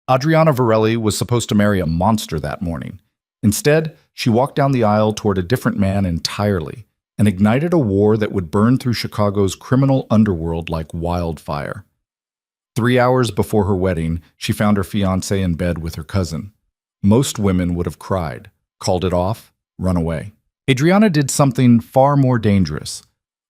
Adriana Varelli was supposed to marry a monster that morning. Instead, she walked down the aisle toward a different man entirely and ignited a war that would burn through Chicago's criminal underworld like wildfire. 3 hours before her wedding, she found her fiancé in bed with her cousin. Most women would have cried, called it off, run away. Adriana did something far more dangerous.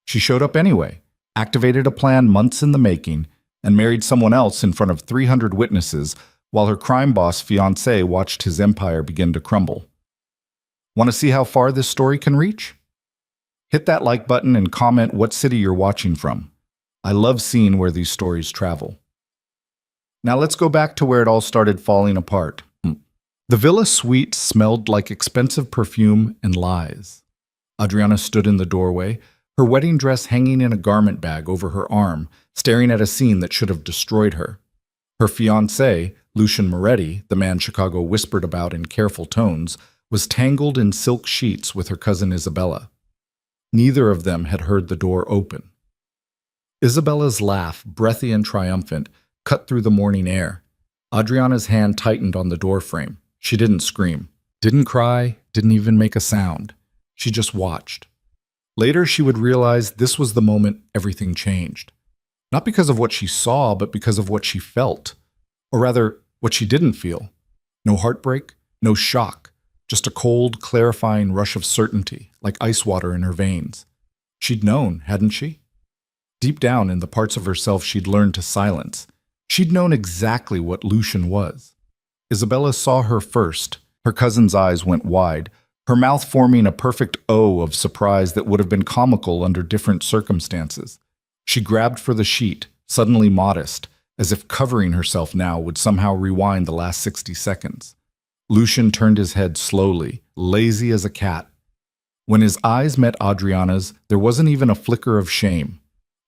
She showed up anyway, activated a plan months in the making, and married someone else in front of 300 witnesses while her crime boss fiancé watched his empire begin to crumble. Want to see how far this story can reach? Hit that like button and comment what city you're watching from. I love seeing where these stories travel. Now let's go back to where it all started falling apart. The villa suite smelled like expensive perfume and lies. Adriana stood in the doorway, her wedding dress hanging in a garment bag over her arm, staring at a scene that should have destroyed her. Her fiancé, Lucian Moretti, the man Chicago whispered about in careful tones, was tangled in silk sheets with her cousin Isabella. Neither of them had heard the door open. Isabella's laugh, breathy and triumphant, cut through the morning air. Adriana's hand tightened on the doorframe. She didn't scream, didn't cry, didn't even make a sound. She just watched. Later, she would realize this was the moment everything changed. Not because of what she saw, but because of what she felt. Or rather, what she didn't feel. No heartbreak, no shock, just a cold, clarifying rush of certainty, like ice water in her veins. She'd known, hadn't she? Deep down in the parts of herself she'd learned to silence, she'd known exactly what Lucian was. Isabella saw her first. Her cousin's eyes went wide, her mouth forming a perfect O of surprise that would have been comical under different circumstances. She grabbed for the sheet, suddenly modest, as if covering herself now would somehow rewind the last 60 seconds. Lucian turned his head slowly, lazy as a cat. When his eyes met Adriana's, there wasn't even a flicker of shame,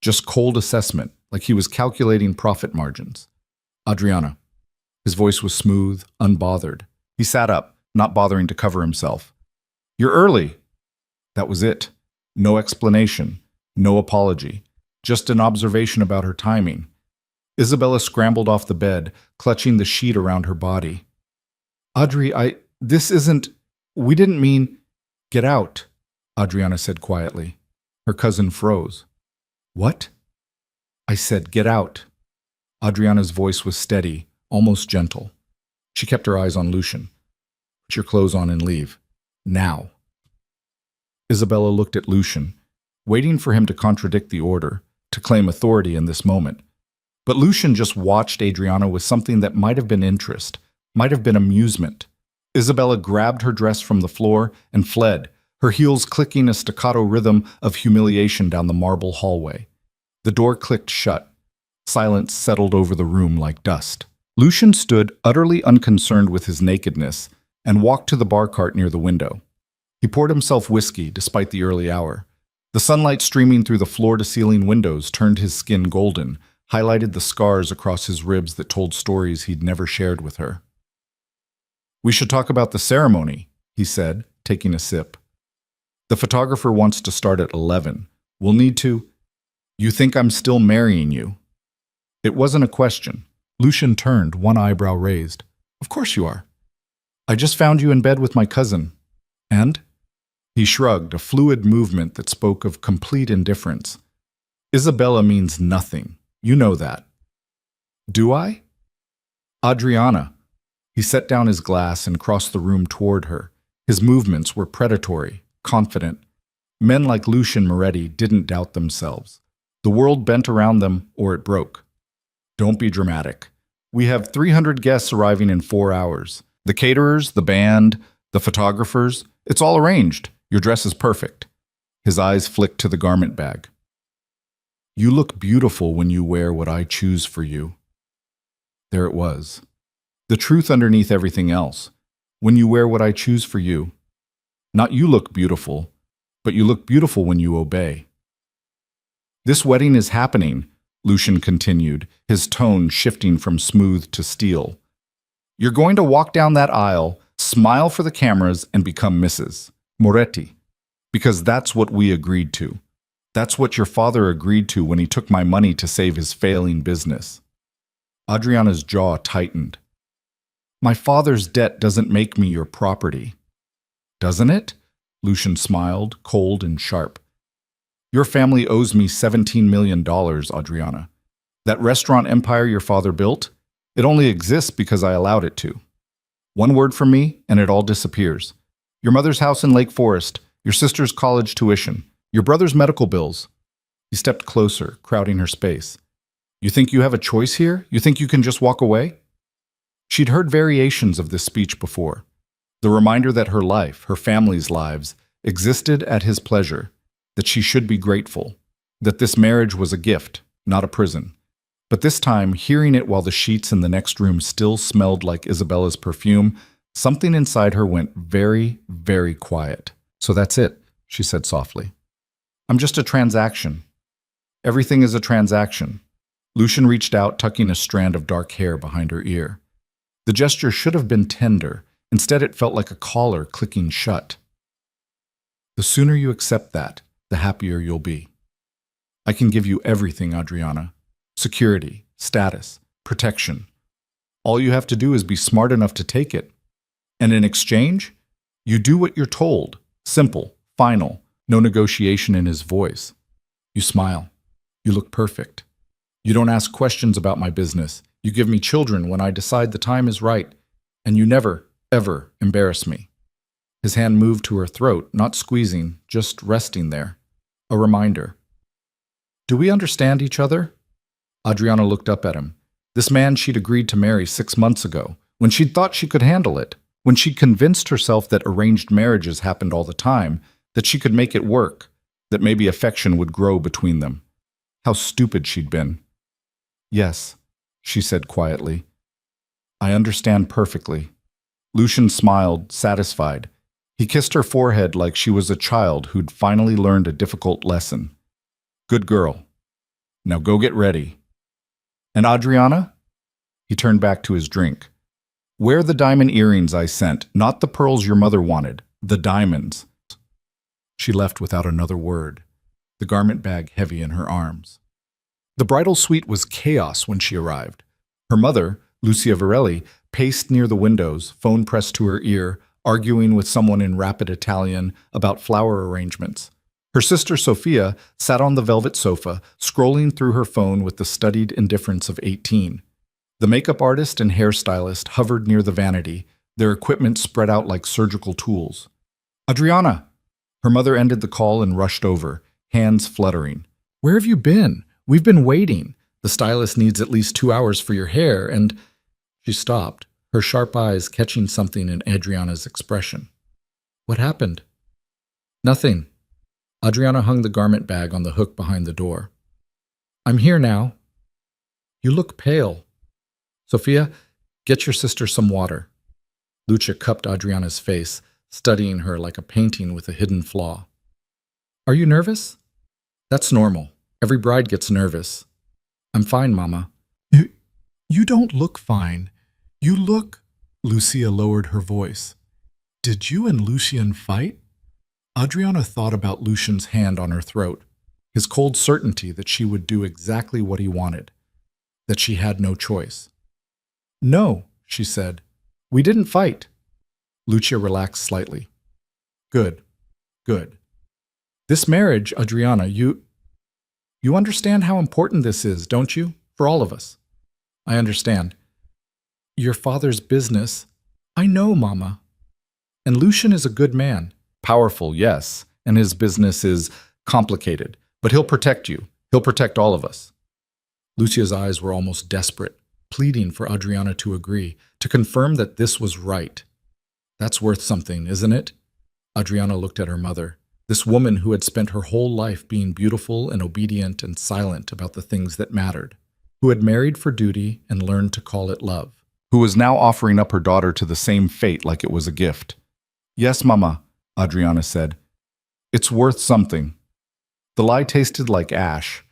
just cold assessment, like he was calculating profit margins. Adriana. His voice was smooth, unbothered. He sat up, not bothering to cover himself. "You're early." That was it. No explanation, no apology, just an observation about her timing. Isabella scrambled off the bed, clutching the sheet around her body. "Audrey, this isn't, we didn't mean—" "Get out," Adriana said quietly. Her cousin froze. "What?" "I said, get out." Adriana's voice was steady, almost gentle. She kept her eyes on Lucian. "Put your clothes on and leave. Now." Isabella looked at Lucian, waiting for him to contradict the order, to claim authority in this moment. But Lucian just watched Adriana with something that might have been interest, might have been amusement. Isabella grabbed her dress from the floor and fled, her heels clicking a staccato rhythm of humiliation down the marble hallway. The door clicked shut. Silence settled over the room like dust. Lucian stood utterly unconcerned with his nakedness and walked to the bar cart near the window. He poured himself whiskey despite the early hour. The sunlight streaming through the floor-to-ceiling windows turned his skin golden, highlighted the scars across his ribs that told stories he'd never shared with her. "We should talk about the ceremony," he said, taking a sip. "The photographer wants to start at 11. We'll need to—" "You think I'm still marrying you?" It wasn't a question. Lucian turned, one eyebrow raised. "Of course you are. I just found you in bed with my cousin." "And?" He shrugged, a fluid movement that spoke of complete indifference. "Isabella means nothing. You know that." "Do I?" "Adriana." He set down his glass and crossed the room toward her. His movements were predatory, confident. Men like Lucian Moretti didn't doubt themselves. The world bent around them, or it broke. "Don't be dramatic. We have 300 guests arriving in 4 hours. The caterers, the band, the photographers, it's all arranged. Your dress is perfect." His eyes flicked to the garment bag. "You look beautiful when you wear what I choose for you." There it was. The truth underneath everything else. When you wear what I choose for you. Not you look beautiful, but you look beautiful when you obey. "This wedding is happening," Lucian continued, his tone shifting from smooth to steel. "You're going to walk down that aisle, smile for the cameras, and become Mrs. Moretti. Because that's what we agreed to. That's what your father agreed to when he took my money to save his failing business." Adriana's jaw tightened. My father's debt doesn't make me your property. Doesn't it? Lucian smiled, cold and sharp. Your family owes me $17 million, Adriana. That restaurant empire your father built, it only exists because I allowed it to. One word from me, and it all disappears. Your mother's house in Lake Forest, your sister's college tuition, your brother's medical bills. He stepped closer, crowding her space. You think you have a choice here? You think you can just walk away? She'd heard variations of this speech before. The reminder that her life, her family's lives, existed at his pleasure, that she should be grateful, that this marriage was a gift, not a prison. But this time, hearing it while the sheets in the next room still smelled like Isabella's perfume, something inside her went very, very quiet. So that's it, she said softly. I'm just a transaction. Everything is a transaction. Lucian reached out, tucking a strand of dark hair behind her ear. The gesture should have been tender. Instead, it felt like a collar clicking shut. The sooner you accept that, the happier you'll be. I can give you everything, Adriana. Security, status, protection. All you have to do is be smart enough to take it. And in exchange, you do what you're told. Simple, final, no negotiation in his voice. You smile. You look perfect. You don't ask questions about my business. You give me children when I decide the time is right. And you never, ever embarrass me. His hand moved to her throat, not squeezing, just resting there. A reminder. Do we understand each other? Adriana looked up at him. This man she'd agreed to marry 6 months ago, when she'd thought she could handle it, when she'd convinced herself that arranged marriages happened all the time, that she could make it work, that maybe affection would grow between them. How stupid she'd been. Yes, she said quietly. I understand perfectly. Lucian smiled, satisfied. He kissed her forehead like she was a child who'd finally learned a difficult lesson. Good girl. Now go get ready. And Adriana? He turned back to his drink. Wear the diamond earrings I sent, not the pearls your mother wanted, the diamonds. She left without another word, the garment bag heavy in her arms. The bridal suite was chaos when she arrived. Her mother, Lucia Varelli, paced near the windows, phone pressed to her ear, arguing with someone in rapid Italian about flower arrangements. Her sister Sophia sat on the velvet sofa, scrolling through her phone with the studied indifference of 18. The makeup artist and hairstylist hovered near the vanity, their equipment spread out like surgical tools. Adriana! Her mother ended the call and rushed over, hands fluttering. Where have you been? We've been waiting. The stylist needs at least 2 hours for your hair, and... She stopped, her sharp eyes catching something in Adriana's expression. What happened? Nothing. Adriana hung the garment bag on the hook behind the door. I'm here now. You look pale. Sophia, get your sister some water. Lucia cupped Adriana's face, studying her like a painting with a hidden flaw. Are you nervous? That's normal. Every bride gets nervous. I'm fine, Mama. You don't look fine. You look... Lucia lowered her voice. Did you and Lucian fight? Adriana thought about Lucian's hand on her throat, his cold certainty that she would do exactly what he wanted, that she had no choice. No, she said. We didn't fight. Lucia relaxed slightly. Good, good. This marriage, Adriana, you understand how important this is, don't you? For all of us. I understand. Your father's business. I know, Mama. And Lucian is a good man. Powerful, yes, and his business is complicated. But he'll protect you. He'll protect all of us. Lucia's eyes were almost desperate, pleading for Adriana to agree, to confirm that this was right. That's worth something, isn't it? Adriana looked at her mother, this woman who had spent her whole life being beautiful and obedient and silent about the things that mattered, who had married for duty and learned to call it love, who was now offering up her daughter to the same fate like it was a gift. Yes, Mama, Adriana said. It's worth something. The lie tasted like ash.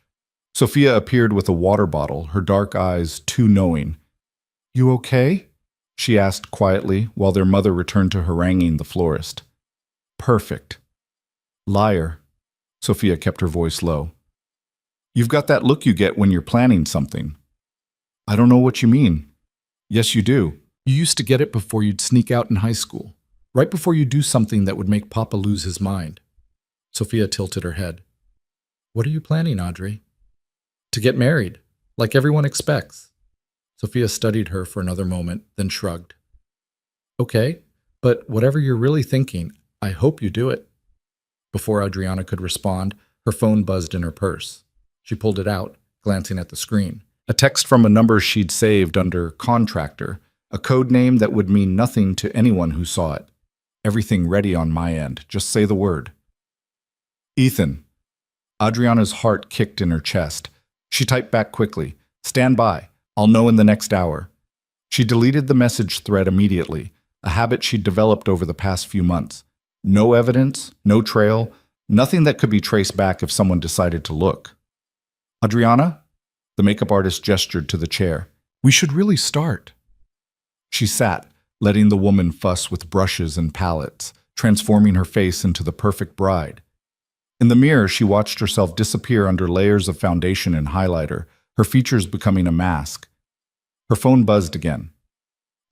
Sophia appeared with a water bottle, her dark eyes too knowing. You okay? She asked quietly while their mother returned to haranguing the florist. Perfect. Liar. Sophia kept her voice low. You've got that look you get when you're planning something. I don't know what you mean. Yes, you do. You used to get it before you'd sneak out in high school, right before you do something that would make Papa lose his mind. Sophia tilted her head. What are you planning, Audrey? To get married, like everyone expects. Sophia studied her for another moment, then shrugged. Okay, but whatever you're really thinking, I hope you do it. Before Adriana could respond, her phone buzzed in her purse. She pulled it out, glancing at the screen. A text from a number she'd saved under contractor, a code name that would mean nothing to anyone who saw it. Everything ready on my end. Just say the word. Ethan. Adriana's heart kicked in her chest. She typed back quickly. Stand by. I'll know in the next hour. She deleted the message thread immediately, a habit she'd developed over the past few months. No evidence, no trail, nothing that could be traced back if someone decided to look. Adriana? The makeup artist gestured to the chair. We should really start. She sat, letting the woman fuss with brushes and palettes, transforming her face into the perfect bride. In the mirror, she watched herself disappear under layers of foundation and highlighter, her features becoming a mask. Her phone buzzed again.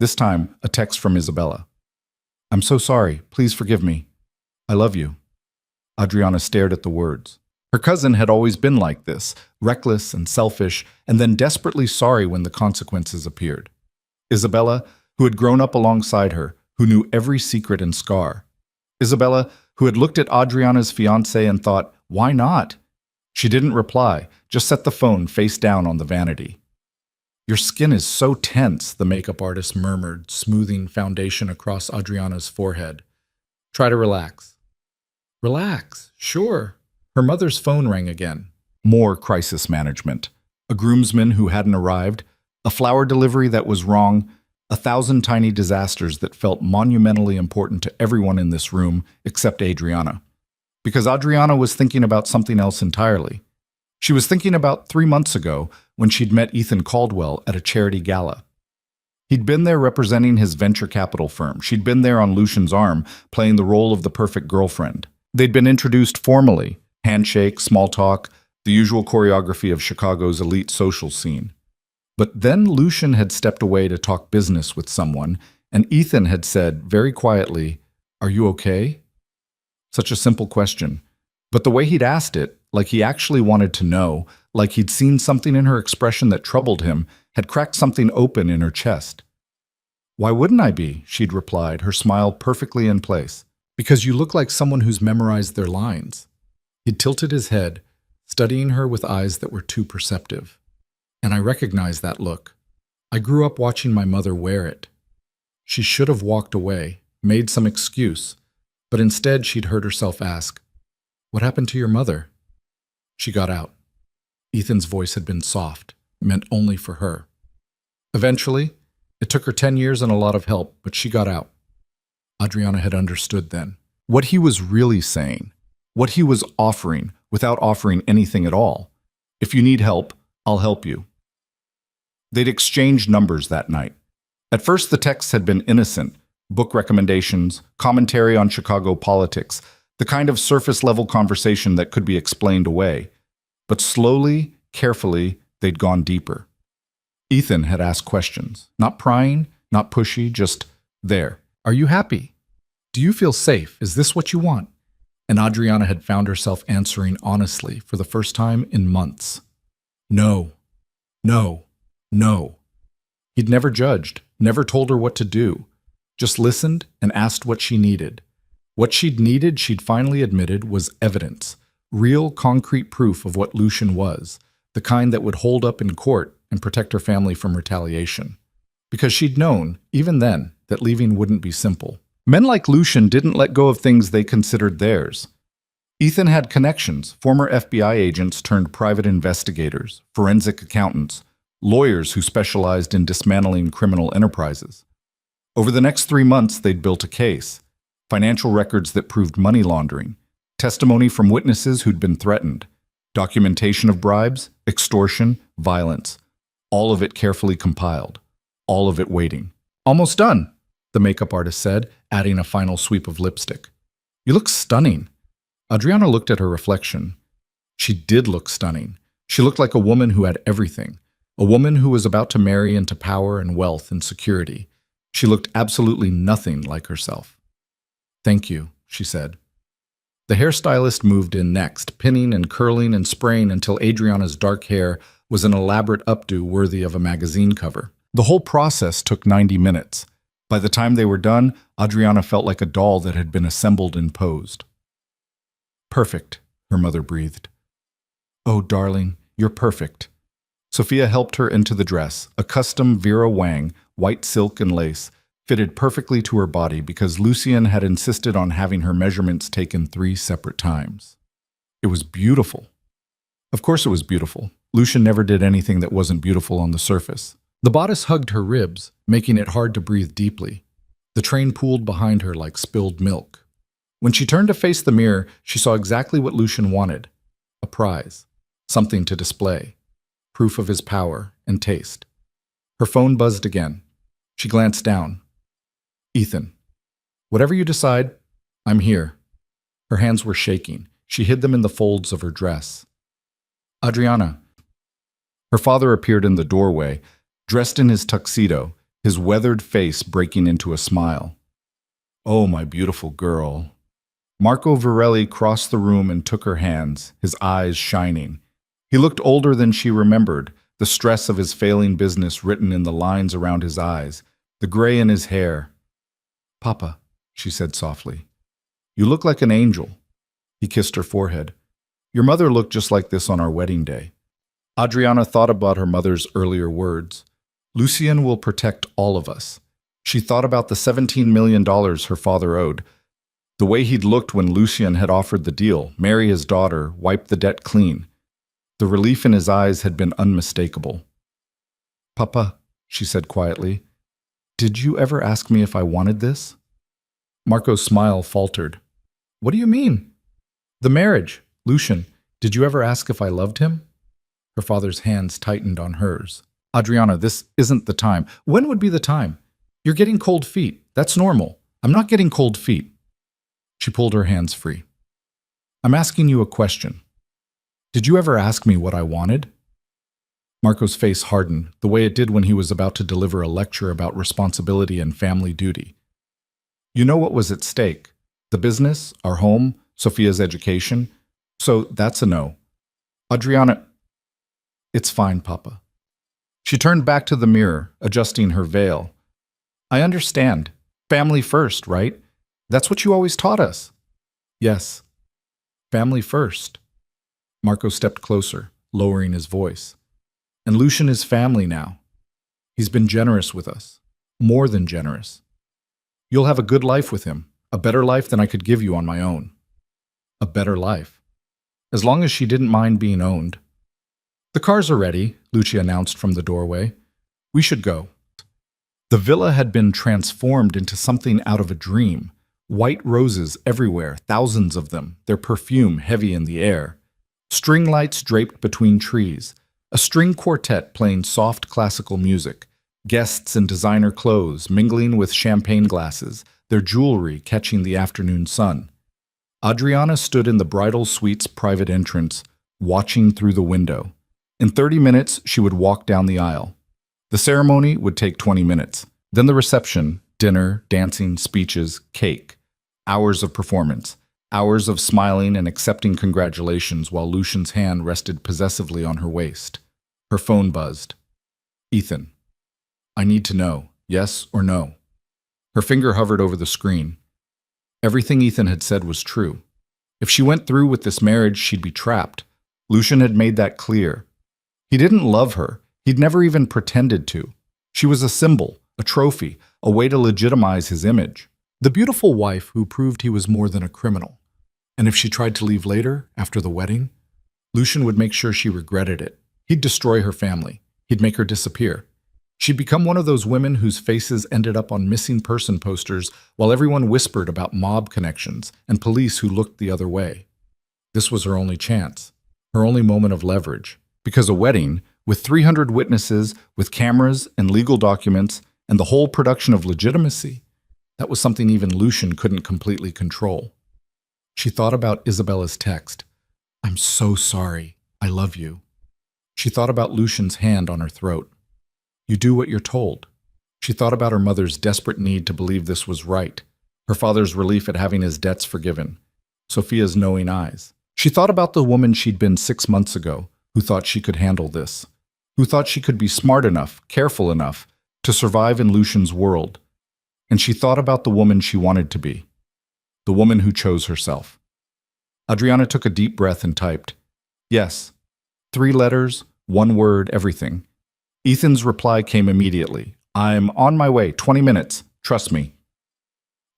This time, a text from Isabella. I'm so sorry. Please forgive me. I love you. Adriana stared at the words. Her cousin had always been like this, reckless and selfish, and then desperately sorry when the consequences appeared. Isabella, who had grown up alongside her, who knew every secret and scar. Isabella, who had looked at Adriana's fiancé and thought, why not? She didn't reply, just set the phone face down on the vanity. Your skin is so tense, the makeup artist murmured, smoothing foundation across Adriana's forehead. Try to relax. Relax, sure. Her mother's phone rang again. More crisis management. A groomsman who hadn't arrived, a flower delivery that was wrong, 1,000 tiny disasters that felt monumentally important to everyone in this room except Adriana. Because Adriana was thinking about something else entirely. She was thinking about 3 months ago when she'd met Ethan Caldwell at a charity gala. He'd been there representing his venture capital firm. She'd been there on Lucian's arm, playing the role of the perfect girlfriend. They'd been introduced formally, handshake, small talk, the usual choreography of Chicago's elite social scene. But then Lucian had stepped away to talk business with someone, and Ethan had said very quietly, "Are you okay?" Such a simple question. But the way he'd asked it, like he actually wanted to know, like he'd seen something in her expression that troubled him, had cracked something open in her chest. "Why wouldn't I be?" she'd replied, her smile perfectly in place. "Because you look like someone who's memorized their lines." He'd tilted his head, studying her with eyes that were too perceptive. And I recognized that look. I grew up watching my mother wear it. She should have walked away, made some excuse, but instead she'd heard herself ask, "What happened to your mother?" She got out. Ethan's voice had been soft, meant only for her. Eventually, it took her 10 years and a lot of help, but she got out. Adriana had understood then. What he was really saying, what he was offering without offering anything at all. If you need help, I'll help you. They'd exchanged numbers that night. At first, the texts had been innocent, book recommendations, commentary on Chicago politics, the kind of surface-level conversation that could be explained away. But slowly, carefully, they'd gone deeper. Ethan had asked questions, not prying, not pushy, just there. Are you happy? Do you feel safe? Is this what you want? And Adriana had found herself answering honestly for the first time in months. No, no, no. He'd never judged, never told her what to do, just listened and asked what she needed. What she'd needed, she'd finally admitted, was evidence, real concrete proof of what Lucian was, the kind that would hold up in court and protect her family from retaliation. Because she'd known, even then, that leaving wouldn't be simple. Men like Lucian didn't let go of things they considered theirs. Ethan had connections, former FBI agents turned private investigators, forensic accountants, lawyers who specialized in dismantling criminal enterprises. Over the next 3 months, they'd built a case, financial records that proved money laundering, testimony from witnesses who'd been threatened, documentation of bribes, extortion, violence, all of it carefully compiled, all of it waiting. Almost done, the makeup artist said, adding a final sweep of lipstick. You look stunning. Adriana looked at her reflection. She did look stunning. She looked like a woman who had everything, a woman who was about to marry into power and wealth and security. She looked absolutely nothing like herself. "Thank you," she said. The hairstylist moved in next, pinning and curling and spraying until Adriana's dark hair was an elaborate updo worthy of a magazine cover. The whole process took 90 minutes. By the time they were done, Adriana felt like a doll that had been assembled and posed. "Perfect," her mother breathed. "Oh, darling, you're perfect." Sophia helped her into the dress, a custom Vera Wang, white silk and lace, fitted perfectly to her body because Lucien had insisted on having her measurements taken 3 separate times. It was beautiful. Of course it was beautiful. Lucien never did anything that wasn't beautiful on the surface. The bodice hugged her ribs, making it hard to breathe deeply. The train pooled behind her like spilled milk. When she turned to face the mirror, she saw exactly what Lucien wanted. A prize. Something to display. Proof of his power and taste. Her phone buzzed again. She glanced down. "Ethan, whatever you decide, I'm here." Her hands were shaking. She hid them in the folds of her dress. "Adriana." Her father appeared in the doorway, dressed in his tuxedo, his weathered face breaking into a smile. "Oh, my beautiful girl." Marco Varelli crossed the room and took her hands, his eyes shining. He looked older than she remembered, the stress of his failing business written in the lines around his eyes, the gray in his hair. "Papa," she said softly, "you look like an angel." He kissed her forehead. "Your mother looked just like this on our wedding day." Adriana thought about her mother's earlier words. Lucien will protect all of us. She thought about the $17 million her father owed, the way he'd looked when Lucien had offered the deal, marry his daughter, wipe the debt clean. The relief in his eyes had been unmistakable. "Papa," she said quietly, "did you ever ask me if I wanted this?" Marco's smile faltered. "What do you mean?" "The marriage. Lucien, did you ever ask if I loved him?" Her father's hands tightened on hers. "Adriana, this isn't the time." "When would be the time? You're getting cold feet. That's normal. I'm not getting cold feet." She pulled her hands free. "I'm asking you a question. Did you ever ask me what I wanted?" Marco's face hardened, the way it did when he was about to deliver a lecture about responsibility and family duty. "You know what was at stake. The business, our home, Sophia's education. So that's a no." "Adriana..." "It's fine, Papa." She turned back to the mirror, adjusting her veil. "I understand. Family first, right? That's what you always taught us." "Yes. Family first." Marco stepped closer, lowering his voice. "And Lucien is family now. He's been generous with us. More than generous. You'll have a good life with him, a better life than I could give you on my own." A better life. As long as she didn't mind being owned. "The cars are ready," Lucia announced from the doorway. "We should go." The villa had been transformed into something out of a dream. White roses everywhere, thousands of them, their perfume heavy in the air. String lights draped between trees. A string quartet playing soft classical music. Guests in designer clothes mingling with champagne glasses, their jewelry catching the afternoon sun. Adriana stood in the bridal suite's private entrance, watching through the window. In 30 minutes, she would walk down the aisle. The ceremony would take 20 minutes. Then the reception, dinner, dancing, speeches, cake. Hours of performance. Hours of smiling and accepting congratulations while Lucien's hand rested possessively on her waist. Her phone buzzed. "Ethan, I need to know, yes or no." Her finger hovered over the screen. Everything Ethan had said was true. If she went through with this marriage, she'd be trapped. Lucien had made that clear. He didn't love her. He'd never even pretended to. She was a symbol, a trophy, a way to legitimize his image. The beautiful wife who proved he was more than a criminal. And if she tried to leave later, after the wedding, Lucien would make sure she regretted it. He'd destroy her family. He'd make her disappear. She'd become one of those women whose faces ended up on missing person posters while everyone whispered about mob connections and police who looked the other way. This was her only chance, her only moment of leverage. Because a wedding, with 300 witnesses, with cameras and legal documents, and the whole production of legitimacy, that was something even Lucien couldn't completely control. She thought about Isabella's text. "I'm so sorry. I love you." She thought about Lucien's hand on her throat. "You do what you're told." She thought about her mother's desperate need to believe this was right, her father's relief at having his debts forgiven, Sophia's knowing eyes. She thought about the woman she'd been 6 months ago, who thought she could handle this, who thought she could be smart enough, careful enough, to survive in Lucian's world. And she thought about the woman she wanted to be, the woman who chose herself. Adriana took a deep breath and typed, "Yes." 3 letters, 1 word, everything. Ethan's reply came immediately. "I'm on my way, 20 minutes, trust me."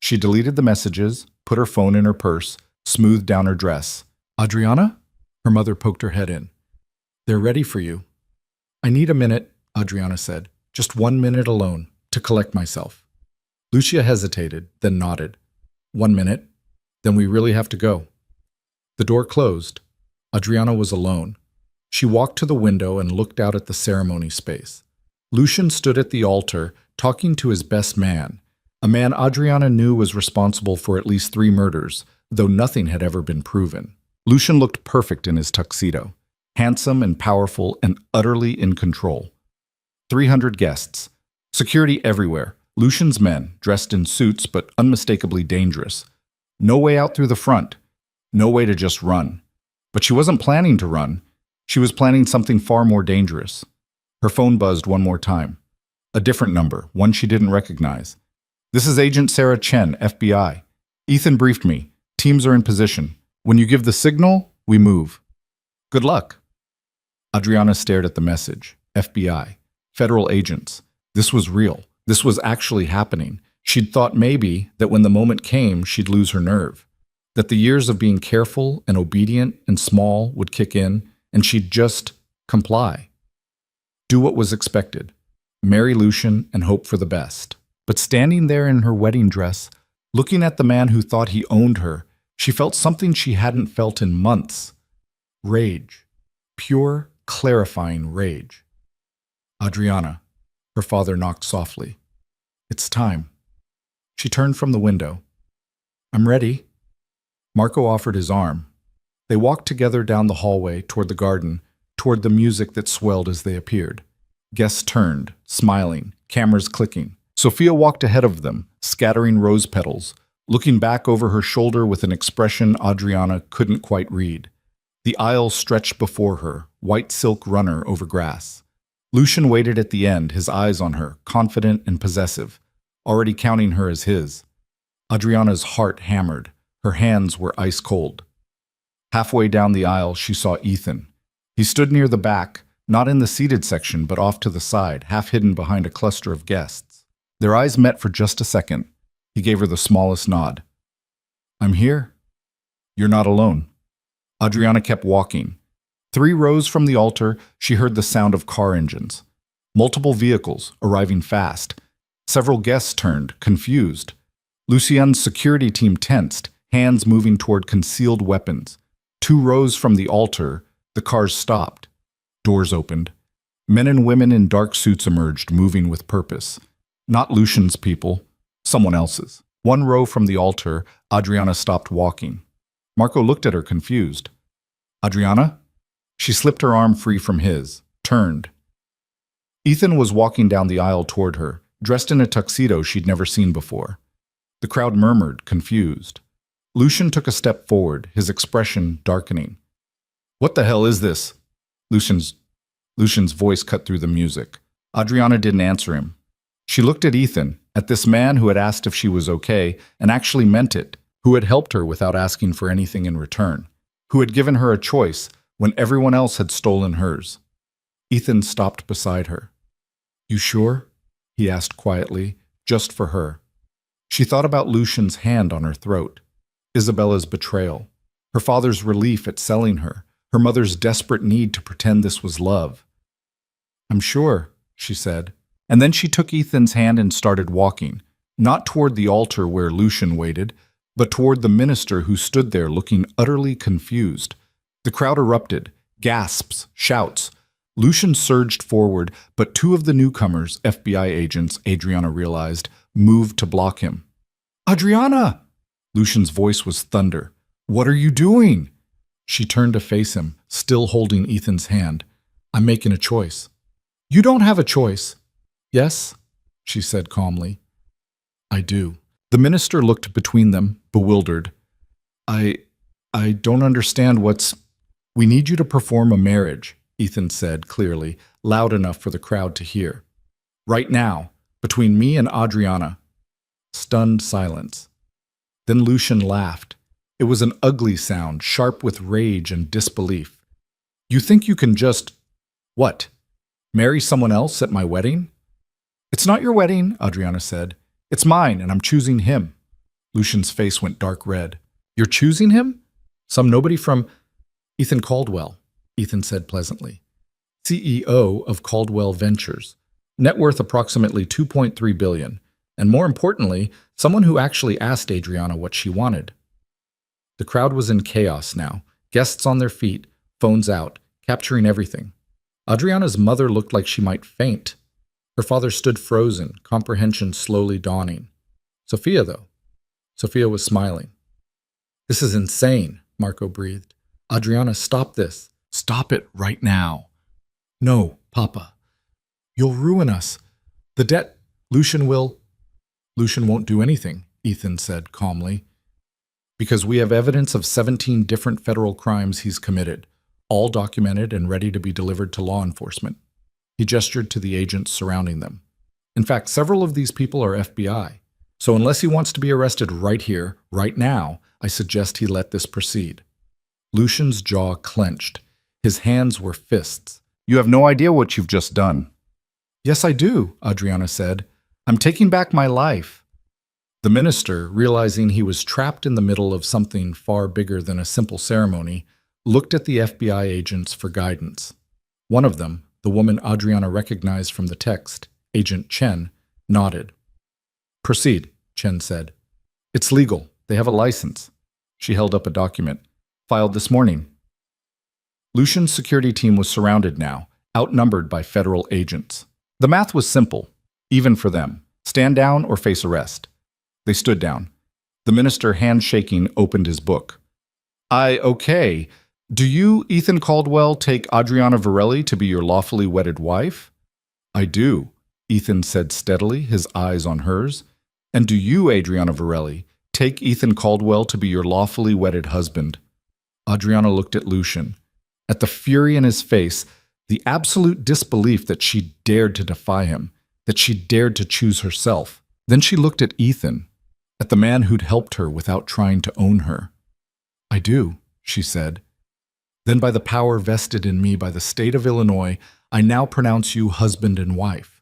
She deleted the messages, put her phone in her purse, smoothed down her dress. "Adriana?" Her mother poked her head in. "They're ready for you." "I need a minute," Adriana said. "Just 1 minute alone, to collect myself." Lucia hesitated, then nodded. 1 minute, then we really have to go. The door closed. Adriana was alone. She walked to the window and looked out at the ceremony space. Lucian stood at the altar, talking to his best man, a man Adriana knew was responsible for at least 3 murders, though nothing had ever been proven. Lucian looked perfect in his tuxedo, handsome and powerful and utterly in control. 300 guests. Security everywhere. Lucian's men, dressed in suits but unmistakably dangerous. No way out through the front. No way to just run. But she wasn't planning to run. She was planning something far more dangerous. Her phone buzzed one more time. A different number, one she didn't recognize. "This is Agent Sarah Chen, FBI. Ethan briefed me. Teams are in position. When you give the signal, we move. Good luck." Adriana stared at the message. FBI. Federal agents. This was real. This was actually happening. She'd thought maybe that when the moment came, she'd lose her nerve. That the years of being careful and obedient and small would kick in, and she'd just comply. Do what was expected. Marry Lucian and hope for the best. But standing there in her wedding dress, looking at the man who thought he owned her, she felt something she hadn't felt in months. Rage. Pure, clarifying rage. "Adriana," her father knocked softly. "It's time." She turned from the window. "I'm ready." Marco offered his arm. They walked together down the hallway toward the garden, toward the music that swelled as they appeared. Guests turned, smiling, cameras clicking. Sophia walked ahead of them, scattering rose petals, looking back over her shoulder with an expression Adriana couldn't quite read. The aisle stretched before her, white silk runner over grass. Lucian waited at the end, his eyes on her, confident and possessive, already counting her as his. Adriana's heart hammered. Her hands were ice cold. Halfway down the aisle, she saw Ethan. He stood near the back, not in the seated section, but off to the side, half hidden behind a cluster of guests. Their eyes met for just a second. He gave her the smallest nod. "I'm here." "You're not alone." Adriana kept walking. 3 rows from the altar, she heard the sound of car engines. Multiple vehicles, arriving fast. Several guests turned, confused. Lucien's security team tensed, hands moving toward concealed weapons. 2 rows from the altar, the cars stopped. Doors opened. Men and women in dark suits emerged, moving with purpose. Not Lucian's people, someone else's. 1 row from the altar, Adriana stopped walking. Marco looked at her, confused. "Adriana?" She slipped her arm free from his, turned. Ethan was walking down the aisle toward her, dressed in a tuxedo she'd never seen before. The crowd murmured, confused. Lucian took a step forward, his expression darkening. "What the hell is this?" Lucian's voice cut through the music. Adriana didn't answer him. She looked at Ethan, at this man who had asked if she was okay and actually meant it, who had helped her without asking for anything in return, who had given her a choice when everyone else had stolen hers. Ethan stopped beside her. "You sure?" he asked quietly, just for her. She thought about Lucian's hand on her throat, Isabella's betrayal, her father's relief at selling her, her mother's desperate need to pretend this was love. "I'm sure," she said. And then she took Ethan's hand and started walking, not toward the altar where Lucian waited, but toward the minister who stood there looking utterly confused. The crowd erupted, gasps, shouts. Lucian surged forward, but 2 of the newcomers, FBI agents, Adriana realized, moved to block him. "Adriana!" Lucian's voice was thunder. "What are you doing?" She turned to face him, still holding Ethan's hand. "I'm making a choice." "You don't have a choice." "Yes?" she said calmly. I do. The minister looked between them, bewildered. I don't understand what's... We need you to perform a marriage, Ethan said clearly, loud enough for the crowd to hear. Right now, between me and Adriana. Stunned silence. Then Lucian laughed. It was an ugly sound, sharp with rage and disbelief. You think you can just... What? Marry someone else at my wedding? It's not your wedding, Adriana said. It's mine, and I'm choosing him. Lucian's face went dark red. You're choosing him? Some nobody from... Ethan Caldwell, Ethan said pleasantly. CEO of Caldwell Ventures. Net worth approximately $2.3 billion. And more importantly, someone who actually asked Adriana what she wanted. The crowd was in chaos now, guests on their feet, phones out, capturing everything. Adriana's mother looked like she might faint. Her father stood frozen, comprehension slowly dawning. Sophia, though. Sophia was smiling. This is insane, Marco breathed. Adriana, stop this. Stop it right now. No, Papa. You'll ruin us. The debt... Lucian won't do anything, Ethan said calmly. Because we have evidence of 17 different federal crimes he's committed, all documented and ready to be delivered to law enforcement. He gestured to the agents surrounding them. In fact, several of these people are FBI. So unless he wants to be arrested right here, right now, I suggest he let this proceed. Lucian's jaw clenched. His hands were fists. You have no idea what you've just done. Yes, I do, Adriana said. I'm taking back my life. The minister, realizing he was trapped in the middle of something far bigger than a simple ceremony, looked at the FBI agents for guidance. One of them, the woman Adriana recognized from the text, Agent Chen, nodded. Proceed, Chen said. It's legal. They have a license. She held up a document. Filed this morning. Lucian's security team was surrounded now, outnumbered by federal agents. The math was simple, even for them. Stand down or face arrest. They stood down. The minister, hand-shaking, opened his book. Okay. Do you, Ethan Caldwell, take Adriana Varelli to be your lawfully wedded wife? I do, Ethan said steadily, his eyes on hers. And do you, Adriana Varelli, take Ethan Caldwell to be your lawfully wedded husband? Adriana looked at Lucian. At the fury in his face, the absolute disbelief that she dared to defy him, that she dared to choose herself. Then she looked at Ethan, at the man who'd helped her without trying to own her. I do, she said. Then by the power vested in me by the state of Illinois, I now pronounce you husband and wife.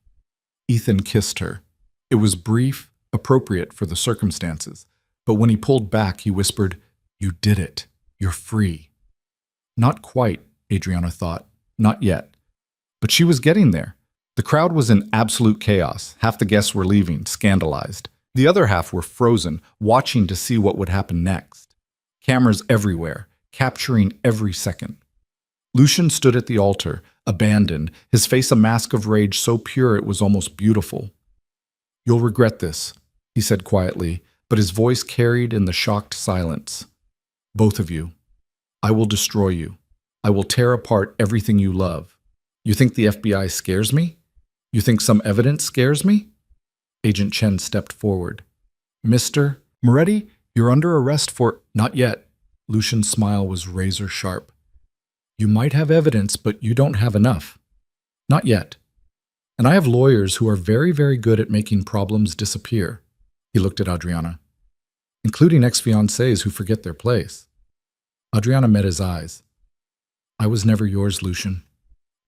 Ethan kissed her. It was brief, appropriate for the circumstances, but when he pulled back, he whispered, You did it. You're free. Not quite, Adriana thought. Not yet. But she was getting there. The crowd was in absolute chaos. Half the guests were leaving, scandalized. The other half were frozen, watching to see what would happen next. Cameras everywhere, capturing every second. Lucian stood at the altar, abandoned, his face a mask of rage so pure it was almost beautiful. You'll regret this, he said quietly, but his voice carried in the shocked silence. Both of you. I will destroy you. I will tear apart everything you love. You think the FBI scares me? You think some evidence scares me? Agent Chen stepped forward. Mr. Moretti, you're under arrest for... Not yet. Lucian's smile was razor sharp. You might have evidence, but you don't have enough. Not yet. And I have lawyers who are very, very good at making problems disappear. He looked at Adriana. Including ex-fiancés who forget their place. Adriana met his eyes. I was never yours, Lucian,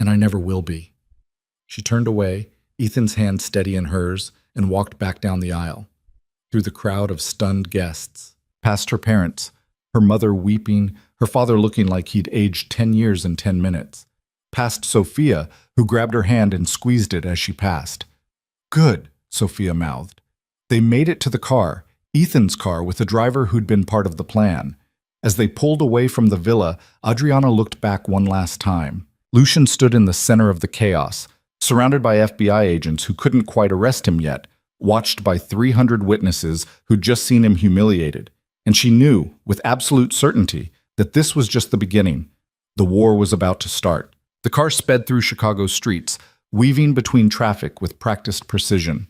and I never will be. She turned away, Ethan's hand steady in hers, and walked back down the aisle, through the crowd of stunned guests, past her parents, her mother weeping, her father looking like he'd aged 10 years in 10 minutes, past Sophia, who grabbed her hand and squeezed it as she passed. Good, Sophia mouthed. They made it to the car, Ethan's car with a driver who'd been part of the plan. As they pulled away from the villa, Adriana looked back one last time. Lucian stood in the center of the chaos, surrounded by FBI agents who couldn't quite arrest him yet, watched by 300 witnesses who'd just seen him humiliated. And she knew, with absolute certainty, that this was just the beginning. The war was about to start. The car sped through Chicago's streets, weaving between traffic with practiced precision.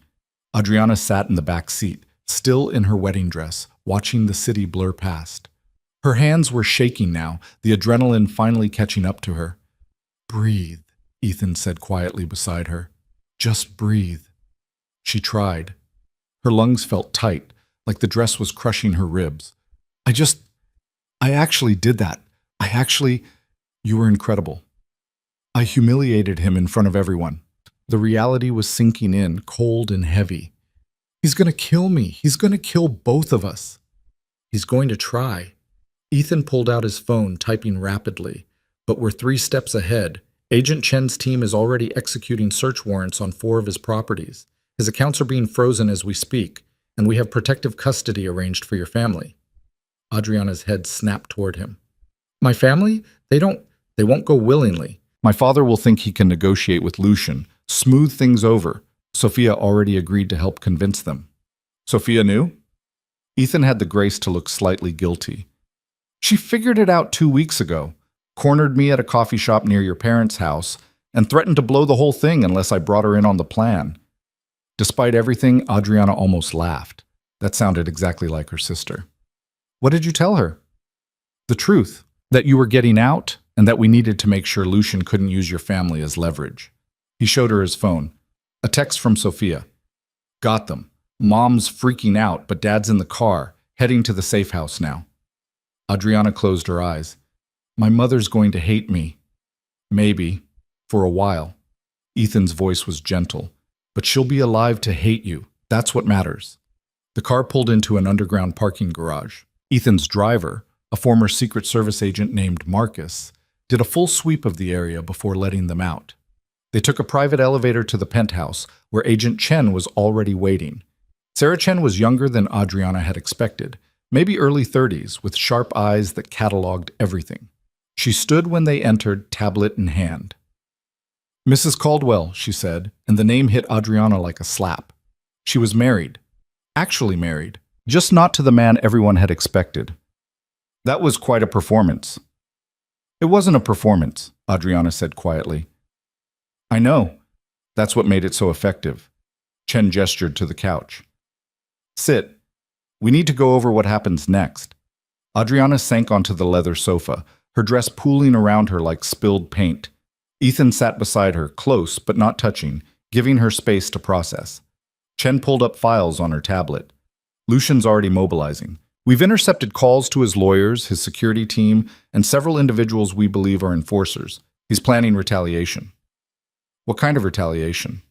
Adriana sat in the back seat, still in her wedding dress, watching the city blur past. Her hands were shaking now, the adrenaline finally catching up to her. "Breathe," Ethan said quietly beside her. "Just breathe." She tried. Her lungs felt tight, like the dress was crushing her ribs. I actually did that. You were incredible." I humiliated him in front of everyone. The reality was sinking in, cold and heavy. "He's going to kill me. He's going to kill both of us." "He's going to try." Ethan pulled out his phone, typing rapidly. But we're 3 steps ahead. Agent Chen's team is already executing search warrants on 4 of his properties. His accounts are being frozen as we speak, and we have protective custody arranged for your family. Adriana's head snapped toward him. "My family? They won't go willingly. My father will think he can negotiate with Lucian, smooth things over." Sophia already agreed to help convince them. Sophia knew? Ethan had the grace to look slightly guilty. "She figured it out 2 weeks ago, cornered me at a coffee shop near your parents' house, and threatened to blow the whole thing unless I brought her in on the plan." Despite everything, Adriana almost laughed. That sounded exactly like her sister. "What did you tell her?" "The truth, that you were getting out, and that we needed to make sure Lucian couldn't use your family as leverage." He showed her his phone. A text from Sophia. "Got them. Mom's freaking out, but Dad's in the car, heading to the safe house now." Adriana closed her eyes. "My mother's going to hate me." "Maybe. For a while." Ethan's voice was gentle. "But she'll be alive to hate you. That's what matters." The car pulled into an underground parking garage. Ethan's driver, a former Secret Service agent named Marcus, did a full sweep of the area before letting them out. They took a private elevator to the penthouse, where Agent Chen was already waiting. Sarah Chen was younger than Adriana had expected, maybe early 30s, with sharp eyes that cataloged everything. She stood when they entered, tablet in hand. "Mrs. Caldwell," she said, and the name hit Adriana like a slap. She was married. Actually married. Just not to the man everyone had expected. That was quite a performance. "It wasn't a performance," Adriana said quietly. "I know. That's what made it so effective." Chen gestured to the couch. "Sit. We need to go over what happens next." Adriana sank onto the leather sofa, her dress pooling around her like spilled paint. Ethan sat beside her, close but not touching, giving her space to process. Chen pulled up files on her tablet. "Lucian's already mobilizing. We've intercepted calls to his lawyers, his security team, and several individuals we believe are enforcers. He's planning retaliation." "What kind of retaliation?"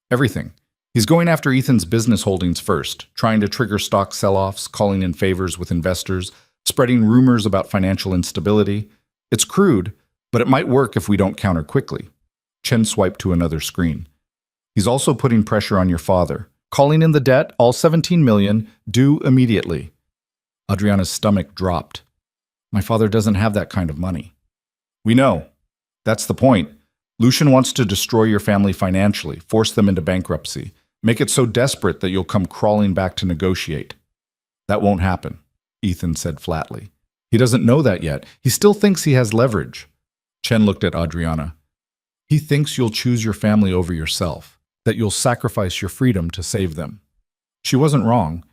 "Everything. He's going after Ethan's business holdings first, trying to trigger stock sell-offs, calling in favors with investors, spreading rumors about financial instability. It's crude, but it might work if we don't counter quickly." Chen swiped to another screen. "He's also putting pressure on your father, calling in the debt, all 17 million, due immediately." Adriana's stomach dropped. "My father doesn't have that kind of money." "We know. That's the point. Lucian wants to destroy your family financially, force them into bankruptcy, make it so desperate that you'll come crawling back to negotiate." "That won't happen," Ethan said flatly. "He doesn't know that yet. He still thinks he has leverage." Chen looked at Adriana. "He thinks you'll choose your family over yourself, that you'll sacrifice your freedom to save them." She wasn't wrong.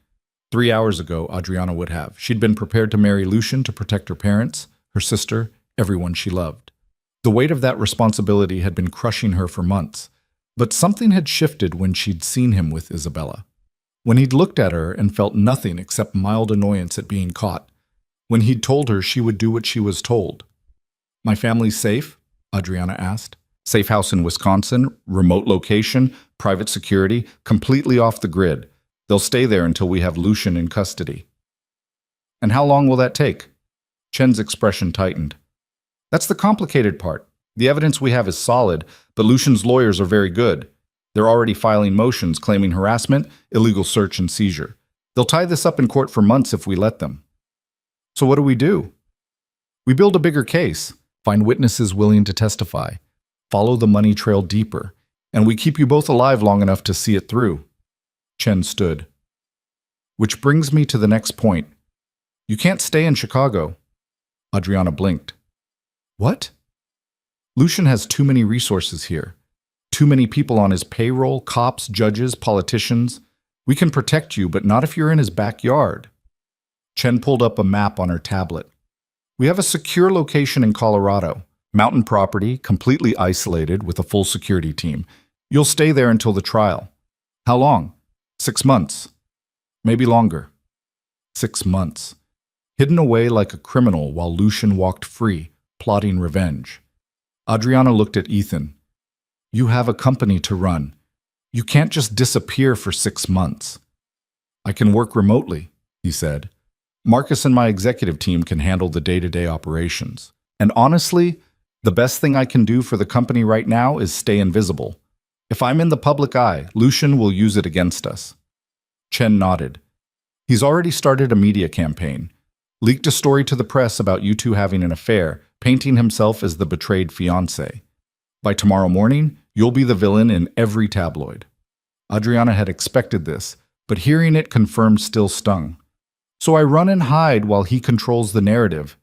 3 hours ago, Adriana would have. She'd been prepared to marry Lucian to protect her parents, her sister, everyone she loved. The weight of that responsibility had been crushing her for months, but something had shifted when she'd seen him with Isabella. When he'd looked at her and felt nothing except mild annoyance at being caught. When he'd told her she would do what she was told. "My family's safe?" Adriana asked. "Safe house in Wisconsin, remote location, private security, completely off the grid. They'll stay there until we have Lucian in custody." "And how long will that take?" Chen's expression tightened. "That's the complicated part. The evidence we have is solid, but Lucian's lawyers are very good. They're already filing motions claiming harassment, illegal search and seizure. They'll tie this up in court for months if we let them." "So what do? We build a bigger case, find witnesses willing to testify, follow the money trail deeper, and we keep you both alive long enough to see it through." Chen stood. "Which brings me to the next point. You can't stay in Chicago." Adriana blinked. "What?" "Lucian has too many resources here. Too many people on his payroll, cops, judges, politicians. We can protect you, but not if you're in his backyard. Chen pulled up a map on her tablet. We have a secure location in Colorado. Mountain property, completely isolated with a full security team. You'll stay there until the trial. How long? 6 months. Maybe longer. 6 months. Hidden away like a criminal while Lucian walked free, plotting revenge. Adriana looked at Ethan. You have a company to run. You can't just disappear for 6 months. I can work remotely, he said. Marcus and my executive team can handle the day-to-day operations. And honestly, the best thing I can do for the company right now is stay invisible. If I'm in the public eye, Lucian will use it against us. Chen nodded. He's already started a media campaign. Leaked a story to the press about you two having an affair, painting himself as the betrayed fiancé. By tomorrow morning, you'll be the villain in every tabloid. Adriana had expected this, but hearing it confirmed still stung. So I run and hide while he controls the narrative.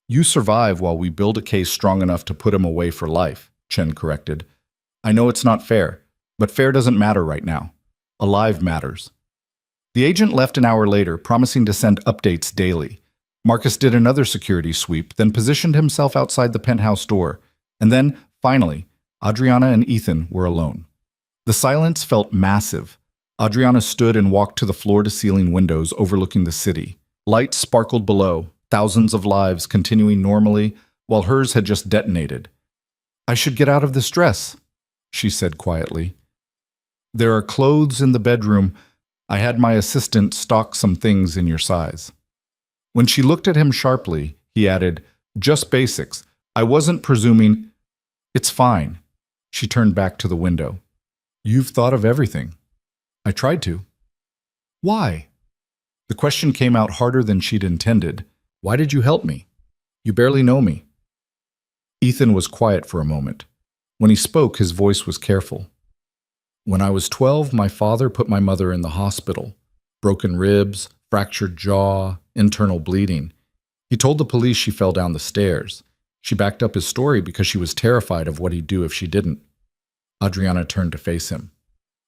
You survive while we build a case strong enough to put him away for life, Chen corrected. I know it's not fair, but fair doesn't matter right now. Alive matters. The agent left an hour later, promising to send updates daily. Marcus did another security sweep, then positioned himself outside the penthouse door. And then, finally, Adriana and Ethan were alone. The silence felt massive. Adriana stood and walked to the floor-to-ceiling windows overlooking the city. Lights sparkled below, thousands of lives continuing normally, while hers had just detonated. I should get out of this dress, she said quietly. There are clothes in the bedroom. I had my assistant stock some things in your size. When she looked at him sharply, he added, just basics. I wasn't presuming. It's fine. She turned back to the window. You've thought of everything. I tried to. Why? The question came out harder than she'd intended. Why did you help me? You barely know me. Ethan was quiet for a moment. When he spoke, his voice was careful. When I was 12, my father put my mother in the hospital. Broken ribs, fractured jaw, internal bleeding. He told the police she fell down the stairs. She backed up his story because she was terrified of what he'd do if she didn't. Adriana turned to face him.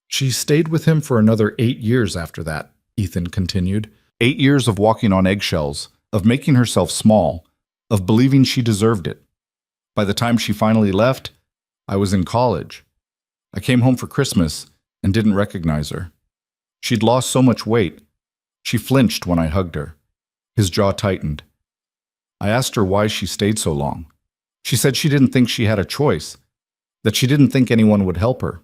She stayed with him for another 8 years after that, Ethan continued. 8 years of walking on eggshells, of making herself small, of believing she deserved it. By the time she finally left, I was in college. I came home for Christmas and didn't recognize her. She'd lost so much weight. She flinched when I hugged her. His jaw tightened. I asked her why she stayed so long. She said she didn't think she had a choice, that she didn't think anyone would help her.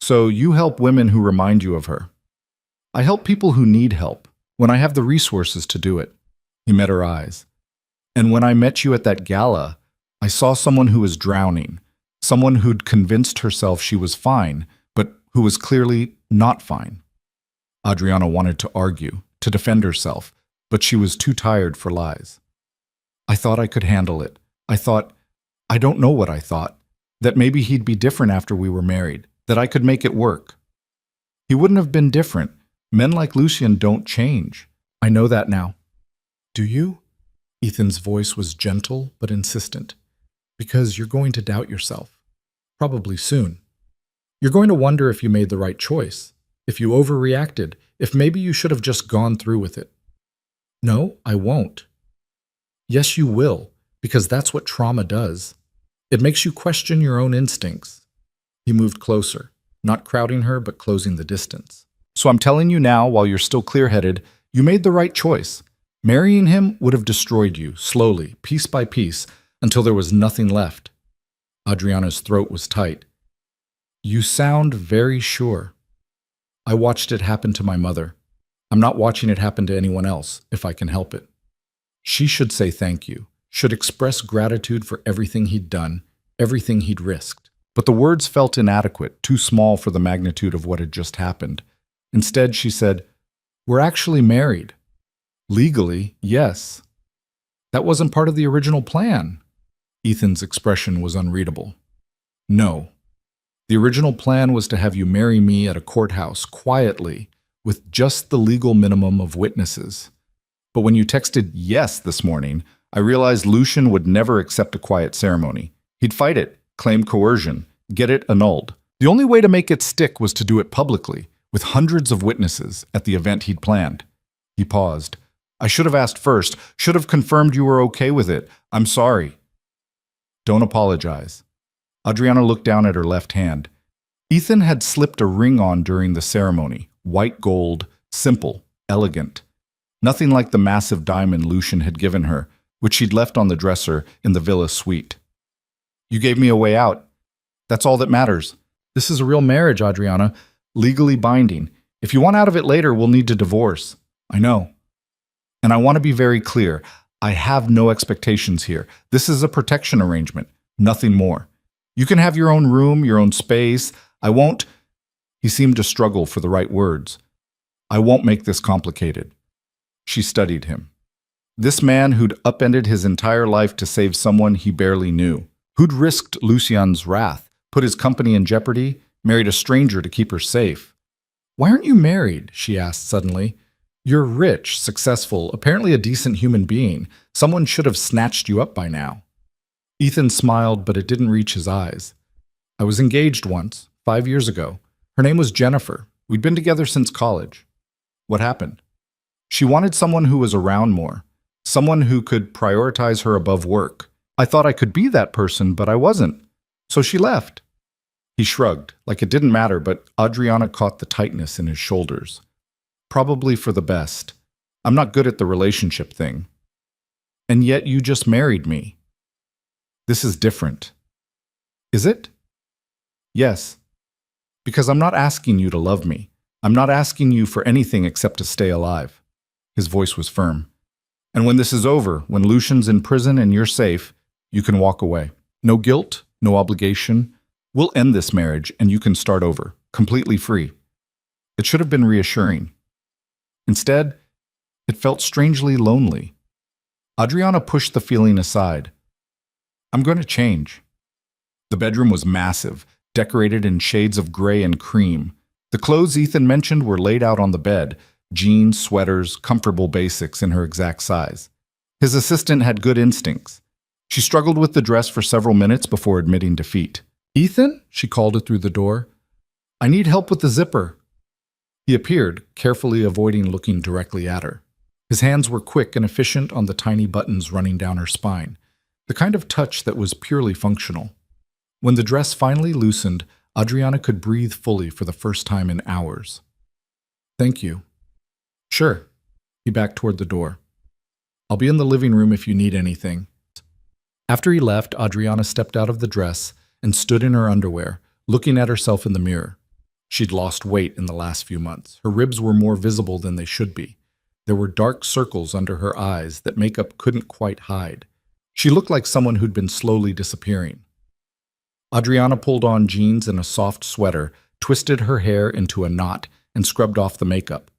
So you help women who remind you of her. I help people who need help, when I have the resources to do it. He met her eyes. And when I met you at that gala, I saw someone who was drowning, someone who'd convinced herself she was fine, but who was clearly not fine. Adriana wanted to argue, to defend herself, but she was too tired for lies. I thought I could handle it. I don't know what I thought, that maybe he'd be different after we were married, that I could make it work. He wouldn't have been different. Men like Lucian don't change. I know that now. Do you? Ethan's voice was gentle but insistent. Because you're going to doubt yourself. Probably soon. You're going to wonder if you made the right choice, if you overreacted, if maybe you should have just gone through with it. No, I won't. Yes, you will, because that's what trauma does. It makes you question your own instincts. He moved closer, not crowding her, but closing the distance. So I'm telling you now, while you're still clear-headed, you made the right choice. Marrying him would have destroyed you, slowly, piece by piece, until there was nothing left. Adriana's throat was tight. You sound very sure. I watched it happen to my mother. I'm not watching it happen to anyone else, if I can help it. She should say thank you, should express gratitude for everything he'd done, everything he'd risked. But the words felt inadequate, too small for the magnitude of what had just happened. Instead, she said, We're actually married. Legally, yes. That wasn't part of the original plan. Ethan's expression was unreadable. No. The original plan was to have you marry me at a courthouse, quietly, with just the legal minimum of witnesses. But when you texted yes this morning, I realized Lucian would never accept a quiet ceremony. He'd fight it, claim coercion, get it annulled. The only way to make it stick was to do it publicly, with hundreds of witnesses at the event he'd planned. He paused. I should have asked first, should have confirmed you were okay with it. I'm sorry. Don't apologize. Adriana looked down at her left hand. Ethan had slipped a ring on during the ceremony, white gold, simple, elegant. Nothing like the massive diamond Lucian had given her, which she'd left on the dresser in the villa suite. You gave me a way out. That's all that matters. This is a real marriage, Adriana, legally binding. If you want out of it later, we'll need to divorce. I know. And I want to be very clear. I have no expectations here. This is a protection arrangement, nothing more. You can have your own room, your own space. I won't. He seemed to struggle for the right words. I won't make this complicated. She studied him. This man who'd upended his entire life to save someone he barely knew, who'd risked Lucian's wrath, put his company in jeopardy, married a stranger to keep her safe. Why aren't you married? She asked suddenly. You're rich, successful, apparently a decent human being. Someone should have snatched you up by now. Ethan smiled, but it didn't reach his eyes. I was engaged once, 5 years ago. Her name was Jennifer. We'd been together since college. What happened? She wanted someone who was around more, someone who could prioritize her above work. I thought I could be that person, but I wasn't. So she left. He shrugged, like it didn't matter, but Adriana caught the tightness in his shoulders. Probably for the best. I'm not good at the relationship thing. And yet you just married me. This is different. Is it? Yes. Because I'm not asking you to love me. I'm not asking you for anything except to stay alive. His voice was firm. And when this is over, when Lucian's in prison and you're safe, you can walk away. No guilt, no obligation. We'll end this marriage and you can start over, completely free. It should have been reassuring. Instead, it felt strangely lonely. Adriana pushed the feeling aside. I'm going to change. The bedroom was massive, decorated in shades of gray and cream. The clothes Ethan mentioned were laid out on the bed, jeans, sweaters, comfortable basics in her exact size. His assistant had good instincts. She struggled with the dress for several minutes before admitting defeat. Ethan? She called it through the door. I need help with the zipper. He appeared, carefully avoiding looking directly at her. His hands were quick and efficient on the tiny buttons running down her spine, the kind of touch that was purely functional. When the dress finally loosened, Adriana could breathe fully for the first time in hours. Thank you. Sure. He backed toward the door. I'll be in the living room if you need anything. After he left, Adriana stepped out of the dress and stood in her underwear, looking at herself in the mirror. She'd lost weight in the last few months. Her ribs were more visible than they should be. There were dark circles under her eyes that makeup couldn't quite hide. She looked like someone who'd been slowly disappearing. Adriana pulled on jeans and a soft sweater, twisted her hair into a knot, and scrubbed off the makeup.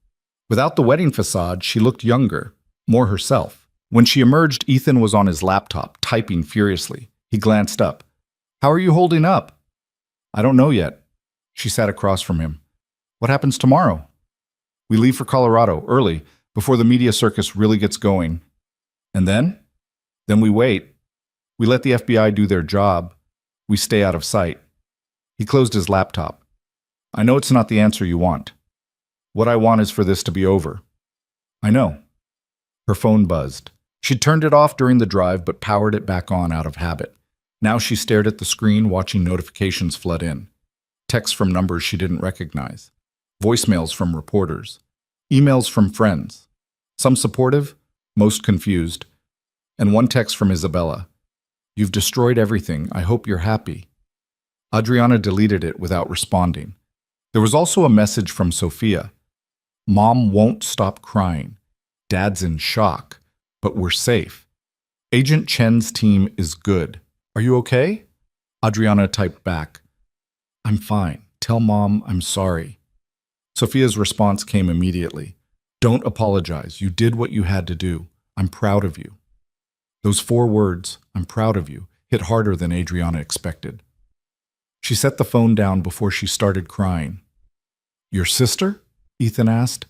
Without the wedding facade, she looked younger, more herself. When she emerged, Ethan was on his laptop, typing furiously. He glanced up. How are you holding up? I don't know yet. She sat across from him. What happens tomorrow? We leave for Colorado, early, before the media circus really gets going. And then? Then we wait. We let the FBI do their job. We stay out of sight. He closed his laptop. I know it's not the answer you want. What I want is for this to be over. I know. Her phone buzzed. She'd turned it off during the drive, but powered it back on out of habit. Now she stared at the screen, watching notifications flood in. Texts from numbers she didn't recognize. Voicemails from reporters. Emails from friends. Some supportive, most confused. And one text from Isabella. You've destroyed everything. I hope you're happy. Adriana deleted it without responding. There was also a message from Sophia. Mom won't stop crying. Dad's in shock, but we're safe. Agent Chen's team is good. Are you okay? Adriana typed back. I'm fine. Tell Mom I'm sorry. Sophia's response came immediately. Don't apologize. You did what you had to do. I'm proud of you. Those 4 words, I'm proud of you, hit harder than Adriana expected. She set the phone down before she started crying. Your sister? Ethan asked.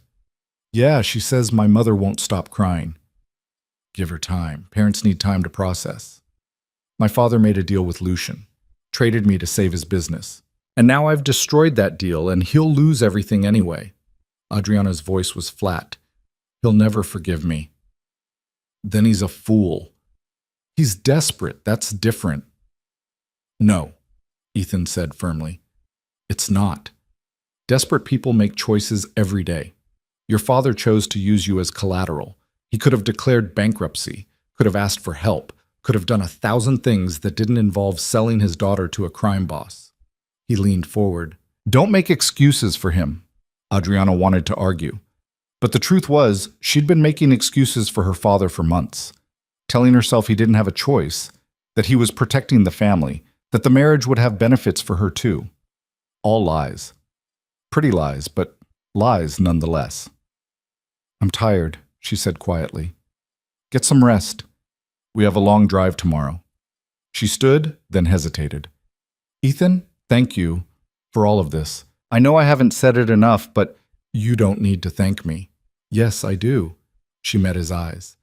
Yeah, she says my mother won't stop crying. Give her time. Parents need time to process. My father made a deal with Lucian. traded me to save his business. And now I've destroyed that deal, and he'll lose everything anyway. Adriana's voice was flat. He'll never forgive me. Then he's a fool. He's desperate. That's different. No, Ethan said firmly. It's not. Desperate people make choices every day. Your father chose to use you as collateral. He could have declared bankruptcy, could have asked for help, could have done 1,000 things that didn't involve selling his daughter to a crime boss. He leaned forward. Don't make excuses for him, Adriana wanted to argue. But the truth was, she'd been making excuses for her father for months, telling herself he didn't have a choice, that he was protecting the family, that the marriage would have benefits for her too. All lies. Pretty lies, but lies nonetheless. I'm tired, she said quietly. Get some rest. We have a long drive tomorrow. She stood, then hesitated. Ethan, thank you for all of this. I know I haven't said it enough, but you don't need to thank me. Yes, I do. She met his eyes.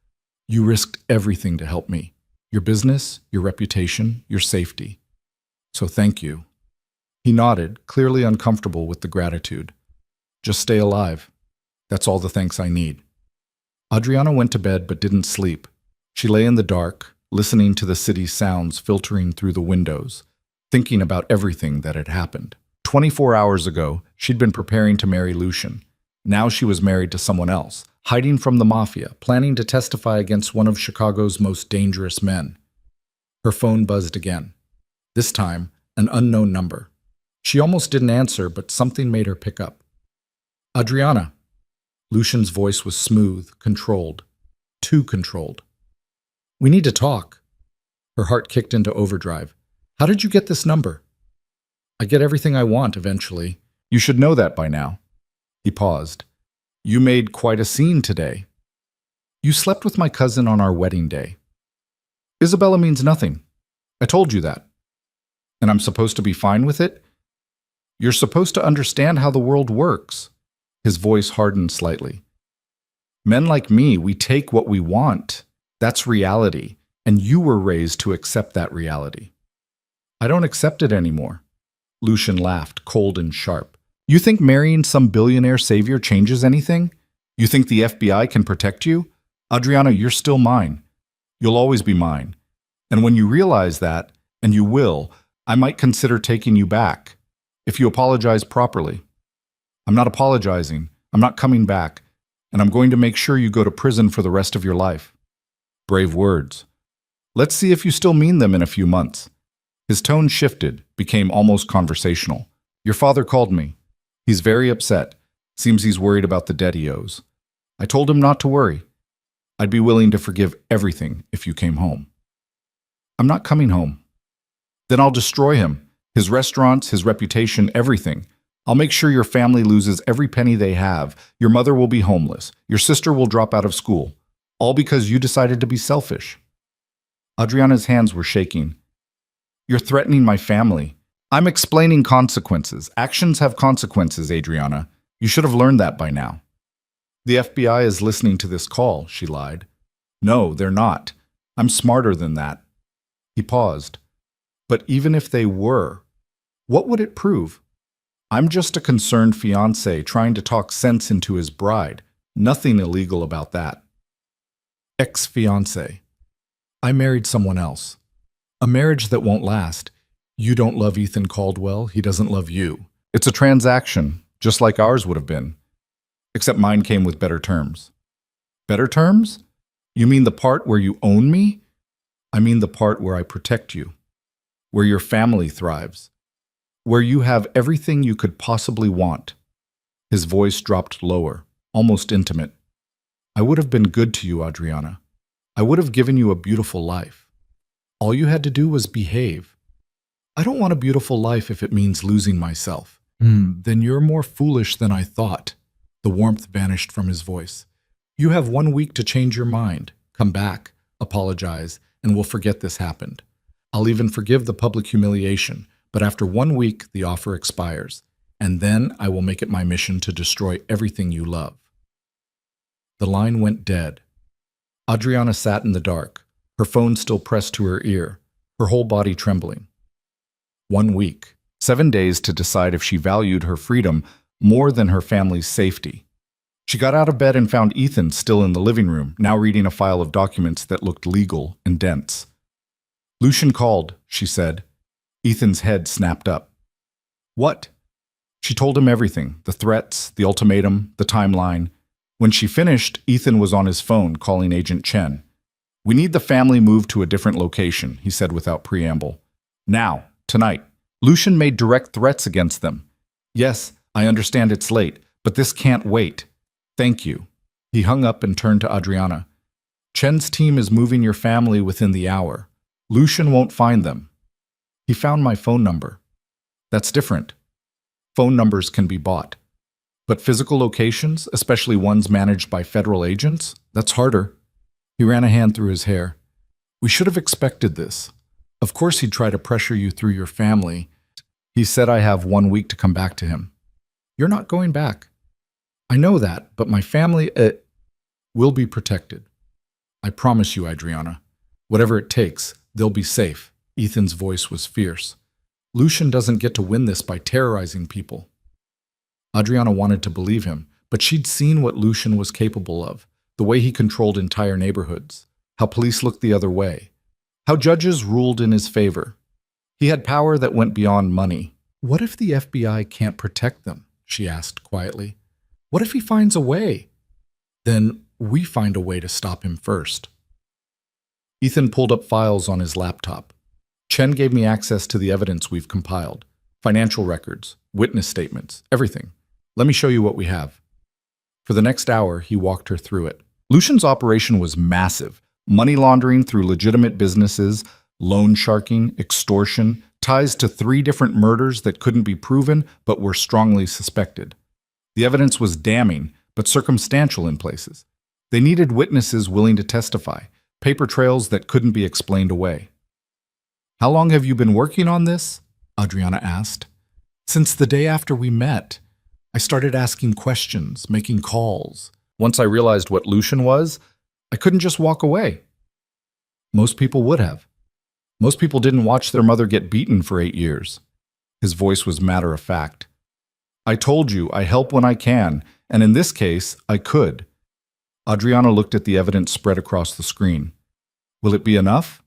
You risked everything to help me. Your business, your reputation, your safety. So thank you. He nodded, clearly uncomfortable with the gratitude. Just stay alive. That's all the thanks I need. Adriana went to bed but didn't sleep. She lay in the dark, listening to the city's sounds filtering through the windows, thinking about everything that had happened. 24 hours ago, she'd been preparing to marry Lucian. Now she was married to someone else, hiding from the Mafia, planning to testify against one of Chicago's most dangerous men. Her phone buzzed again. This time, an unknown number. She almost didn't answer, but something made her pick up. Adriana. Lucian's voice was smooth, controlled. Too controlled. We need to talk. Her heart kicked into overdrive. How did you get this number? I get everything I want eventually. You should know that by now. He paused. You made quite a scene today. You slept with my cousin on our wedding day. Isabella means nothing. I told you that. And I'm supposed to be fine with it? You're supposed to understand how the world works. His voice hardened slightly. Men like me, we take what we want. That's reality, and you were raised to accept that reality. I don't accept it anymore. Lucian laughed, cold and sharp. You think marrying some billionaire savior changes anything? You think the FBI can protect you? Adriana, you're still mine. You'll always be mine. And when you realize that, and you will, I might consider taking you back, if you apologize properly. I'm not apologizing. I'm not coming back. And I'm going to make sure you go to prison for the rest of your life. Brave words. Let's see if you still mean them in a few months. His tone shifted, became almost conversational. Your father called me. He's very upset. Seems he's worried about the debt he owes. I told him not to worry. I'd be willing to forgive everything if you came home. I'm not coming home. Then I'll destroy him. His restaurants, his reputation, everything. I'll make sure your family loses every penny they have. Your mother will be homeless. Your sister will drop out of school. All because you decided to be selfish. Adriana's hands were shaking. You're threatening my family. I'm explaining consequences. Actions have consequences, Adriana. You should have learned that by now. The FBI is listening to this call, she lied. No, they're not. I'm smarter than that. He paused. But even if they were, what would it prove? I'm just a concerned fiancé trying to talk sense into his bride. Nothing illegal about that. Ex-fiancé. I married someone else. A marriage that won't last. You don't love Ethan Caldwell, he doesn't love you. It's a transaction, just like ours would have been. Except mine came with better terms. Better terms? You mean the part where you own me? I mean the part where I protect you. Where your family thrives. Where you have everything you could possibly want. His voice dropped lower, almost intimate. I would have been good to you, Adriana. I would have given you a beautiful life. All you had to do was behave. I don't want a beautiful life if it means losing myself. Then you're more foolish than I thought. The warmth vanished from his voice. You have 1 week to change your mind. Come back, apologize, and we'll forget this happened. I'll even forgive the public humiliation, but after 1 week, the offer expires, and then I will make it my mission to destroy everything you love. The line went dead. Adriana sat in the dark, her phone still pressed to her ear, her whole body trembling. 1 week. 7 days to decide if she valued her freedom more than her family's safety. She got out of bed and found Ethan still in the living room, now reading a file of documents that looked legal and dense. "Lucian called," she said. Ethan's head snapped up. "What?" She told him everything, the threats, the ultimatum, the timeline. When she finished, Ethan was on his phone calling Agent Chen. "We need the family moved to a different location," he said without preamble. "Now, tonight." Lucian made direct threats against them. "Yes, I understand it's late, but this can't wait. Thank you." He hung up and turned to Adriana. "Chen's team is moving your family within the hour. Lucian won't find them." "He found my phone number." "That's different. Phone numbers can be bought. But physical locations, especially ones managed by federal agents, that's harder." He ran a hand through his hair. "We should have expected this. Of course he'd try to pressure you through your family. He said I have 1 week to come back to him." "You're not going back." "I know that, but my family, will be protected. I promise you, Adriana. Whatever it takes, they'll be safe." Ethan's voice was fierce. "Lucian doesn't get to win this by terrorizing people." Adriana wanted to believe him, but she'd seen what Lucian was capable of, the way he controlled entire neighborhoods, how police looked the other way, how judges ruled in his favor. He had power that went beyond money. "What if the FBI can't protect them?" she asked quietly. "What if he finds a way?" "Then we find a way to stop him first." Ethan pulled up files on his laptop. "Chen gave me access to the evidence we've compiled. Financial records, witness statements, everything. Let me show you what we have." For the next hour, he walked her through it. Lucian's operation was massive. Money laundering through legitimate businesses, loan sharking, extortion, ties to 3 different murders that couldn't be proven but were strongly suspected. The evidence was damning, but circumstantial in places. They needed witnesses willing to testify, paper trails that couldn't be explained away. "How long have you been working on this?" Adriana asked. "Since the day after we met. I started asking questions, making calls. Once I realized what Lucian was, I couldn't just walk away." "Most people would have. Most people didn't watch their mother get beaten for 8 years. His voice was matter of fact. "I told you, I help when I can, and in this case, I could." Adriana looked at the evidence spread across the screen. "Will it be enough?"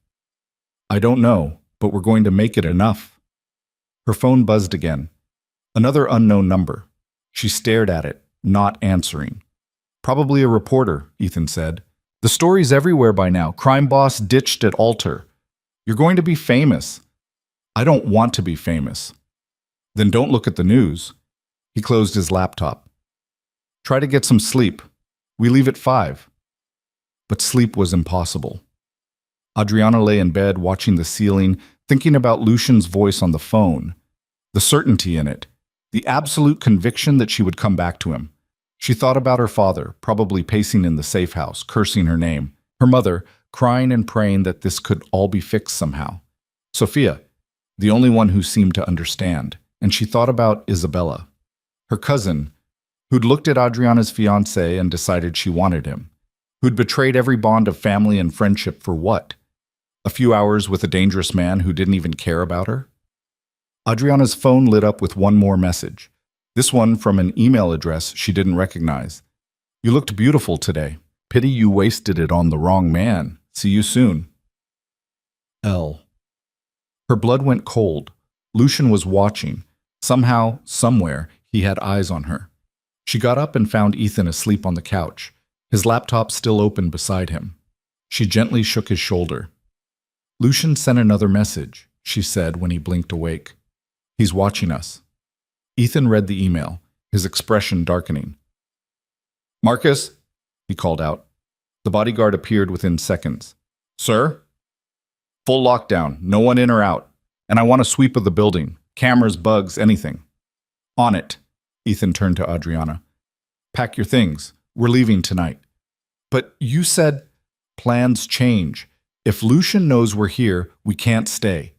"I don't know, but we're going to make it enough." Her phone buzzed again. Another unknown number. She stared at it, not answering. "Probably a reporter," Ethan said. "The story's everywhere by now. Crime boss ditched at altar. You're going to be famous." "I don't want to be famous." "Then don't look at the news." He closed his laptop. "Try to get some sleep. We leave at 5. But sleep was impossible. Adriana lay in bed watching the ceiling, thinking about Lucian's voice on the phone, the certainty in it, the absolute conviction that she would come back to him. She thought about her father, probably pacing in the safe house, cursing her name. Her mother, crying and praying that this could all be fixed somehow. Sophia, the only one who seemed to understand. And she thought about Isabella, her cousin, who'd looked at Adriana's fiancé and decided she wanted him, who'd betrayed every bond of family and friendship for what? A few hours with a dangerous man who didn't even care about her? Adriana's phone lit up with one more message. This one from an email address she didn't recognize. "You looked beautiful today. Pity you wasted it on the wrong man. See you soon. L." Her blood went cold. Lucian was watching. Somehow, somewhere, he had eyes on her. She got up and found Ethan asleep on the couch, his laptop still open beside him. She gently shook his shoulder. "Lucian sent another message," she said when he blinked awake. "He's watching us." Ethan read the email, his expression darkening. "Marcus," he called out. The bodyguard appeared within seconds. "Sir?" "Full lockdown, no one in or out. And I want a sweep of the building. Cameras, bugs, anything." "On it." Ethan turned to Adriana. "Pack your things. We're leaving tonight." "But you said—" "Plans change. If Lucian knows we're here, we can't stay."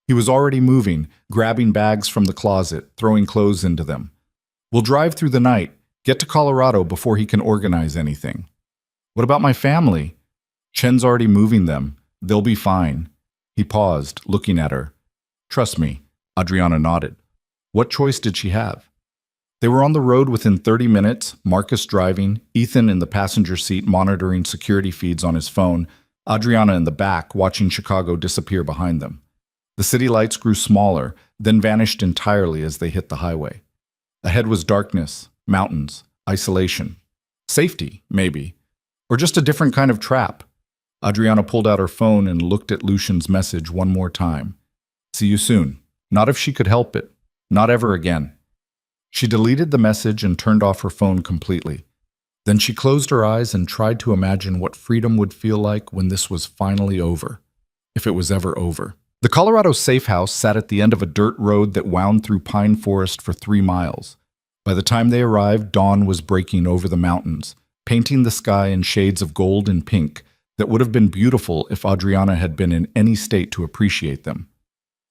He was already moving, grabbing bags from the closet, throwing clothes into them. "We'll drive through the night, get to Colorado before he can organize anything." "What about my family?" "Chen's already moving them. They'll be fine." He paused, looking at her. "Trust me, Adriana nodded. What choice did she have? They were on the road within 30 minutes, Marcus driving, Ethan in the passenger seat monitoring security feeds on his phone, Adriana in the back watching Chicago disappear behind them. The city lights grew smaller, then vanished entirely as they hit the highway. Ahead was darkness, mountains, isolation. Safety, maybe. Or just a different kind of trap. Adriana pulled out her phone and looked at Lucian's message one more time. See you soon. Not if she could help it. Not ever again. She deleted the message and turned off her phone completely. Then she closed her eyes and tried to imagine what freedom would feel like when this was finally over. If it was ever over. The Colorado safe house sat at the end of a dirt road that wound through pine forest for 3 miles. By the time they arrived, dawn was breaking over the mountains, painting the sky in shades of gold and pink that would have been beautiful if Adriana had been in any state to appreciate them.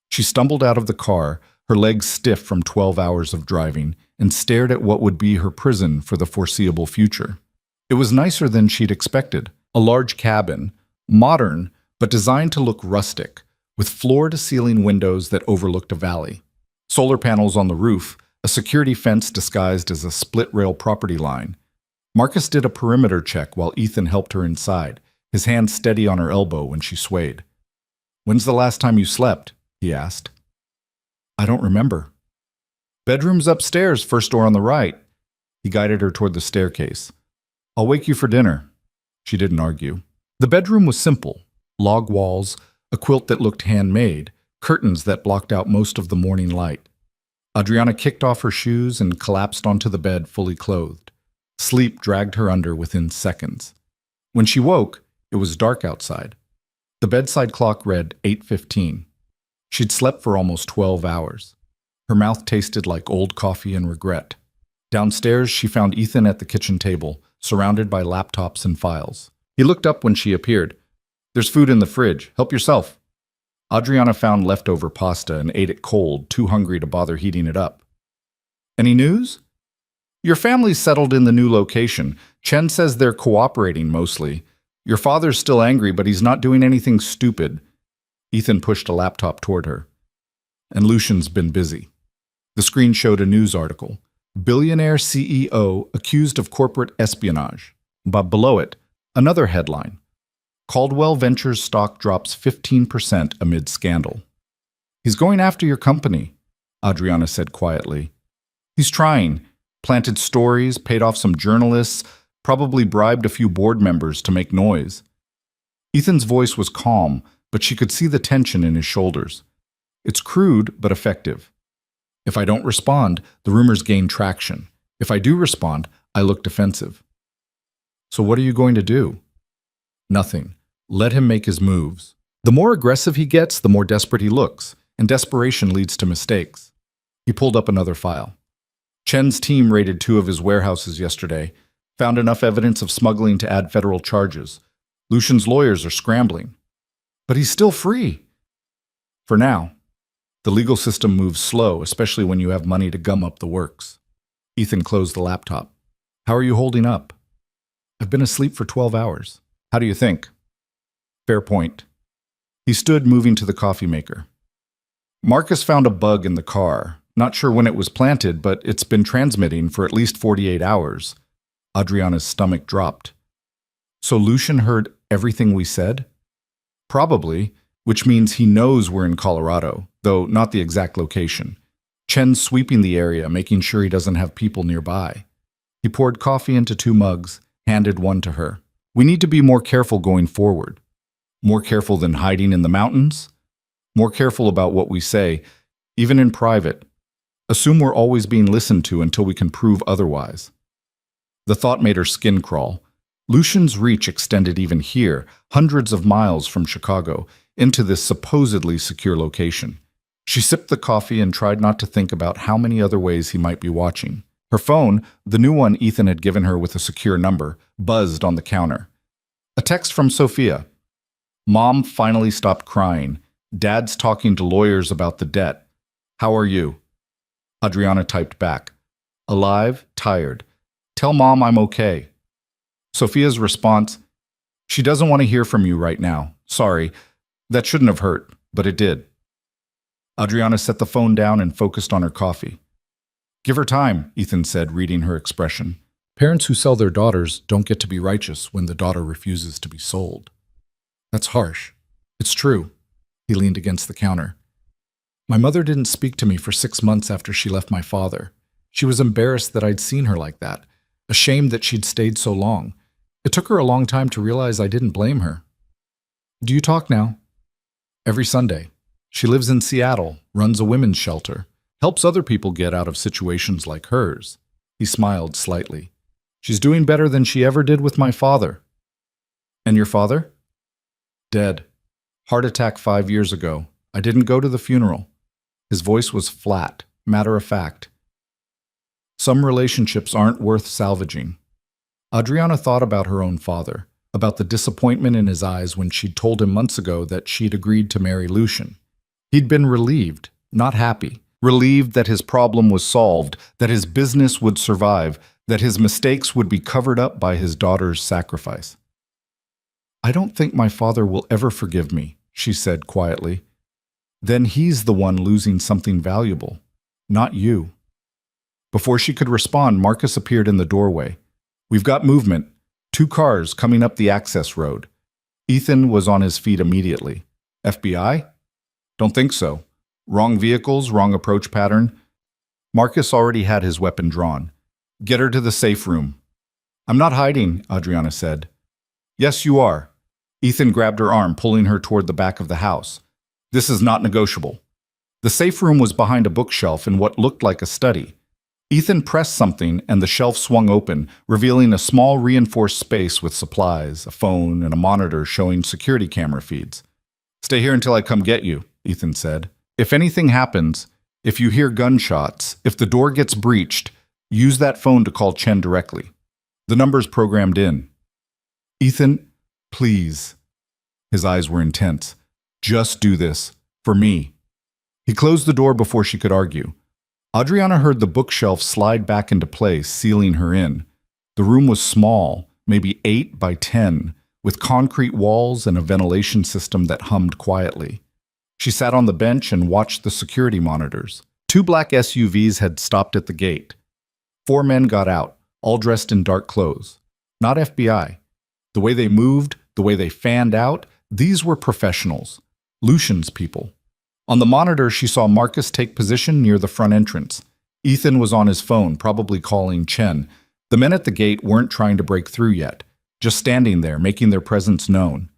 She stumbled out of the car, her legs stiff from 12 hours of driving, and stared at what would be her prison for the foreseeable future. It was nicer than she'd expected. A large cabin, modern, but designed to look rustic, with floor-to-ceiling windows that overlooked a valley. Solar panels on the roof, a security fence disguised as a split-rail property line. Marcus did a perimeter check while Ethan helped her inside, his hand steady on her elbow when she swayed. "When's the last time you slept?" he asked. "I don't remember." "Bedroom's upstairs, first door on the right." He guided her toward the staircase. "I'll wake you for dinner." She didn't argue. The bedroom was simple. Log walls, a quilt that looked handmade, curtains that blocked out most of the morning light. Adriana kicked off her shoes and collapsed onto the bed fully clothed. Sleep dragged her under within seconds. When she woke, it was dark outside. The bedside clock read 8:15. She'd slept for almost 12 hours. Her mouth tasted like old coffee and regret. Downstairs, she found Ethan at the kitchen table, surrounded by laptops and files. He looked up when she appeared. "There's food in the fridge. Help yourself." Adriana found leftover pasta and ate it cold, too hungry to bother heating it up. "Any news?" "Your family's settled in the new location. Chen says they're cooperating mostly. Your father's still angry, but he's not doing anything stupid." Ethan pushed a laptop toward her. "And Lucian's been busy." The screen showed a news article. Billionaire CEO accused of corporate espionage. But below it, another headline. Caldwell Ventures stock drops 15% amid scandal. "He's going after your company," Adriana said quietly. "He's trying. Planted stories, paid off some journalists, probably bribed a few board members to make noise." Ethan's voice was calm, but she could see the tension in his shoulders. "It's crude, but effective. If I don't respond, the rumors gain traction. If I do respond, I look defensive." "So what are you going to do?" "Nothing. Let him make his moves. The more aggressive he gets, the more desperate he looks, and desperation leads to mistakes." He pulled up another file. "Chen's team raided 2 of his warehouses yesterday, found enough evidence of smuggling to add federal charges. Lucian's lawyers are scrambling. But he's still free. For now. The legal system moves slow, especially when you have money to gum up the works." Ethan closed the laptop. "How are you holding up?" "I've been asleep for 12 hours. How do you think?" "Fair point." He stood, moving to the coffee maker. "Marcus found a bug in the car. Not sure when it was planted, but it's been transmitting for at least 48 hours. Adriana's stomach dropped. "So Lucian heard everything we said?" "Probably, which means he knows we're in Colorado, though not the exact location. Chen's sweeping the area, making sure he doesn't have people nearby." He poured coffee into 2 mugs, handed one to her. "We need to be more careful going forward." "More careful than hiding in the mountains?" "More careful about what we say, even in private. Assume we're always being listened to until we can prove otherwise." The thought made her skin crawl. Lucian's reach extended even here, hundreds of miles from Chicago, into this supposedly secure location. She sipped the coffee and tried not to think about how many other ways he might be watching. Her phone, the new one Ethan had given her with a secure number, buzzed on the counter. A text from Sophia. "Mom finally stopped crying. Dad's talking to lawyers about the debt. How are you?" Adriana typed back. "Alive, tired. Tell Mom I'm okay." Sophia's response. "She doesn't want to hear from you right now. Sorry. That shouldn't have hurt, but it did." Adriana set the phone down and focused on her coffee. Give her time, Ethan said, reading her expression. Parents who sell their daughters don't get to be righteous when the daughter refuses to be sold. That's harsh. It's true. He leaned against the counter. My mother didn't speak to me for 6 months after she left my father. She was embarrassed that I'd seen her like that, ashamed that she'd stayed so long. It took her a long time to realize I didn't blame her. Do you talk now? Every Sunday. She lives in Seattle, runs a women's shelter, helps other people get out of situations like hers. He smiled slightly. She's doing better than she ever did with my father. And your father? Dead. Heart attack 5 years ago. I didn't go to the funeral. His voice was flat, matter of fact. Some relationships aren't worth salvaging. Adriana thought about her own father, about the disappointment in his eyes when she'd told him months ago that she'd agreed to marry Lucian. He'd been relieved, not happy, relieved that his problem was solved, that his business would survive, that his mistakes would be covered up by his daughter's sacrifice. I don't think my father will ever forgive me, she said quietly. Then he's the one losing something valuable, not you. Before she could respond, Marcus appeared in the doorway. We've got movement. 2 cars coming up the access road. Ethan was on his feet immediately. FBI? Don't think so. Wrong vehicles, wrong approach pattern. Marcus already had his weapon drawn. Get her to the safe room. I'm not hiding, Adriana said. Yes, you are. Ethan grabbed her arm, pulling her toward the back of the house. This is not negotiable. The safe room was behind a bookshelf in what looked like a study. Ethan pressed something and the shelf swung open, revealing a small reinforced space with supplies, a phone, and a monitor showing security camera feeds. Stay here until I come get you, Ethan said. If anything happens, if you hear gunshots, if the door gets breached, use that phone to call Chen directly. The number's programmed in. Ethan, please. His eyes were intense. Just do this. For me. He closed the door before she could argue. Adriana heard the bookshelf slide back into place, sealing her in. The room was small, maybe 8 by 10, with concrete walls and a ventilation system that hummed quietly. She sat on the bench and watched the security monitors. 2 black SUVs had stopped at the gate. 4 men got out, all dressed in dark clothes. Not FBI. The way they moved, the way they fanned out, these were professionals. Lucian's people. On the monitor, she saw Marcus take position near the front entrance. Ethan was on his phone, probably calling Chen. The men at the gate weren't trying to break through yet, just standing there, making their presence known.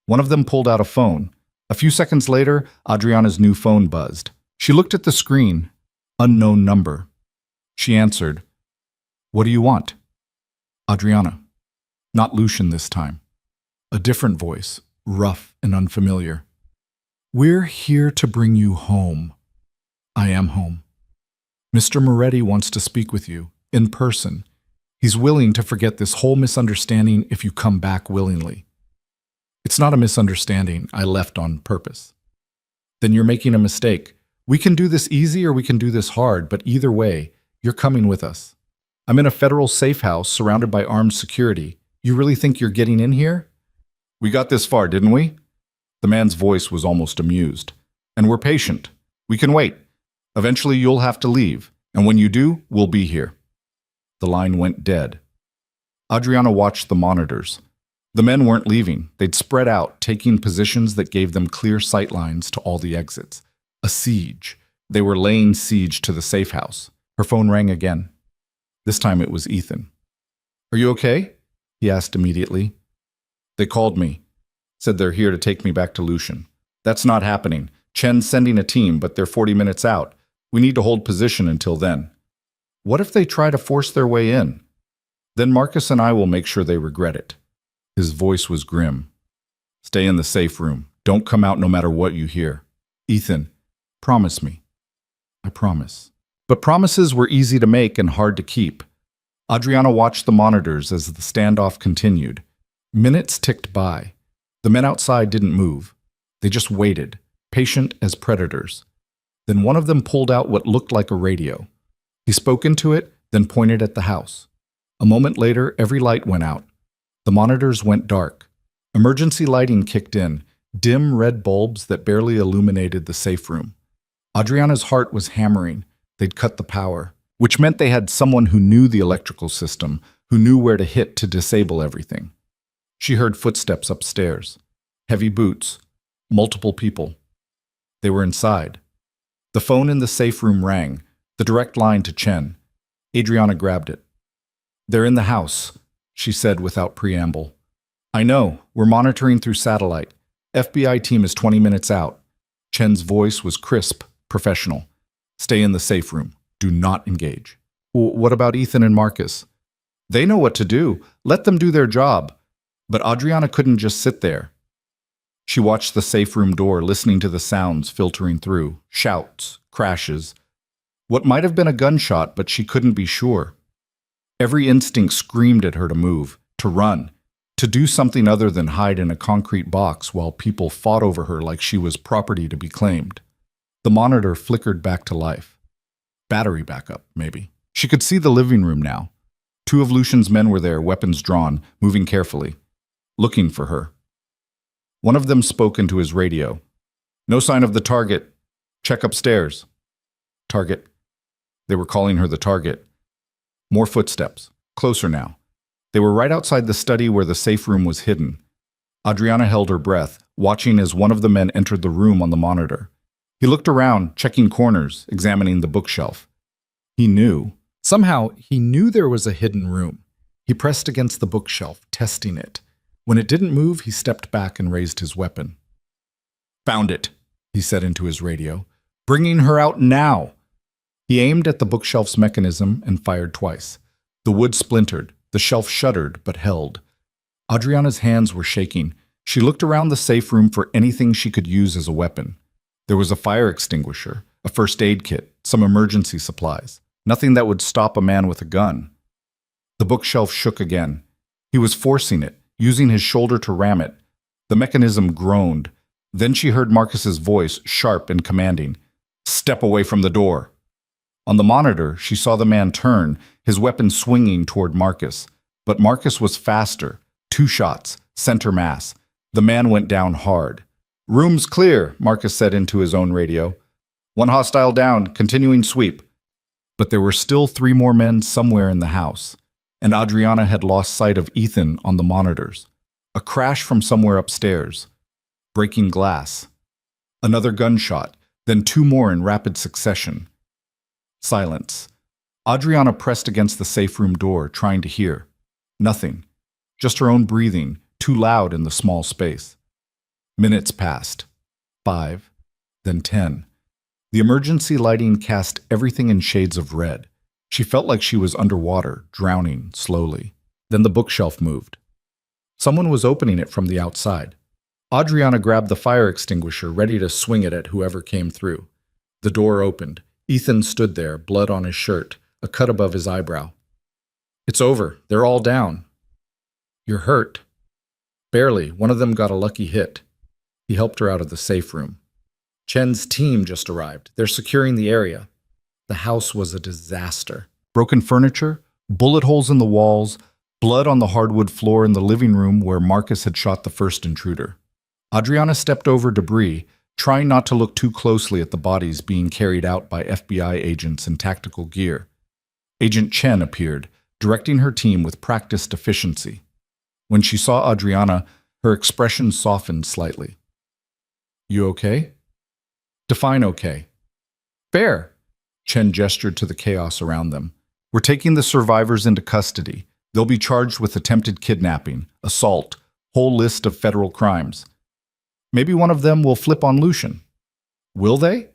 One of them pulled out a phone. A few seconds later, Adriana's new phone buzzed. She looked at the screen. Unknown number. She answered. What do you want? Adriana. Not Lucian this time. A different voice, rough and unfamiliar. We're here to bring you home. I am home. Mr. Moretti wants to speak with you, in person. He's willing to forget this whole misunderstanding if you come back willingly. It's not a misunderstanding. I left on purpose. Then you're making a mistake. We can do this easy or we can do this hard, but either way, you're coming with us. I'm in a federal safe house surrounded by armed security. You really think you're getting in here? We got this far, didn't we? The man's voice was almost amused. And we're patient. We can wait. Eventually you'll have to leave, and when you do, we'll be here. The line went dead. Adriana watched the monitors. The men weren't leaving. They'd spread out, taking positions that gave them clear sight lines to all the exits. A siege. They were laying siege to the safe house. Her phone rang again. This time it was Ethan. Are you okay? He asked immediately. They called me. Said they're here to take me back to Lucian. That's not happening. Chen's sending a team, but they're 40 minutes out. We need to hold position until then. What if they try to force their way in? Then Marcus and I will make sure they regret it. His voice was grim. Stay in the safe room. Don't come out no matter what you hear. Ethan, promise me. I promise. But promises were easy to make and hard to keep. Adriana watched the monitors as the standoff continued. Minutes ticked by. The men outside didn't move. They just waited, patient as predators. Then one of them pulled out what looked like a radio. He spoke into it, then pointed at the house. A moment later, every light went out. The monitors went dark. Emergency lighting kicked in, dim red bulbs that barely illuminated the safe room. Adriana's heart was hammering. They'd cut the power, which meant they had someone who knew the electrical system, who knew where to hit to disable everything. She heard footsteps upstairs. Heavy boots. Multiple people. They were inside. The phone in the safe room rang, the direct line to Chen. Adriana grabbed it. "They're in the house," she said without preamble. "I know. We're monitoring through satellite. FBI team is 20 minutes out." Chen's voice was crisp, professional. "Stay in the safe room. Do not engage." "What about Ethan and Marcus?" "They know what to do. Let them do their job." But Adriana couldn't just sit there. She watched the safe room door, listening to the sounds filtering through, shouts, crashes. What might have been a gunshot, but she couldn't be sure. Every instinct screamed at her to move, to run, to do something other than hide in a concrete box while people fought over her like she was property to be claimed. The monitor flickered back to life. Battery backup, maybe. She could see the living room now. Two of Lucian's men were there, weapons drawn, moving carefully, looking for her. One of them spoke into his radio. "No sign of the target. Check upstairs." Target. They were calling her the target. More footsteps. Closer now. They were right outside the study where the safe room was hidden. Adriana held her breath, watching as one of the men entered the room on the monitor. He looked around, checking corners, examining the bookshelf. He knew. Somehow, he knew there was a hidden room. He pressed against the bookshelf, testing it. When it didn't move, he stepped back and raised his weapon. "Found it," he said into his radio. "Bringing her out now." He aimed at the bookshelf's mechanism and fired twice. The wood splintered. The shelf shuddered, but held. Adriana's hands were shaking. She looked around the safe room for anything she could use as a weapon. There was a fire extinguisher, a first aid kit, some emergency supplies. Nothing that would stop a man with a gun. The bookshelf shook again. He was forcing it, using his shoulder to ram it. The mechanism groaned. Then she heard Marcus's voice, sharp and commanding. "Step away from the door." On the monitor, she saw the man turn, his weapon swinging toward Marcus. But Marcus was faster. 2 shots, center mass. The man went down hard. "Room's clear," Marcus said into his own radio. "One hostile down, continuing sweep." But there were still 3 more men somewhere in the house, and Adriana had lost sight of Ethan on the monitors. A crash from somewhere upstairs. Breaking glass. Another gunshot, then 2 more in rapid succession. Silence. Adriana pressed against the safe room door, trying to hear. Nothing. Just her own breathing, too loud in the small space. Minutes passed. 5, then 10. The emergency lighting cast everything in shades of red. She felt like she was underwater, drowning slowly. Then the bookshelf moved. Someone was opening it from the outside. Adriana grabbed the fire extinguisher, ready to swing it at whoever came through. The door opened. Ethan stood there, blood on his shirt, a cut above his eyebrow. "It's over. They're all down." "You're hurt." "Barely. One of them got a lucky hit." He helped her out of the safe room. "Chen's team just arrived. They're securing the area." The house was a disaster. Broken furniture, bullet holes in the walls, blood on the hardwood floor in the living room where Marcus had shot the first intruder. Adriana stepped over debris, trying not to look too closely at the bodies being carried out by FBI agents in tactical gear. Agent Chen appeared, directing her team with practiced efficiency. When she saw Adriana, her expression softened slightly. "You okay?" "Define okay." "Fair." Chen gestured to the chaos around them. "We're taking the survivors into custody. They'll be charged with attempted kidnapping, assault, whole list of federal crimes. Maybe one of them will flip on Lucian. Will they?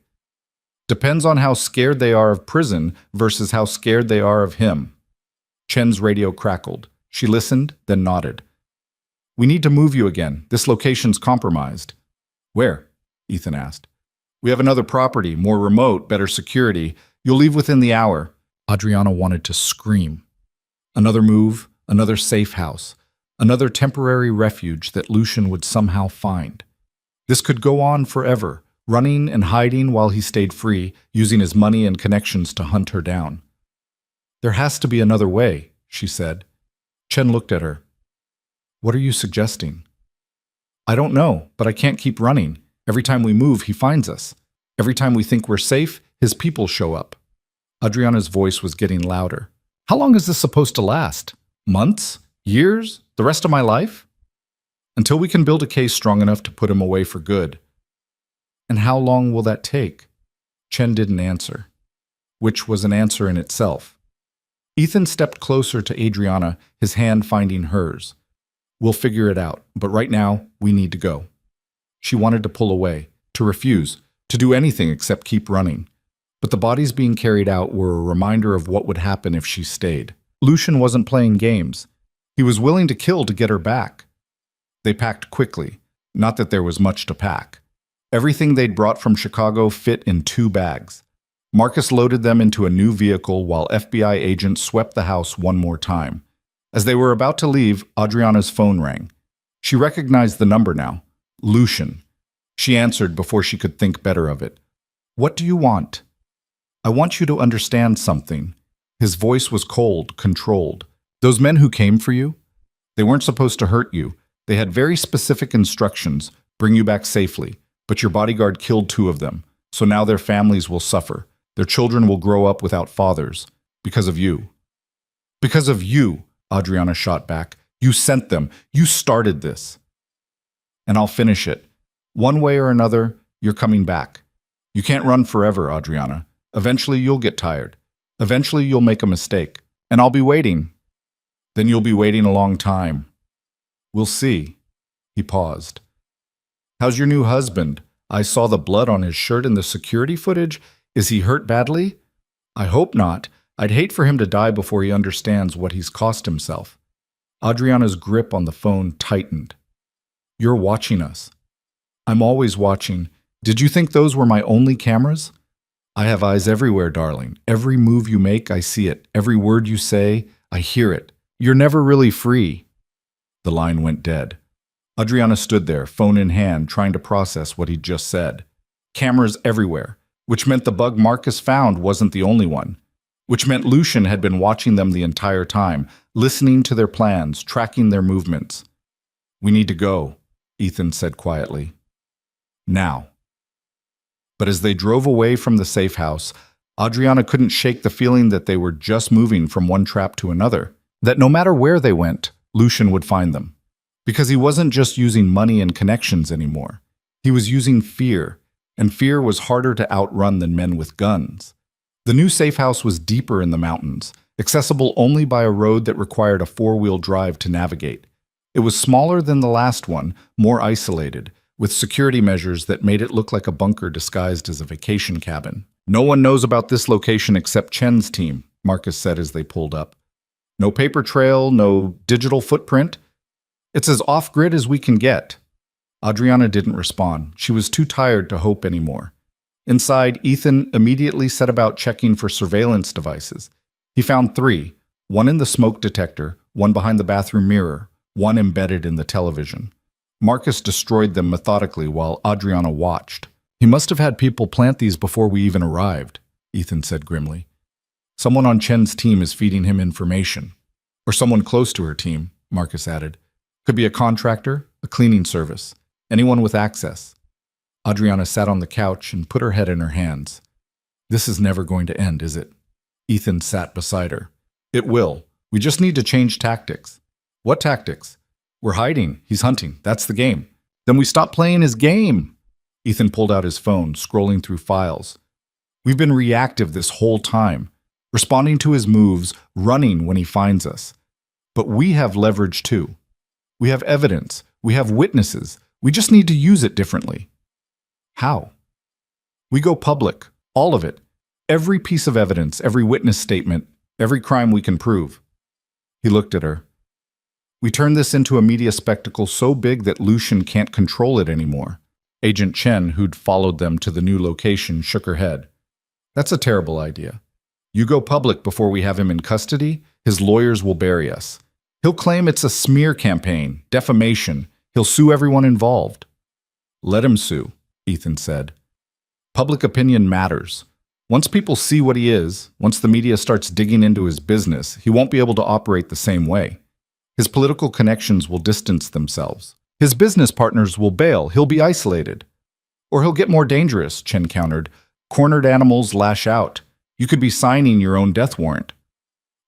Depends on how scared they are of prison versus how scared they are of him." Chen's radio crackled. She listened, then nodded. "We need to move you again. This location's compromised." "Where?" Ethan asked. "We have another property, more remote, better security. You'll leave within the hour." Adriana wanted to scream. Another move, another safe house, another temporary refuge that Lucian would somehow find. This could go on forever, running and hiding while he stayed free, using his money and connections to hunt her down. "There has to be another way," she said. Chen looked at her. "What are you suggesting?" "I don't know, but I can't keep running. Every time we move, he finds us." Every time we think we're safe, his people show up. Adriana's voice was getting louder. How long is this supposed to last? Months? Years? The rest of my life? Until we can build a case strong enough to put him away for good. And how long will that take? Chen didn't answer, which was an answer in itself. Ethan stepped closer to Adriana, his hand finding hers. We'll figure it out, but right now, we need to go. She wanted to pull away, to refuse, to do anything except keep running. But the bodies being carried out were a reminder of what would happen if she stayed. Lucian wasn't playing games. He was willing to kill to get her back. They packed quickly, not that there was much to pack. Everything they'd brought from Chicago fit in 2 bags. Marcus loaded them into a new vehicle while FBI agents swept the house one more time. As they were about to leave, Adriana's phone rang. She recognized the number now. Lucian. She answered before she could think better of it. What do you want? I want you to understand something. His voice was cold, controlled. Those men who came for you? They weren't supposed to hurt you. They had very specific instructions, bring you back safely. But your bodyguard killed 2 of them, so now their families will suffer. Their children will grow up without fathers. Because of you. Because of you, Adriana shot back. You sent them. You started this. And I'll finish it. One way or another, you're coming back. You can't run forever, Adriana. Eventually you'll get tired. Eventually you'll make a mistake. And I'll be waiting. Then you'll be waiting a long time. We'll see. He paused. How's your new husband? I saw the blood on his shirt in the security footage. Is he hurt badly? I hope not. I'd hate for him to die before he understands what he's cost himself. Adriana's grip on the phone tightened. You're watching us. I'm always watching. Did you think those were my only cameras? I have eyes everywhere, darling. Every move you make, I see it. Every word you say, I hear it. You're never really free. The line went dead. Adriana stood there, phone in hand, trying to process what he'd just said. Cameras everywhere, which meant the bug Marcus found wasn't the only one, which meant Lucian had been watching them the entire time, listening to their plans, tracking their movements. We need to go, Ethan said quietly. Now. But as they drove away from the safe house, Adriana couldn't shake the feeling that they were just moving from one trap to another, that no matter where they went, Lucian would find them. Because he wasn't just using money and connections anymore. He was using fear, and fear was harder to outrun than men with guns. The new safe house was deeper in the mountains, accessible only by a road that required a 4-wheel drive to navigate. It was smaller than the last one, more isolated, with security measures that made it look like a bunker disguised as a vacation cabin. No one knows about this location except Chen's team, Marcus said as they pulled up. No paper trail, no digital footprint. It's as off-grid as we can get. Adriana didn't respond. She was too tired to hope anymore. Inside, Ethan immediately set about checking for surveillance devices. He found 3, one in the smoke detector, one behind the bathroom mirror, one embedded in the television. Marcus destroyed them methodically while Adriana watched. He must have had people plant these before we even arrived, Ethan said grimly. Someone on Chen's team is feeding him information. Or someone close to her team, Marcus added. Could be a contractor, a cleaning service, anyone with access. Adriana sat on the couch and put her head in her hands. This is never going to end, is it? Ethan sat beside her. It will. We just need to change tactics. What tactics? We're hiding. He's hunting. That's the game. Then we stop playing his game. Ethan pulled out his phone, scrolling through files. We've been reactive this whole time, responding to his moves, running when he finds us. But we have leverage too. We have evidence. We have witnesses. We just need to use it differently. How? We go public. All of it. Every piece of evidence, every witness statement, every crime we can prove. He looked at her. We turn this into a media spectacle so big that Lucian can't control it anymore. Agent Chen, who'd followed them to the new location, shook her head. That's a terrible idea. You go public before we have him in custody, his lawyers will bury us. He'll claim it's a smear campaign, defamation. He'll sue everyone involved. Let him sue, Ethan said. Public opinion matters. Once people see what he is, once the media starts digging into his business, he won't be able to operate the same way. His political connections will distance themselves. His business partners will bail. He'll be isolated. Or he'll get more dangerous, Chen countered. Cornered animals lash out. You could be signing your own death warrant.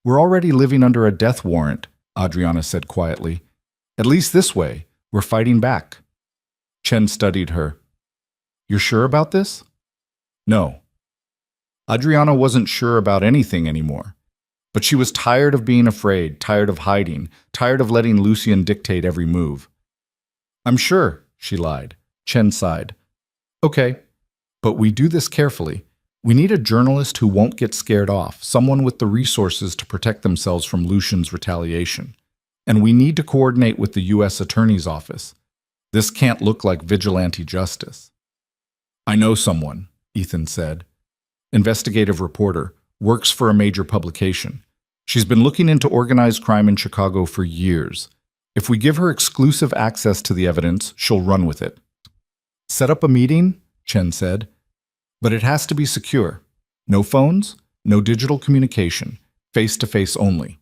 We're already living under a death warrant, Adriana said quietly. At least this way, we're fighting back. Chen studied her. You're sure about this? No. Adriana wasn't sure about anything anymore. But she was tired of being afraid, tired of hiding, tired of letting Lucian dictate every move. I'm sure, she lied. Chen sighed. Okay, but we do this carefully. We need a journalist who won't get scared off, someone with the resources to protect themselves from Lucian's retaliation. And we need to coordinate with the U.S. Attorney's Office. This can't look like vigilante justice. I know someone, Ethan said. Investigative reporter, works for a major publication. She's been looking into organized crime in Chicago for years. If we give her exclusive access to the evidence, she'll run with it. Set up a meeting, Chen said. But it has to be secure. No phones, no digital communication, face-to-face only.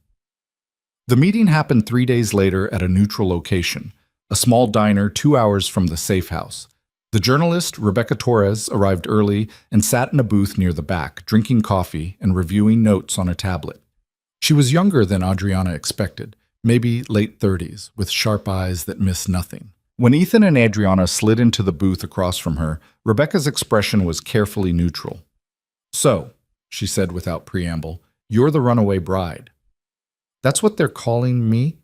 The meeting happened 3 days later at a neutral location, a small diner 2 hours from the safe house. The journalist, Rebecca Torres, arrived early and sat in a booth near the back, drinking coffee and reviewing notes on a tablet. She was younger than Adriana expected, maybe late 30s, with sharp eyes that miss nothing. When Ethan and Adriana slid into the booth across from her, Rebecca's expression was carefully neutral. So, she said without preamble, you're the runaway bride. That's what they're calling me?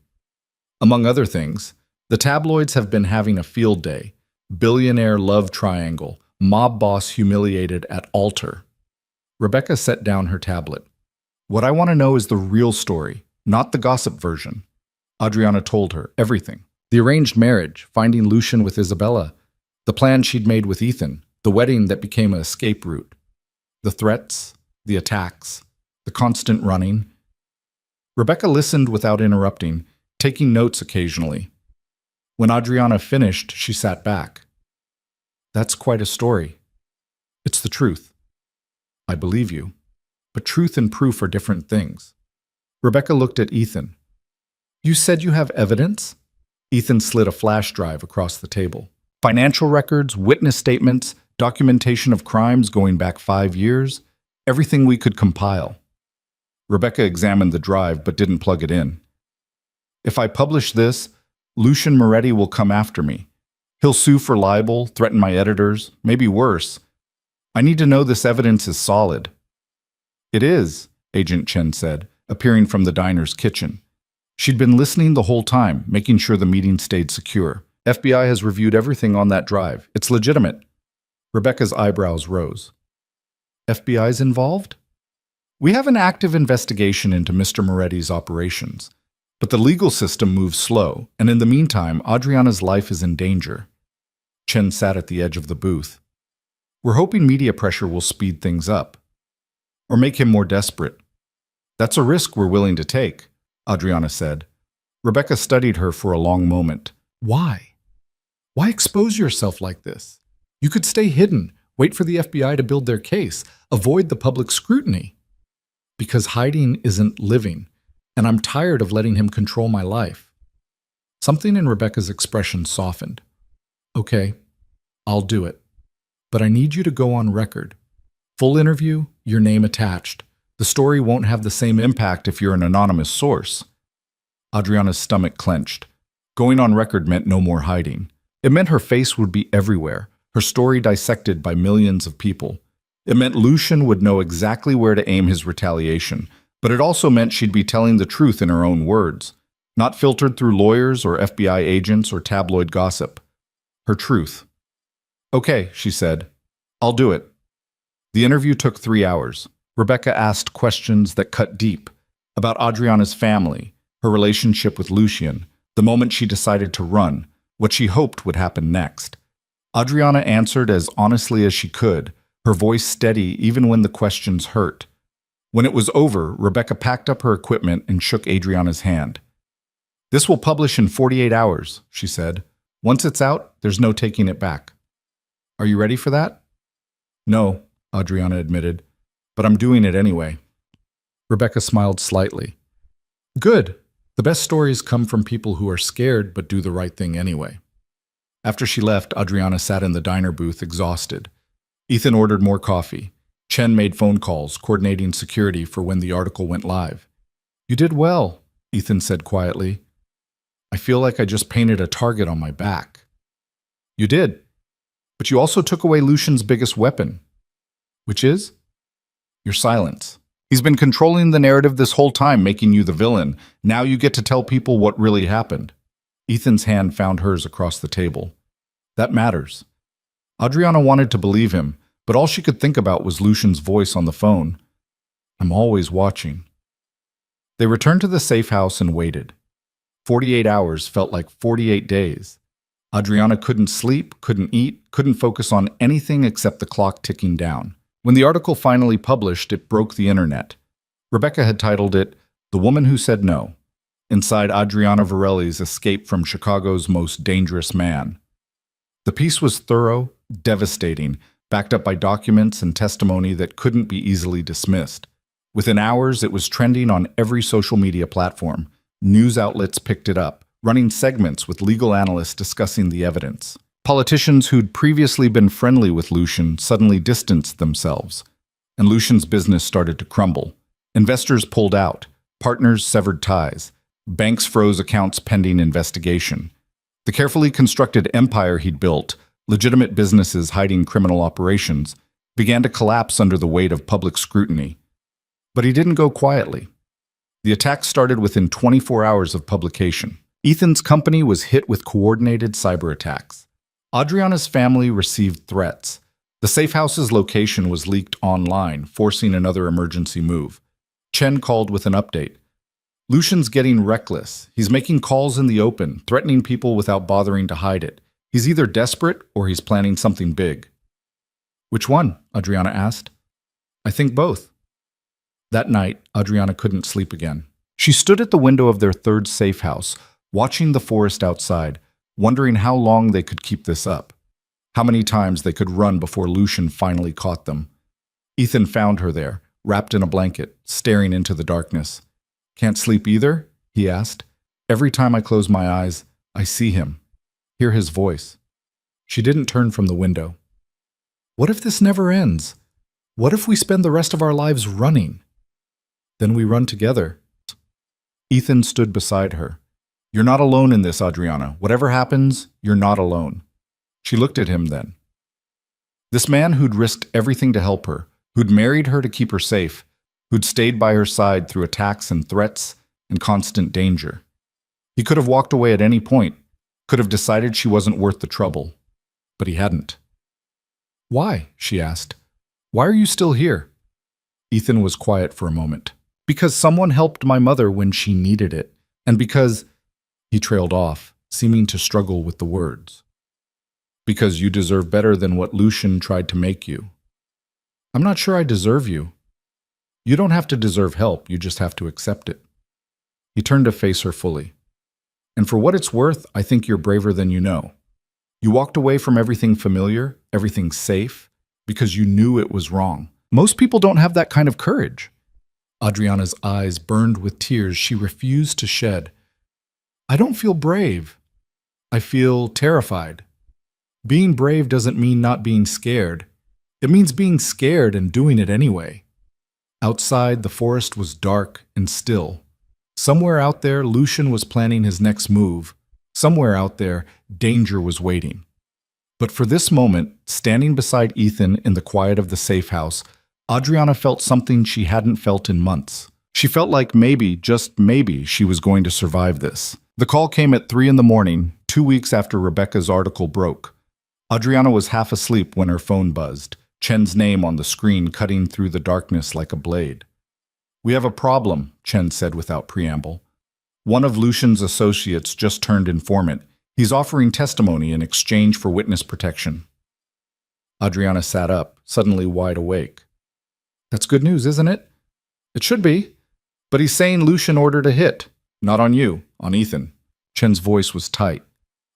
Among other things, the tabloids have been having a field day. Billionaire love triangle, mob boss humiliated at altar. Rebecca set down her tablet. What I want to know is the real story, not the gossip version. Adriana told her everything. The arranged marriage, finding Lucian with Isabella, the plan she'd made with Ethan, the wedding that became an escape route, the threats, the attacks, the constant running. Rebecca listened without interrupting, taking notes occasionally. When Adriana finished, she sat back. That's quite a story. It's the truth. I believe you. But truth and proof are different things. Rebecca looked at Ethan. You said you have evidence? Ethan slid a flash drive across the table. Financial records, witness statements, documentation of crimes going back 5 years, everything we could compile. Rebecca examined the drive but didn't plug it in. If I publish this, Lucian Moretti will come after me. He'll sue for libel, threaten my editors, maybe worse. I need to know this evidence is solid. It is, Agent Chen said, appearing from the diner's kitchen. She'd been listening the whole time, making sure the meeting stayed secure. FBI has reviewed everything on that drive. It's legitimate. Rebecca's eyebrows rose. FBI's involved? We have an active investigation into Mr. Moretti's operations. But the legal system moves slow, and in the meantime, Adriana's life is in danger. Chen sat at the edge of the booth. We're hoping media pressure will speed things up. Or make him more desperate. That's a risk we're willing to take, Adriana said. Rebecca studied her for a long moment. Why? Why expose yourself like this? You could stay hidden, wait for the FBI to build their case, avoid the public scrutiny. Because hiding isn't living, and I'm tired of letting him control my life. Something in Rebecca's expression softened. Okay, I'll do it. But I need you to go on record. Full interview, your name attached. The story won't have the same impact if you're an anonymous source. Adriana's stomach clenched. Going on record meant no more hiding. It meant her face would be everywhere, her story dissected by millions of people. It meant Lucian would know exactly where to aim his retaliation, but it also meant she'd be telling the truth in her own words, not filtered through lawyers or FBI agents or tabloid gossip. Her truth. Okay, she said. I'll do it. The interview took 3 hours. Rebecca asked questions that cut deep about Adriana's family, her relationship with Lucian, the moment she decided to run, what she hoped would happen next. Adriana answered as honestly as she could, her voice steady even when the questions hurt. When it was over, Rebecca packed up her equipment and shook Adriana's hand. This will publish in 48 hours, she said. Once it's out, there's no taking it back. Are you ready for that? No, Adriana admitted, but I'm doing it anyway. Rebecca smiled slightly. Good. The best stories come from people who are scared but do the right thing anyway. After she left, Adriana sat in the diner booth, exhausted. Ethan ordered more coffee. Chen made phone calls, coordinating security for when the article went live. "You did well," Ethan said quietly. "I feel like I just painted a target on my back." "You did. But you also took away Lucian's biggest weapon." "Which is?" "Your silence. He's been controlling the narrative this whole time, making you the villain. Now you get to tell people what really happened." Ethan's hand found hers across the table. "That matters." Adriana wanted to believe him, but all she could think about was Lucian's voice on the phone. "I'm always watching." They returned to the safe house and waited. 48 hours felt like 48 days. Adriana couldn't sleep, couldn't eat, couldn't focus on anything except the clock ticking down. When the article finally published, it broke the internet. Rebecca had titled it, "The Woman Who Said No," inside Adriana Varelli's escape from Chicago's most dangerous man. The piece was thorough, devastating, backed up by documents and testimony that couldn't be easily dismissed. Within hours, it was trending on every social media platform. News outlets picked it up, running segments with legal analysts discussing the evidence. Politicians who'd previously been friendly with Lucian suddenly distanced themselves, and Lucian's business started to crumble. Investors pulled out, partners severed ties, banks froze accounts pending investigation. The carefully constructed empire he'd built, legitimate businesses hiding criminal operations, began to collapse under the weight of public scrutiny. But he didn't go quietly. The attack started within 24 hours of publication. Ethan's company was hit with coordinated cyber attacks. Adriana's family received threats. The safe house's location was leaked online, forcing another emergency move. Chen called with an update. "Lucian's getting reckless. He's making calls in the open, threatening people without bothering to hide it. He's either desperate or he's planning something big." "Which one?" Adriana asked. "I think both." That night, Adriana couldn't sleep again. She stood at the window of their third safe house, watching the forest outside, wondering how long they could keep this up, how many times they could run before Lucian finally caught them. Ethan found her there, wrapped in a blanket, staring into the darkness. "Can't sleep either?" he asked. "Every time I close my eyes, I see him, hear his voice." She didn't turn from the window. "What if this never ends? What if we spend the rest of our lives running?" "Then we run together." Ethan stood beside her. "You're not alone in this, Adriana. Whatever happens, you're not alone." She looked at him then. This man who'd risked everything to help her, who'd married her to keep her safe, who'd stayed by her side through attacks and threats and constant danger. He could have walked away at any point, could have decided she wasn't worth the trouble, but he hadn't. "Why?" she asked. "Why are you still here?" Ethan was quiet for a moment. "Because someone helped my mother when she needed it, and because—" He trailed off, seeming to struggle with the words. "Because you deserve better than what Lucian tried to make you." "I'm not sure I deserve you." "You don't have to deserve help, you just have to accept it." He turned to face her fully. "And for what it's worth, I think you're braver than you know. You walked away from everything familiar, everything safe, because you knew it was wrong. Most people don't have that kind of courage." Adriana's eyes burned with tears she refused to shed. "I don't feel brave. I feel terrified. Being brave doesn't mean not being scared. It means being scared and doing it anyway." Outside, the forest was dark and still. Somewhere out there, Lucian was planning his next move. Somewhere out there, danger was waiting. But for this moment, standing beside Ethan in the quiet of the safe house, Adriana felt something she hadn't felt in months. She felt like maybe, just maybe, she was going to survive this. The call came at 3 a.m, 2 weeks after Rebecca's article broke. Adriana was half asleep when her phone buzzed, Chen's name on the screen cutting through the darkness like a blade. "We have a problem," Chen said without preamble. "One of Lucian's associates just turned informant. He's offering testimony in exchange for witness protection." Adriana sat up, suddenly wide awake. "That's good news, isn't it?" "It should be. But he's saying Lucian ordered a hit. Not on you, on Ethan." Chen's voice was tight.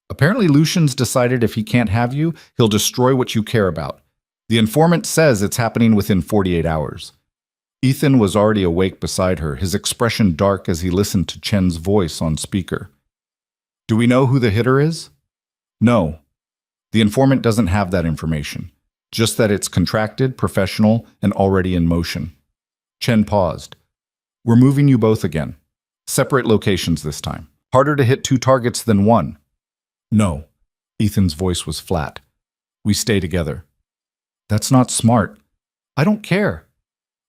"Apparently Lucian's decided if he can't have you, he'll destroy what you care about. The informant says it's happening within 48 hours. Ethan was already awake beside her, his expression dark as he listened to Chen's voice on speaker. "Do we know who the hitter is?" "No. The informant doesn't have that information, just that it's contracted, professional, and already in motion. Chen paused. We're moving you both again. Separate locations this time. Harder to hit 2 targets than 1. No. Ethan's voice was flat. We stay together. That's not smart. I don't care.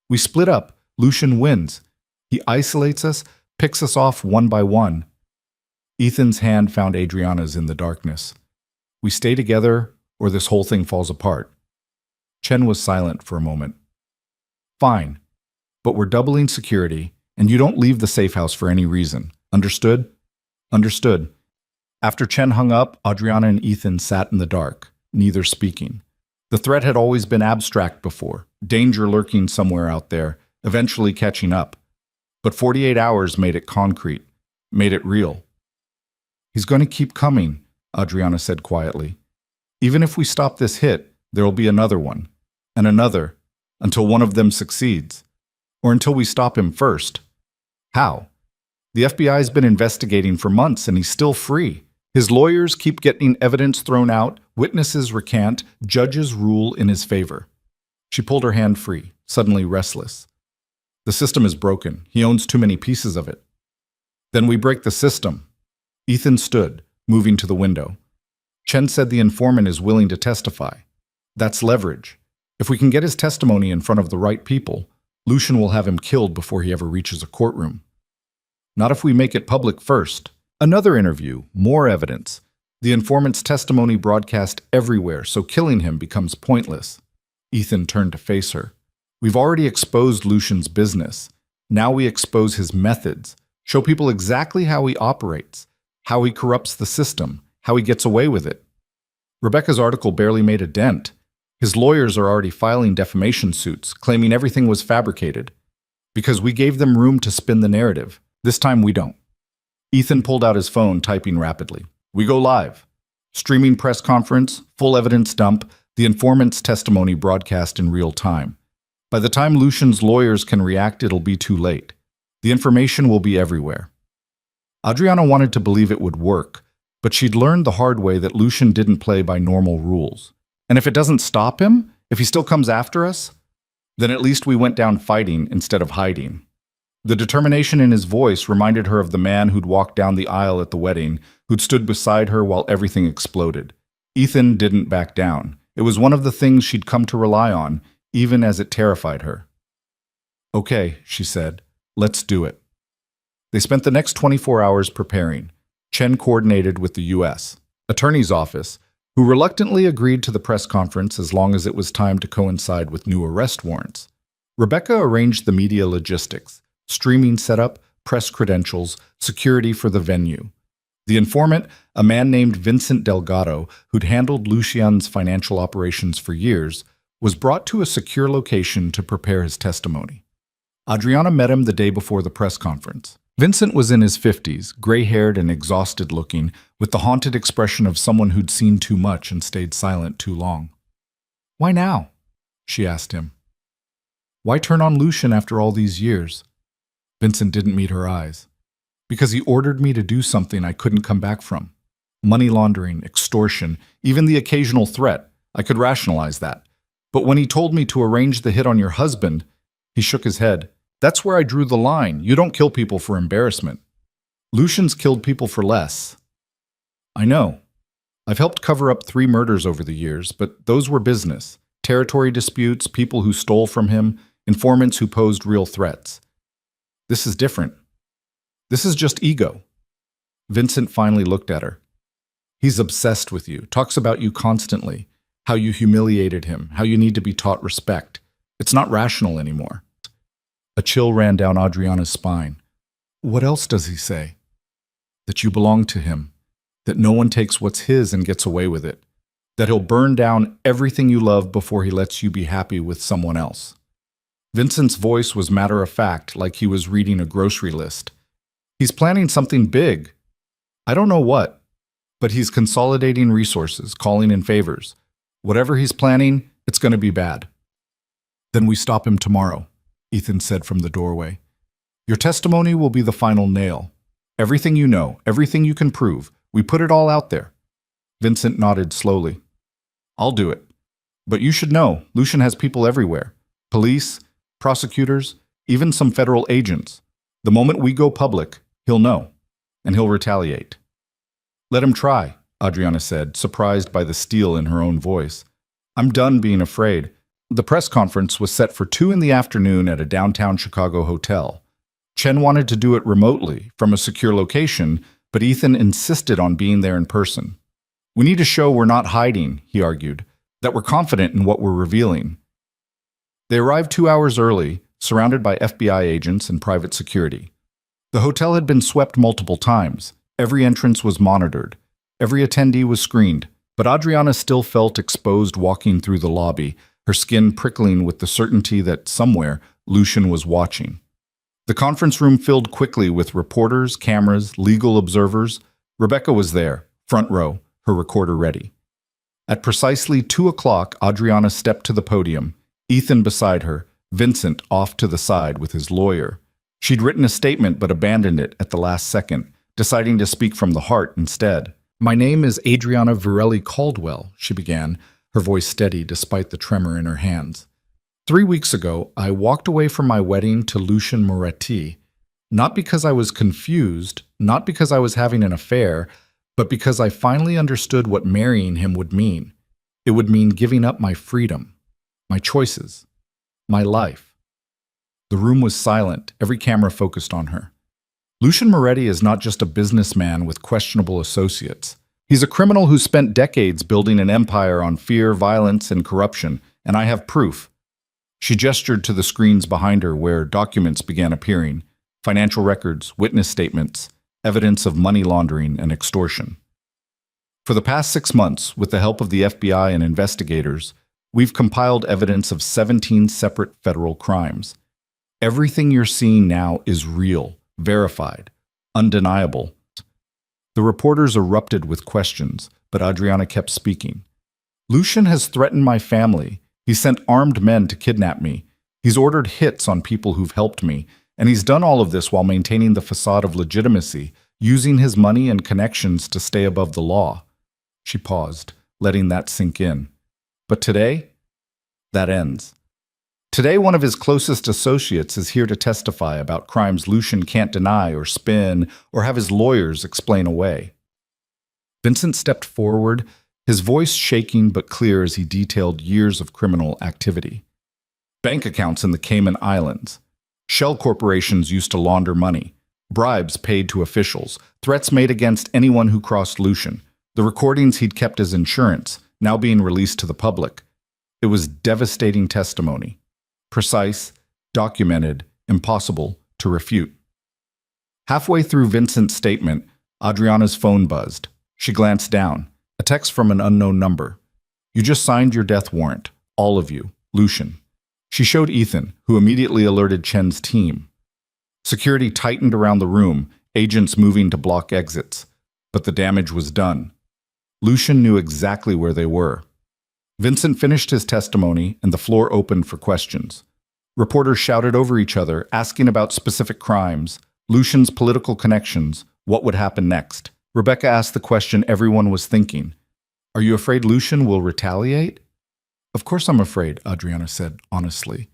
We split up. Lucian wins. He isolates us, picks us off one by one. Ethan's hand found Adriana's in the darkness. We stay together, or this whole thing falls apart. Chen was silent for a moment. Fine, but we're doubling security, and you don't leave the safe house for any reason. Understood? Understood. After Chen hung up, Adriana and Ethan sat in the dark, neither speaking. The threat had always been abstract before, danger lurking somewhere out there, eventually catching up. But 48 hours made it concrete, made it real. He's going to keep coming, Adriana said quietly. Even if we stop this hit, there will be another one, and another, until one of them succeeds. Or until we stop him first. How? The FBI's been investigating for months and he's still free. His lawyers keep getting evidence thrown out, witnesses recant, judges rule in his favor. She pulled her hand free, suddenly restless. The system is broken. He owns too many pieces of it. Then we break the system. Ethan stood, moving to the window. Chen said the informant is willing to testify. That's leverage. If we can get his testimony in front of the right people, Lucian will have him killed before he ever reaches a courtroom. Not if we make it public first. Another interview, more evidence. The informant's testimony broadcast everywhere, so killing him becomes pointless. Ethan turned to face her. We've already exposed Lucian's business. Now we expose his methods, show people exactly how he operates, how he corrupts the system, how he gets away with it. Rebecca's article barely made a dent. His lawyers are already filing defamation suits, claiming everything was fabricated. Because we gave them room to spin the narrative. This time we don't. Ethan pulled out his phone, typing rapidly. We go live. Streaming press conference, full evidence dump, the informant's testimony broadcast in real time. By the time Lucian's lawyers can react, it'll be too late. The information will be everywhere. Adriana wanted to believe it would work, but she'd learned the hard way that Lucian didn't play by normal rules. And if it doesn't stop him, if he still comes after us, then at least we went down fighting instead of hiding. The determination in his voice reminded her of the man who'd walked down the aisle at the wedding, who'd stood beside her while everything exploded. Ethan didn't back down. It was one of the things she'd come to rely on, even as it terrified her. Okay, she said, let's do it. They spent the next 24 hours preparing. Chen coordinated with the U.S. Attorney's Office, who reluctantly agreed to the press conference as long as it was timed to coincide with new arrest warrants. Rebecca arranged the media logistics, streaming setup, press credentials, security for the venue. The informant, a man named Vincent Delgado, who'd handled Lucian's financial operations for years, was brought to a secure location to prepare his testimony. Adriana met him the day before the press conference. Vincent was in his 50s, gray-haired and exhausted-looking, with the haunted expression of someone who'd seen too much and stayed silent too long. Why now? She asked him. Why turn on Lucian after all these years? Vincent didn't meet her eyes. Because he ordered me to do something I couldn't come back from. Money laundering, extortion, even the occasional threat. I could rationalize that. But when he told me to arrange the hit on your husband, he shook his head. That's where I drew the line. You don't kill people for embarrassment. Lucian's killed people for less. I know. I've helped cover up 3 murders over the years, but those were business. Territory disputes, people who stole from him, informants who posed real threats. This is different. This is just ego. Vincent finally looked at her. He's obsessed with you, talks about you constantly, how you humiliated him, how you need to be taught respect. It's not rational anymore. A chill ran down Adriana's spine. What else does he say? That you belong to him, that no one takes what's his and gets away with it, that he'll burn down everything you love before he lets you be happy with someone else. Vincent's voice was matter-of-fact, like he was reading a grocery list. He's planning something big. I don't know what, but he's consolidating resources, calling in favors. Whatever he's planning, it's going to be bad. Then we stop him tomorrow, Ethan said from the doorway. Your testimony will be the final nail. Everything you know, everything you can prove, we put it all out there. Vincent nodded slowly. I'll do it. But you should know, Lucian has people everywhere. Police, prosecutors, even some federal agents. The moment we go public, he'll know, and he'll retaliate. Let him try, Adriana said, surprised by the steel in her own voice. I'm done being afraid. The press conference was set for 2 p.m. at a downtown Chicago hotel. Chen wanted to do it remotely, from a secure location, but Ethan insisted on being there in person. We need to show we're not hiding, he argued, that we're confident in what we're revealing. They arrived 2 hours early, surrounded by FBI agents and private security. The hotel had been swept multiple times. Every entrance was monitored. Every attendee was screened. But Adriana still felt exposed walking through the lobby, her skin prickling with the certainty that somewhere Lucian was watching. The conference room filled quickly with reporters, cameras, legal observers. Rebecca was there, front row, her recorder ready. At precisely 2 o'clock, Adriana stepped to the podium, Ethan beside her, Vincent off to the side with his lawyer. She'd written a statement but abandoned it at the last second, deciding to speak from the heart instead. My name is Adriana Varelli Caldwell, she began, her voice steady despite the tremor in her hands. 3 weeks ago, I walked away from my wedding to Lucian Moretti, not because I was confused, not because I was having an affair, but because I finally understood what marrying him would mean. It would mean giving up my freedom, my choices, my life. The room was silent, every camera focused on her. Lucian Moretti is not just a businessman with questionable associates. He's a criminal who spent decades building an empire on fear, violence, and corruption, and I have proof. She gestured to the screens behind her where documents began appearing, financial records, witness statements, evidence of money laundering and extortion. For the past 6 months, with the help of the FBI and investigators, we've compiled evidence of 17 separate federal crimes. Everything you're seeing now is real, verified, undeniable. The reporters erupted with questions, but Adriana kept speaking. Lucian has threatened my family. He sent armed men to kidnap me. He's ordered hits on people who've helped me, and he's done all of this while maintaining the facade of legitimacy, using his money and connections to stay above the law. She paused, letting that sink in. But today, that ends. Today, one of his closest associates is here to testify about crimes Lucian can't deny or spin or have his lawyers explain away. Vincent stepped forward, his voice shaking but clear as he detailed years of criminal activity. Bank accounts in the Cayman Islands. Shell corporations used to launder money. Bribes paid to officials. Threats made against anyone who crossed Lucian. The recordings he'd kept as insurance, now being released to the public. It was devastating testimony. Precise, documented, impossible to refute. Halfway through Vincent's statement, Adriana's phone buzzed. She glanced down. A text from an unknown number. You just signed your death warrant. All of you. Lucian. She showed Ethan, who immediately alerted Chen's team. Security tightened around the room, agents moving to block exits. But the damage was done. Lucian knew exactly where they were. Vincent finished his testimony, and the floor opened for questions. Reporters shouted over each other, asking about specific crimes, Lucian's political connections, what would happen next. Rebecca asked the question everyone was thinking. Are you afraid Lucian will retaliate? Of course I'm afraid, Adriana said, honestly.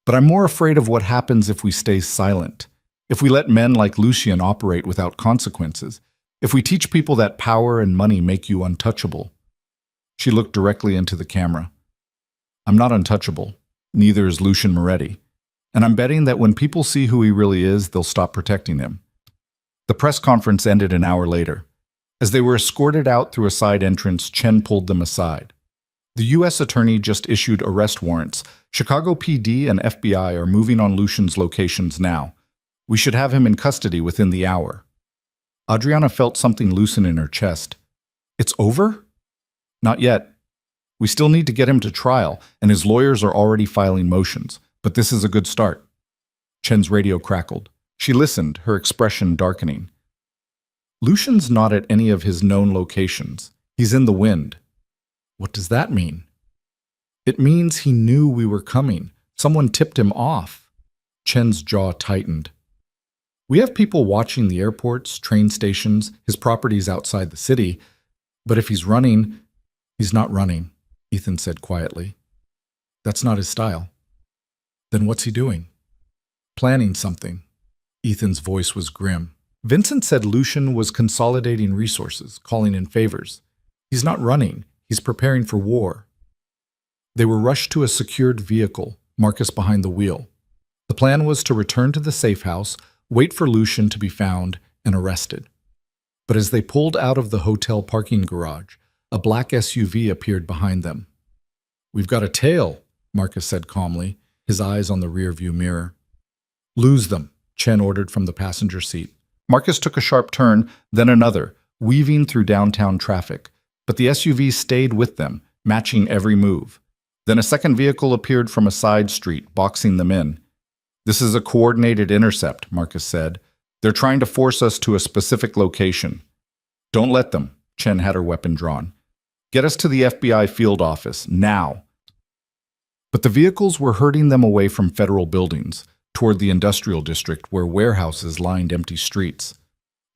But I'm more afraid of what happens if we stay silent, if we let men like Lucian operate without consequences, if we teach people that power and money make you untouchable. She looked directly into the camera. I'm not untouchable. Neither is Lucian Moretti. And I'm betting that when people see who he really is, they'll stop protecting him. The press conference ended an hour later. As they were escorted out through a side entrance, Chen pulled them aside. The U.S. attorney just issued arrest warrants. Chicago PD and FBI are moving on Lucian's locations now. We should have him in custody within the hour. Adriana felt something loosen in her chest. It's over? Not yet. We still need to get him to trial, and his lawyers are already filing motions, but this is a good start. Chen's radio crackled. She listened, her expression darkening. Lucian's not at any of his known locations. He's in the wind. What does that mean? It means he knew we were coming. Someone tipped him off. Chen's jaw tightened. We have people watching the airports, train stations, his properties outside the city, but if he's running, he's not running. Ethan said quietly. That's not his style. Then what's he doing? Planning something. Ethan's voice was grim. Vincent said Lucian was consolidating resources, calling in favors. He's not running. He's preparing for war. They were rushed to a secured vehicle, Marcus behind the wheel. The plan was to return to the safe house, wait for Lucian to be found, and arrested. But as they pulled out of the hotel parking garage, a black SUV appeared behind them. We've got a tail, Marcus said calmly, his eyes on the rearview mirror. Lose them, Chen ordered from the passenger seat. Marcus took a sharp turn, then another, weaving through downtown traffic. But the SUV stayed with them, matching every move. Then a second vehicle appeared from a side street, boxing them in. This is a coordinated intercept, Marcus said. They're trying to force us to a specific location. Don't let them. Chen had her weapon drawn. Get us to the FBI field office, now. But the vehicles were herding them away from federal buildings, toward the industrial district where warehouses lined empty streets.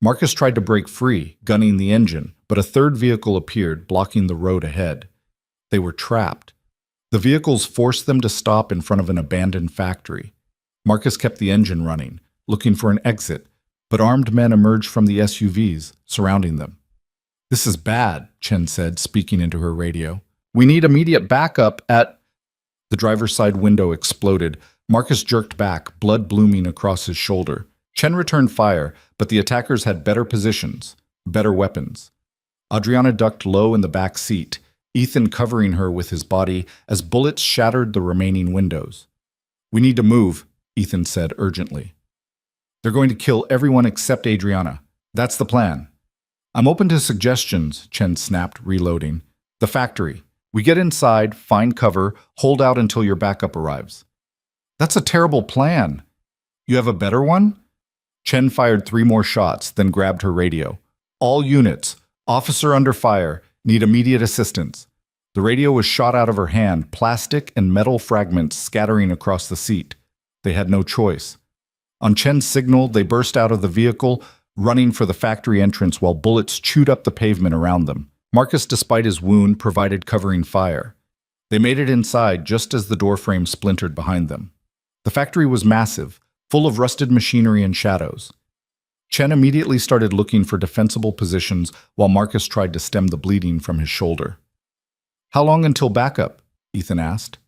Marcus tried to break free, gunning the engine, but a third vehicle appeared, blocking the road ahead. They were trapped. The vehicles forced them to stop in front of an abandoned factory. Marcus kept the engine running, looking for an exit, but armed men emerged from the SUVs, surrounding them. This is bad, Chen said, speaking into her radio. We need immediate backup at... The driver's side window exploded. Marcus jerked back, blood blooming across his shoulder. Chen returned fire, but the attackers had better positions, better weapons. Adriana ducked low in the back seat, Ethan covering her with his body as bullets shattered the remaining windows. We need to move, Ethan said urgently. They're going to kill everyone except Adriana. That's the plan. I'm open to suggestions, Chen snapped, reloading. The factory. We get inside, find cover, hold out until your backup arrives. That's a terrible plan. You have a better one? Chen fired 3 more shots, then grabbed her radio. All units, officer under fire, need immediate assistance. The radio was shot out of her hand, plastic and metal fragments scattering across the seat. They had no choice. On Chen's signal, they burst out of the vehicle, running for the factory entrance while bullets chewed up the pavement around them. Marcus, despite his wound, provided covering fire. They made it inside just as the doorframe splintered behind them. The factory was massive, full of rusted machinery and shadows. Chen immediately started looking for defensible positions while Marcus tried to stem the bleeding from his shoulder. How long until backup? Ethan asked.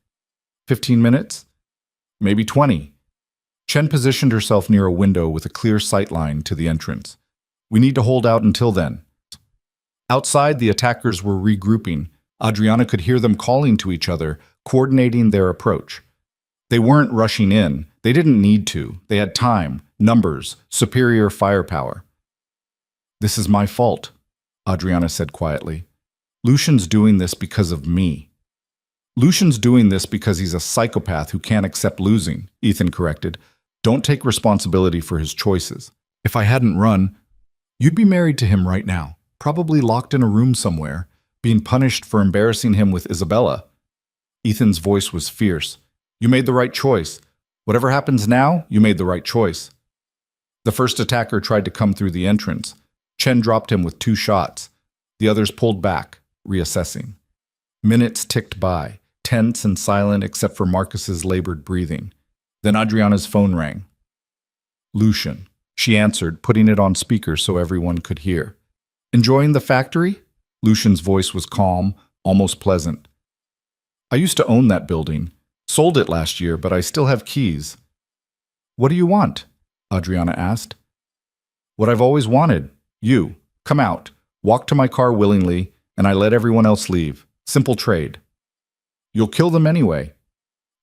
15 minutes? Maybe 20. Chen positioned herself near a window with a clear sight line to the entrance. We need to hold out until then. Outside, the attackers were regrouping. Adriana could hear them calling to each other, coordinating their approach. They weren't rushing in. They didn't need to. They had time, numbers, superior firepower. This is my fault, Adriana said quietly. Lucian's doing this because of me. Lucian's doing this because he's a psychopath who can't accept losing, Ethan corrected. Don't take responsibility for his choices. If I hadn't run, you'd be married to him right now, probably locked in a room somewhere, being punished for embarrassing him with Isabella. Ethan's voice was fierce. You made the right choice. Whatever happens now, you made the right choice. The first attacker tried to come through the entrance. Chen dropped him with 2 shots. The others pulled back, reassessing. Minutes ticked by, tense and silent except for Marcus's labored breathing. Then Adriana's phone rang. Lucian. She answered, putting it on speaker so everyone could hear. Enjoying the factory? Lucian's voice was calm, almost pleasant. I used to own that building. Sold it last year, but I still have keys. What do you want? Adriana asked. What I've always wanted. You. Come out. Walk to my car willingly, and I let everyone else leave. Simple trade. You'll kill them anyway.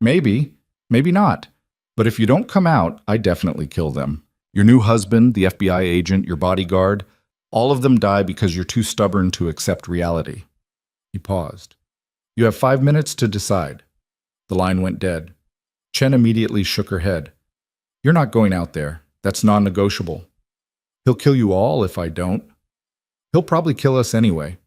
Maybe. Maybe not. But if you don't come out, I definitely kill them. Your new husband, the FBI agent, your bodyguard, all of them die because you're too stubborn to accept reality. He paused. You have 5 minutes to decide. The line went dead. Chen immediately shook her head. You're not going out there. That's non-negotiable. He'll kill you all if I don't. He'll probably kill us anyway.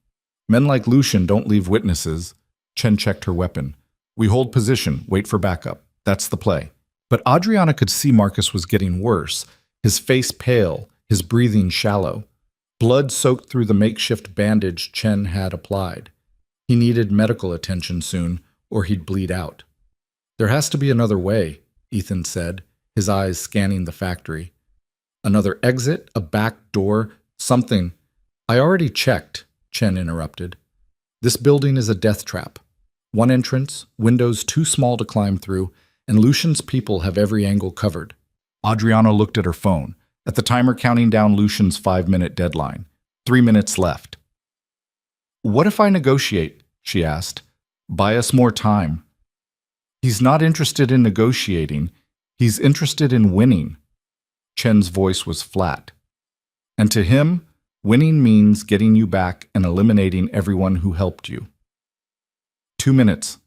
Men like Lucian don't leave witnesses. Chen checked her weapon. We hold position, wait for backup. That's the play. But Adriana could see Marcus was getting worse, his face pale, his breathing shallow. Blood soaked through the makeshift bandage Chen had applied. He needed medical attention soon, or he'd bleed out. There has to be another way, Ethan said, his eyes scanning the factory. Another exit, a back door, something. I already checked, Chen interrupted. This building is a death trap. One entrance, windows too small to climb through, and Lucian's people have every angle covered. Adriana looked at her phone, at the timer counting down Lucian's 5-minute deadline. 3 minutes left. What if I negotiate? She asked. Buy us more time. He's not interested in negotiating. He's interested in winning. Chen's voice was flat. And to him, winning means getting you back and eliminating everyone who helped you. 2 minutes.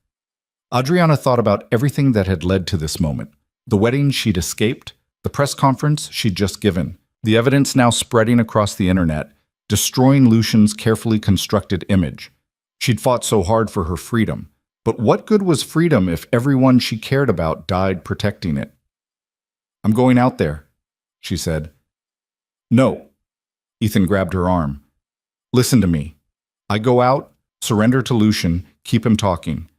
Adriana thought about everything that had led to this moment. The wedding she'd escaped, the press conference she'd just given, the evidence now spreading across the internet, destroying Lucian's carefully constructed image. She'd fought so hard for her freedom. But what good was freedom if everyone she cared about died protecting it? I'm going out there, she said. No. Ethan grabbed her arm. Listen to me. I go out, surrender to Lucian, keep him talking.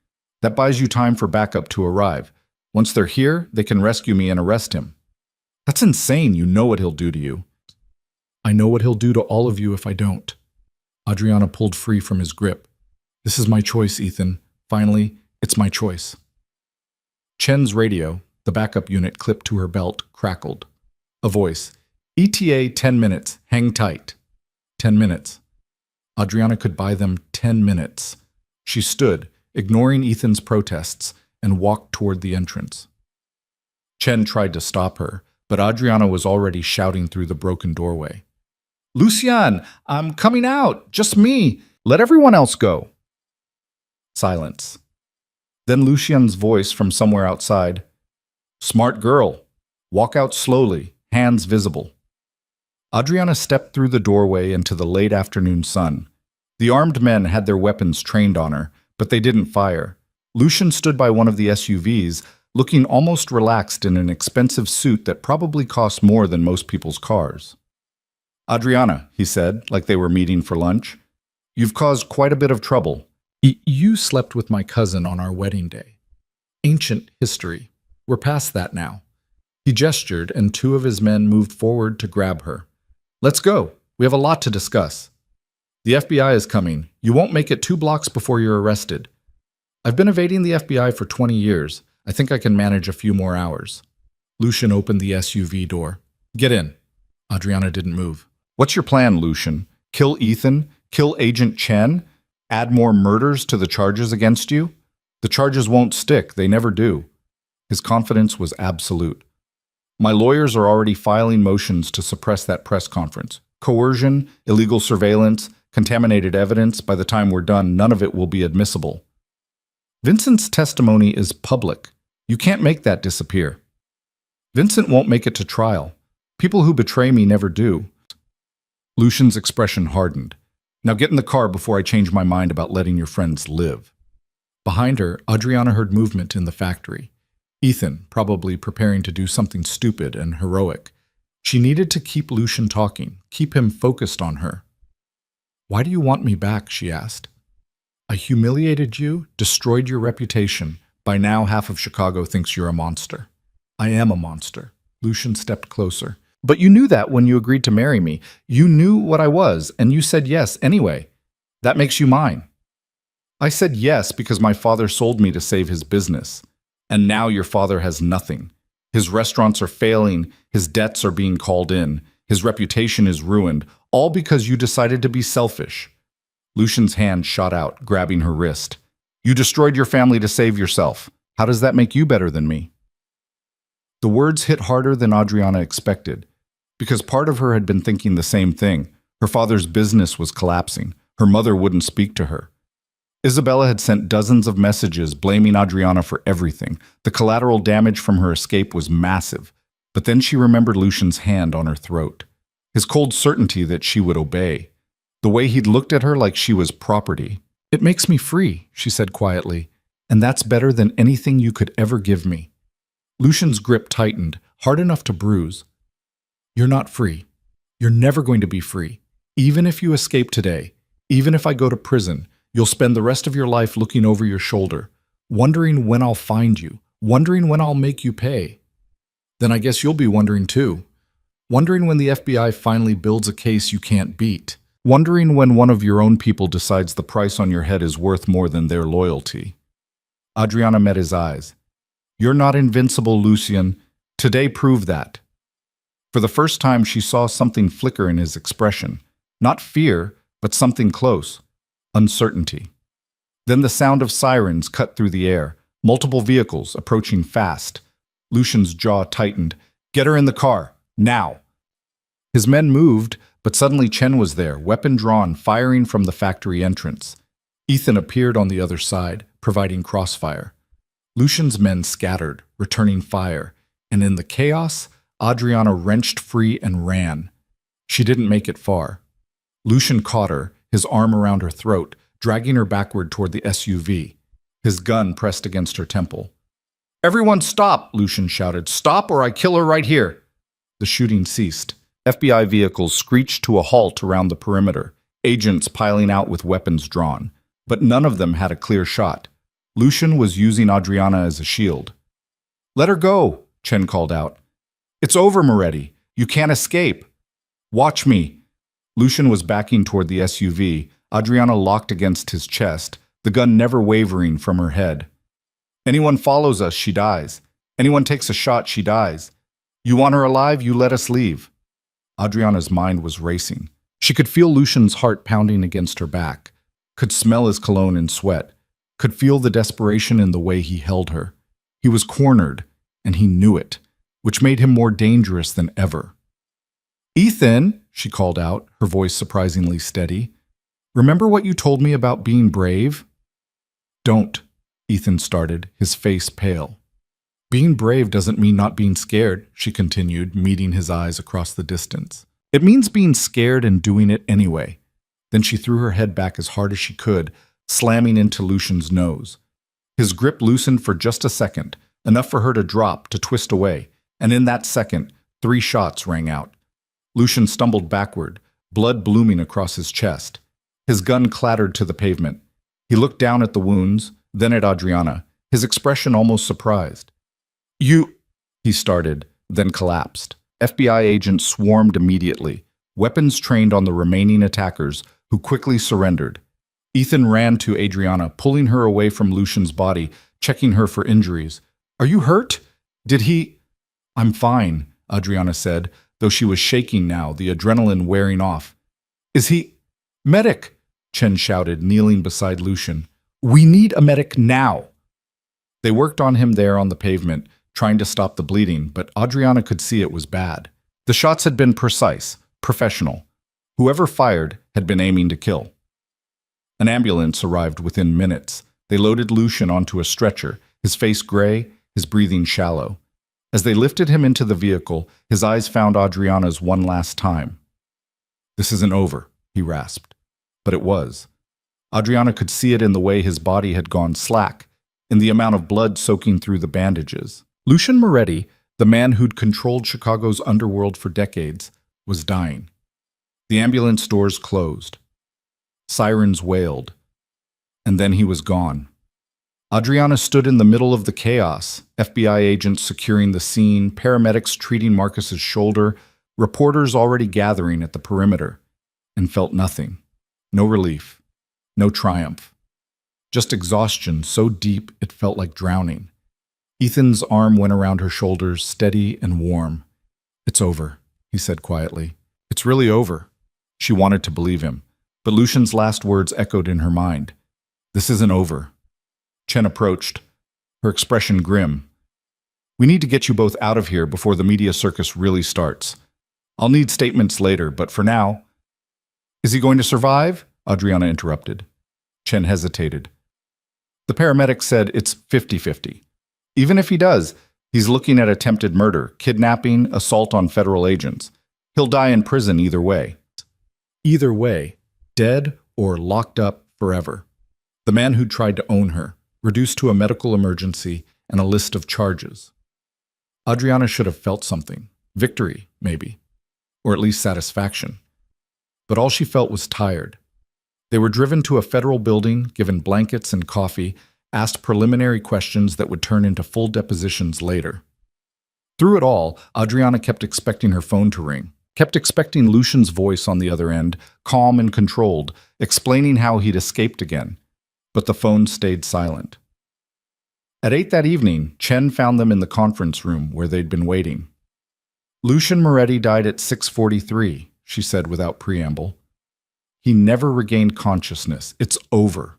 That buys you time for backup to arrive. Once they're here, they can rescue me and arrest him. That's insane. You know what he'll do to you. I know what he'll do to all of you if I don't. Adriana pulled free from his grip. This is my choice, Ethan. Finally, it's my choice. Chen's radio, the backup unit clipped to her belt, crackled. A voice. ETA 10 minutes. Hang tight. 10 minutes. Adriana could buy them 10 minutes. She stood, ignoring Ethan's protests, and walked toward the entrance. Chen tried to stop her, but Adriana was already shouting through the broken doorway. Lucian, I'm coming out. Just me. Let everyone else go. Silence. Then Lucian's voice from somewhere outside. Smart girl. Walk out slowly, hands visible. Adriana stepped through the doorway into the late afternoon sun. The armed men had their weapons trained on her, but they didn't fire. Lucian stood by one of the SUVs, looking almost relaxed in an expensive suit that probably cost more than most people's cars. Adriana, he said, like they were meeting for lunch, you've caused quite a bit of trouble. You slept with my cousin on our wedding day. Ancient history. We're past that now. He gestured, and 2 of his men moved forward to grab her. Let's go. We have a lot to discuss. The FBI is coming. You won't make it 2 blocks before you're arrested. I've been evading the FBI for 20 years. I think I can manage a few more hours. Lucian opened the SUV door. Get in. Adriana didn't move. What's your plan, Lucian? Kill Ethan? Kill Agent Chen? Add more murders to the charges against you? The charges won't stick. They never do. His confidence was absolute. My lawyers are already filing motions to suppress that press conference. Coercion, illegal surveillance, contaminated evidence. By the time we're done, none of it will be admissible. Vincent's testimony is public. You can't make that disappear. Vincent won't make it to trial. People who betray me never do. Lucian's expression hardened. Now get in the car before I change my mind about letting your friends live. Behind her, Adriana heard movement in the factory. Ethan, probably preparing to do something stupid and heroic. She needed to keep Lucian talking, keep him focused on her. Why do you want me back? She asked. I humiliated you, destroyed your reputation. By now, half of Chicago thinks you're a monster. I am a monster. Lucian stepped closer. But you knew that when you agreed to marry me. You knew what I was, and you said yes anyway. That makes you mine. I said yes because my father sold me to save his business. And now your father has nothing. His restaurants are failing, his debts are being called in, his reputation is ruined, all because you decided to be selfish. Lucian's hand shot out, grabbing her wrist. You destroyed your family to save yourself. How does that make you better than me? The words hit harder than Adriana expected, because part of her had been thinking the same thing. Her father's business was collapsing. Her mother wouldn't speak to her. Isabella had sent dozens of messages blaming Adriana for everything. The collateral damage from her escape was massive. But then she remembered Lucian's hand on her throat. His cold certainty that she would obey. The way he'd looked at her like she was property. It makes me free, she said quietly, and that's better than anything you could ever give me. Lucian's grip tightened, hard enough to bruise. You're not free. You're never going to be free. Even if you escape today, even if I go to prison, You'll spend the rest of your life looking over your shoulder, wondering when I'll find you, wondering when I'll make you pay. Then I guess you'll be wondering too. Wondering when the FBI finally builds a case you can't beat. Wondering when one of your own people decides the price on your head is worth more than their loyalty. Adriana met his eyes. You're not invincible, Lucien. Today proved that. For the first time, she saw something flicker in his expression. Not fear, but something close. Uncertainty. Then the sound of sirens cut through the air. Multiple vehicles approaching fast. Lucien's jaw tightened. Get her in the car. Now. His men moved, but suddenly Chen was there, weapon drawn, firing from the factory entrance. Ethan appeared on the other side, providing crossfire. Lucien's men scattered, returning fire, and in the chaos, Adriana wrenched free and ran. She didn't make it far. Lucien caught her, his arm around her throat, dragging her backward toward the SUV. His gun pressed against her temple. Everyone stop, Lucien shouted. Stop or I kill her right here. The shooting ceased. FBI vehicles screeched to a halt around the perimeter, agents piling out with weapons drawn. But none of them had a clear shot. Lucien was using Adriana as a shield. Let her go, Chen called out. It's over, Moretti. You can't escape. Watch me. Lucien was backing toward the SUV, Adriana locked against his chest, the gun never wavering from her head. Anyone follows us, she dies. Anyone takes a shot, she dies. You want her alive, you let us leave. Adriana's mind was racing. She could feel Lucien's heart pounding against her back, could smell his cologne and sweat, could feel the desperation in the way he held her. He was cornered, and he knew it, which made him more dangerous than ever. Ethan, she called out, her voice surprisingly steady. Remember what you told me about being brave? Don't, Ethan started, his face pale. Being brave doesn't mean not being scared, she continued, meeting his eyes across the distance. It means being scared and doing it anyway. Then she threw her head back as hard as she could, slamming into Lucien's nose. His grip loosened for just a second, enough for her to drop, to twist away, and in that second, 3 shots rang out. Lucien stumbled backward, blood blooming across his chest. His gun clattered to the pavement. He looked down at the wounds, then at Adriana, his expression almost surprised. You, he started, then collapsed. FBI agents swarmed immediately, weapons trained on the remaining attackers, who quickly surrendered. Ethan ran to Adriana, pulling her away from Lucien's body, checking her for injuries. Are you hurt? Did he? I'm fine, Adriana said, though she was shaking now, the adrenaline wearing off. Is he? Medic, Chen shouted, kneeling beside Lucien. We need a medic now. They worked on him there on the pavement, trying to stop the bleeding, but Adriana could see it was bad. The shots had been precise, professional. Whoever fired had been aiming to kill. An ambulance arrived within minutes. They loaded Lucien onto a stretcher, his face gray, his breathing shallow. As they lifted him into the vehicle, his eyes found Adriana's one last time. This isn't over, he rasped. But it was. Adriana could see it in the way his body had gone slack, in the amount of blood soaking through the bandages. Lucien Moretti, the man who'd controlled Chicago's underworld for decades, was dying. The ambulance doors closed. Sirens wailed. And then he was gone. Adriana stood in the middle of the chaos, FBI agents securing the scene, paramedics treating Marcus's shoulder, reporters already gathering at the perimeter, and felt nothing. No relief. No triumph. Just exhaustion so deep it felt like drowning. Ethan's arm went around her shoulders, steady and warm. It's over, he said quietly. It's really over. She wanted to believe him, but Lucien's last words echoed in her mind. This isn't over. Chen approached, her expression grim. We need to get you both out of here before the media circus really starts. I'll need statements later, but for now... Is he going to survive? Adriana interrupted. Chen hesitated. The paramedic said it's 50-50. Even if he does, he's looking at attempted murder, kidnapping, assault on federal agents. He'll die in prison either way. Either way, dead or locked up forever. The man who tried to own her, reduced to a medical emergency and a list of charges. Adriana should have felt something. Victory, maybe. Or at least satisfaction. But all she felt was tired. They were driven to a federal building, given blankets and coffee, asked preliminary questions that would turn into full depositions later. Through it all, Adriana kept expecting her phone to ring, kept expecting Lucian's voice on the other end, calm and controlled, explaining how he'd escaped again. But the phone stayed silent. At 8 that evening, Chen found them in the conference room where they'd been waiting. Lucian Moretti died at 6:43, she said without preamble. He never regained consciousness. It's over.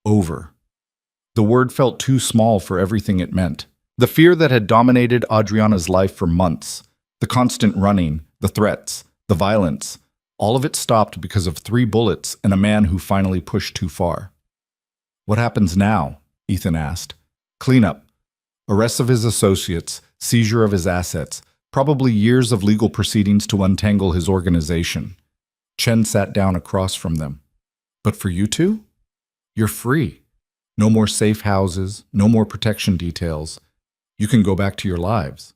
Over. The word felt too small for everything it meant. The fear that had dominated Adriana's life for months, the constant running, the threats, the violence, all of it stopped because of 3 bullets and a man who finally pushed too far. What happens now? Ethan asked. Cleanup. Arrests of his associates, seizure of his assets, probably years of legal proceedings to untangle his organization. Chen sat down across from them. But for you two? You're free. No more safe houses, no more protection details. You can go back to your lives.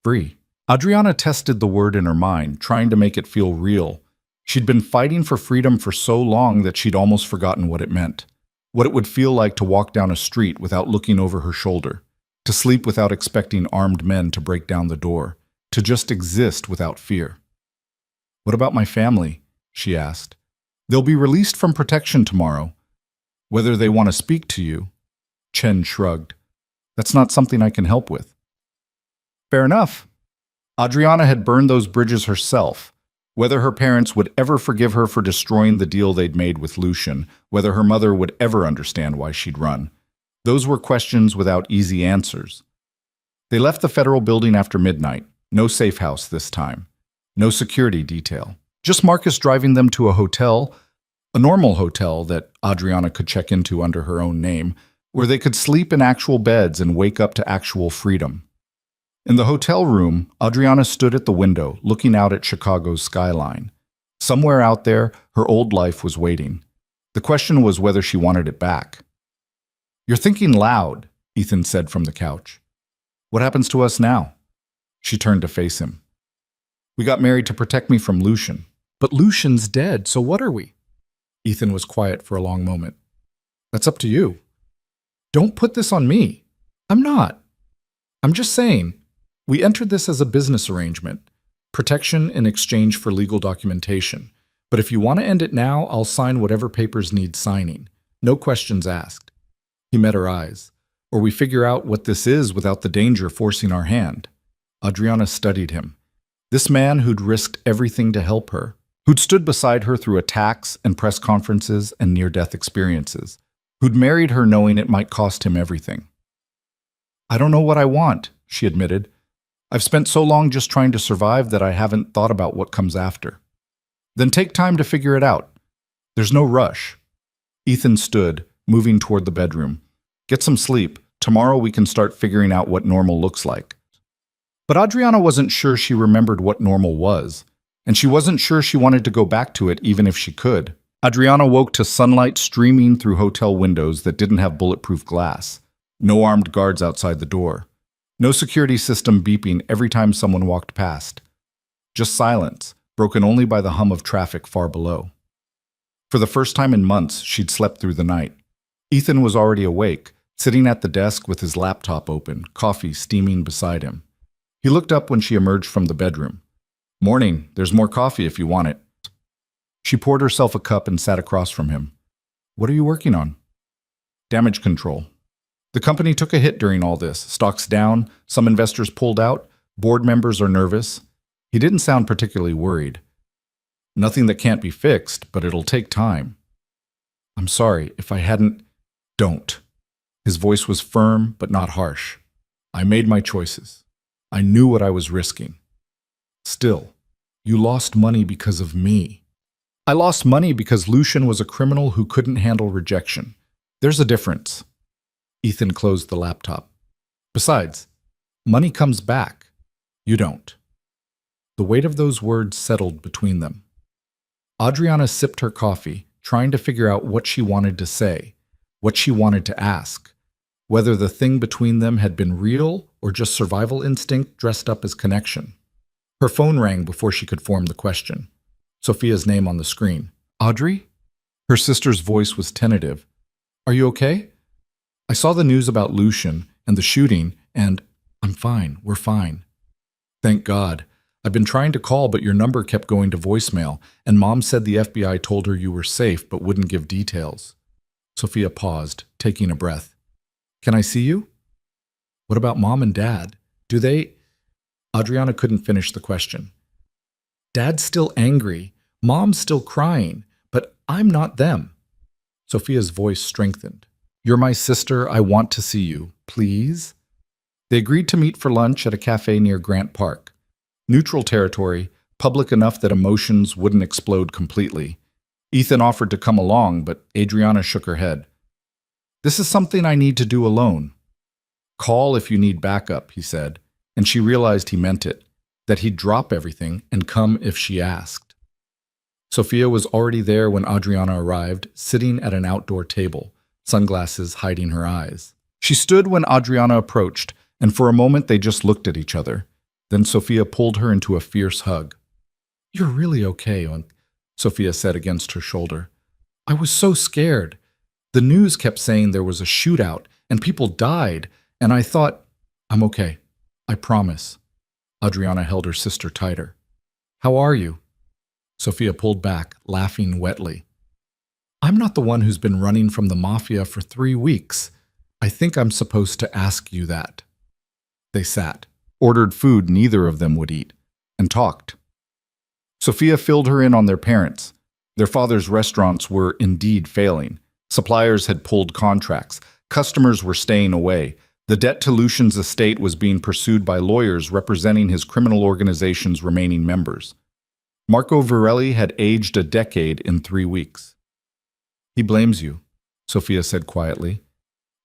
Free. Adriana tested the word in her mind, trying to make it feel real. She'd been fighting for freedom for so long that she'd almost forgotten what it meant. What it would feel like to walk down a street without looking over her shoulder, to sleep without expecting armed men to break down the door, to just exist without fear. What about my family? She asked. They'll be released from protection tomorrow. Whether they want to speak to you. Chen shrugged. That's not something I can help with. Fair enough. Adriana had burned those bridges herself. Whether her parents would ever forgive her for destroying the deal they'd made with Lucian, whether her mother would ever understand why she'd run. Those were questions without easy answers. They left the federal building after midnight. No safe house this time. No security detail. Just Marcus driving them to a hotel, a normal hotel that Adriana could check into under her own name, where they could sleep in actual beds and wake up to actual freedom. In the hotel room, Adriana stood at the window, looking out at Chicago's skyline. Somewhere out there, her old life was waiting. The question was whether she wanted it back. You're thinking loud, Ethan said from the couch. What happens to us now? She turned to face him. We got married to protect me from Lucian. But Lucian's dead, so what are we? Ethan was quiet for a long moment. That's up to you. Don't put this on me. I'm not. I'm just saying. We entered this as a business arrangement, protection in exchange for legal documentation. But if you want to end it now, I'll sign whatever papers need signing. No questions asked. He met her eyes. Or we figure out what this is without the danger forcing our hand. Adriana studied him. This man who'd risked everything to help her, who'd stood beside her through attacks and press conferences and near-death experiences, who'd married her knowing it might cost him everything. I don't know what I want, she admitted. I've spent so long just trying to survive that I haven't thought about what comes after. Then take time to figure it out. There's no rush. Ethan stood, moving toward the bedroom. Get some sleep. Tomorrow we can start figuring out what normal looks like. But Adriana wasn't sure she remembered what normal was, and she wasn't sure she wanted to go back to it even if she could. Adriana woke to sunlight streaming through hotel windows that didn't have bulletproof glass. No armed guards outside the door. No security system beeping every time someone walked past. Just silence, broken only by the hum of traffic far below. For the first time in months, she'd slept through the night. Ethan was already awake, sitting at the desk with his laptop open, coffee steaming beside him. He looked up when she emerged from the bedroom. Morning, there's more coffee if you want it. She poured herself a cup and sat across from him. What are you working on? Damage control. The company took a hit during all this. Stocks down, some investors pulled out, board members are nervous. He didn't sound particularly worried. Nothing that can't be fixed, but it'll take time. I'm sorry, if I hadn't... Don't. His voice was firm, but not harsh. I made my choices. I knew what I was risking. Still, you lost money because of me. I lost money because Lucian was a criminal who couldn't handle rejection. There's a difference. Ethan closed the laptop. Besides, money comes back. You don't. The weight of those words settled between them. Adriana sipped her coffee, trying to figure out what she wanted to say, what she wanted to ask, whether the thing between them had been real or just survival instinct dressed up as connection. Her phone rang before she could form the question. Sophia's name on the screen. Audrey? Her sister's voice was tentative. Are you okay? I saw the news about Lucian and the shooting, and I'm fine. We're fine. Thank God. I've been trying to call, but your number kept going to voicemail, and Mom said the FBI told her you were safe but wouldn't give details. Sophia paused, taking a breath. Can I see you? What about Mom and Dad? Do they... Adriana couldn't finish the question. Dad's still angry. Mom's still crying, but I'm not them. Sophia's voice strengthened. You're my sister. I want to see you. Please? They agreed to meet for lunch at a cafe near Grant Park. Neutral territory, public enough that emotions wouldn't explode completely. Ethan offered to come along, but Adriana shook her head. This is something I need to do alone. Call if you need backup, he said, and she realized he meant it, that he'd drop everything and come if she asked. Sophia was already there when Adriana arrived, sitting at an outdoor table, sunglasses hiding her eyes. She stood when Adriana approached, and for a moment they just looked at each other. Then Sophia pulled her into a fierce hug. You're really okay, Sophia said against her shoulder. I was so scared. The news kept saying there was a shootout and people died, and I thought, I'm okay. I promise. Adriana held her sister tighter. How are you? Sophia pulled back, laughing wetly. I'm not the one who's been running from the Mafia for 3 weeks. I think I'm supposed to ask you that. They sat, ordered food neither of them would eat, and talked. Sophia filled her in on their parents. Their father's restaurants were indeed failing. Suppliers had pulled contracts. Customers were staying away. The debt to Lucian's estate was being pursued by lawyers representing his criminal organization's remaining members. Marco Virelli had aged a decade in 3 weeks. He blames you, Sophia said quietly.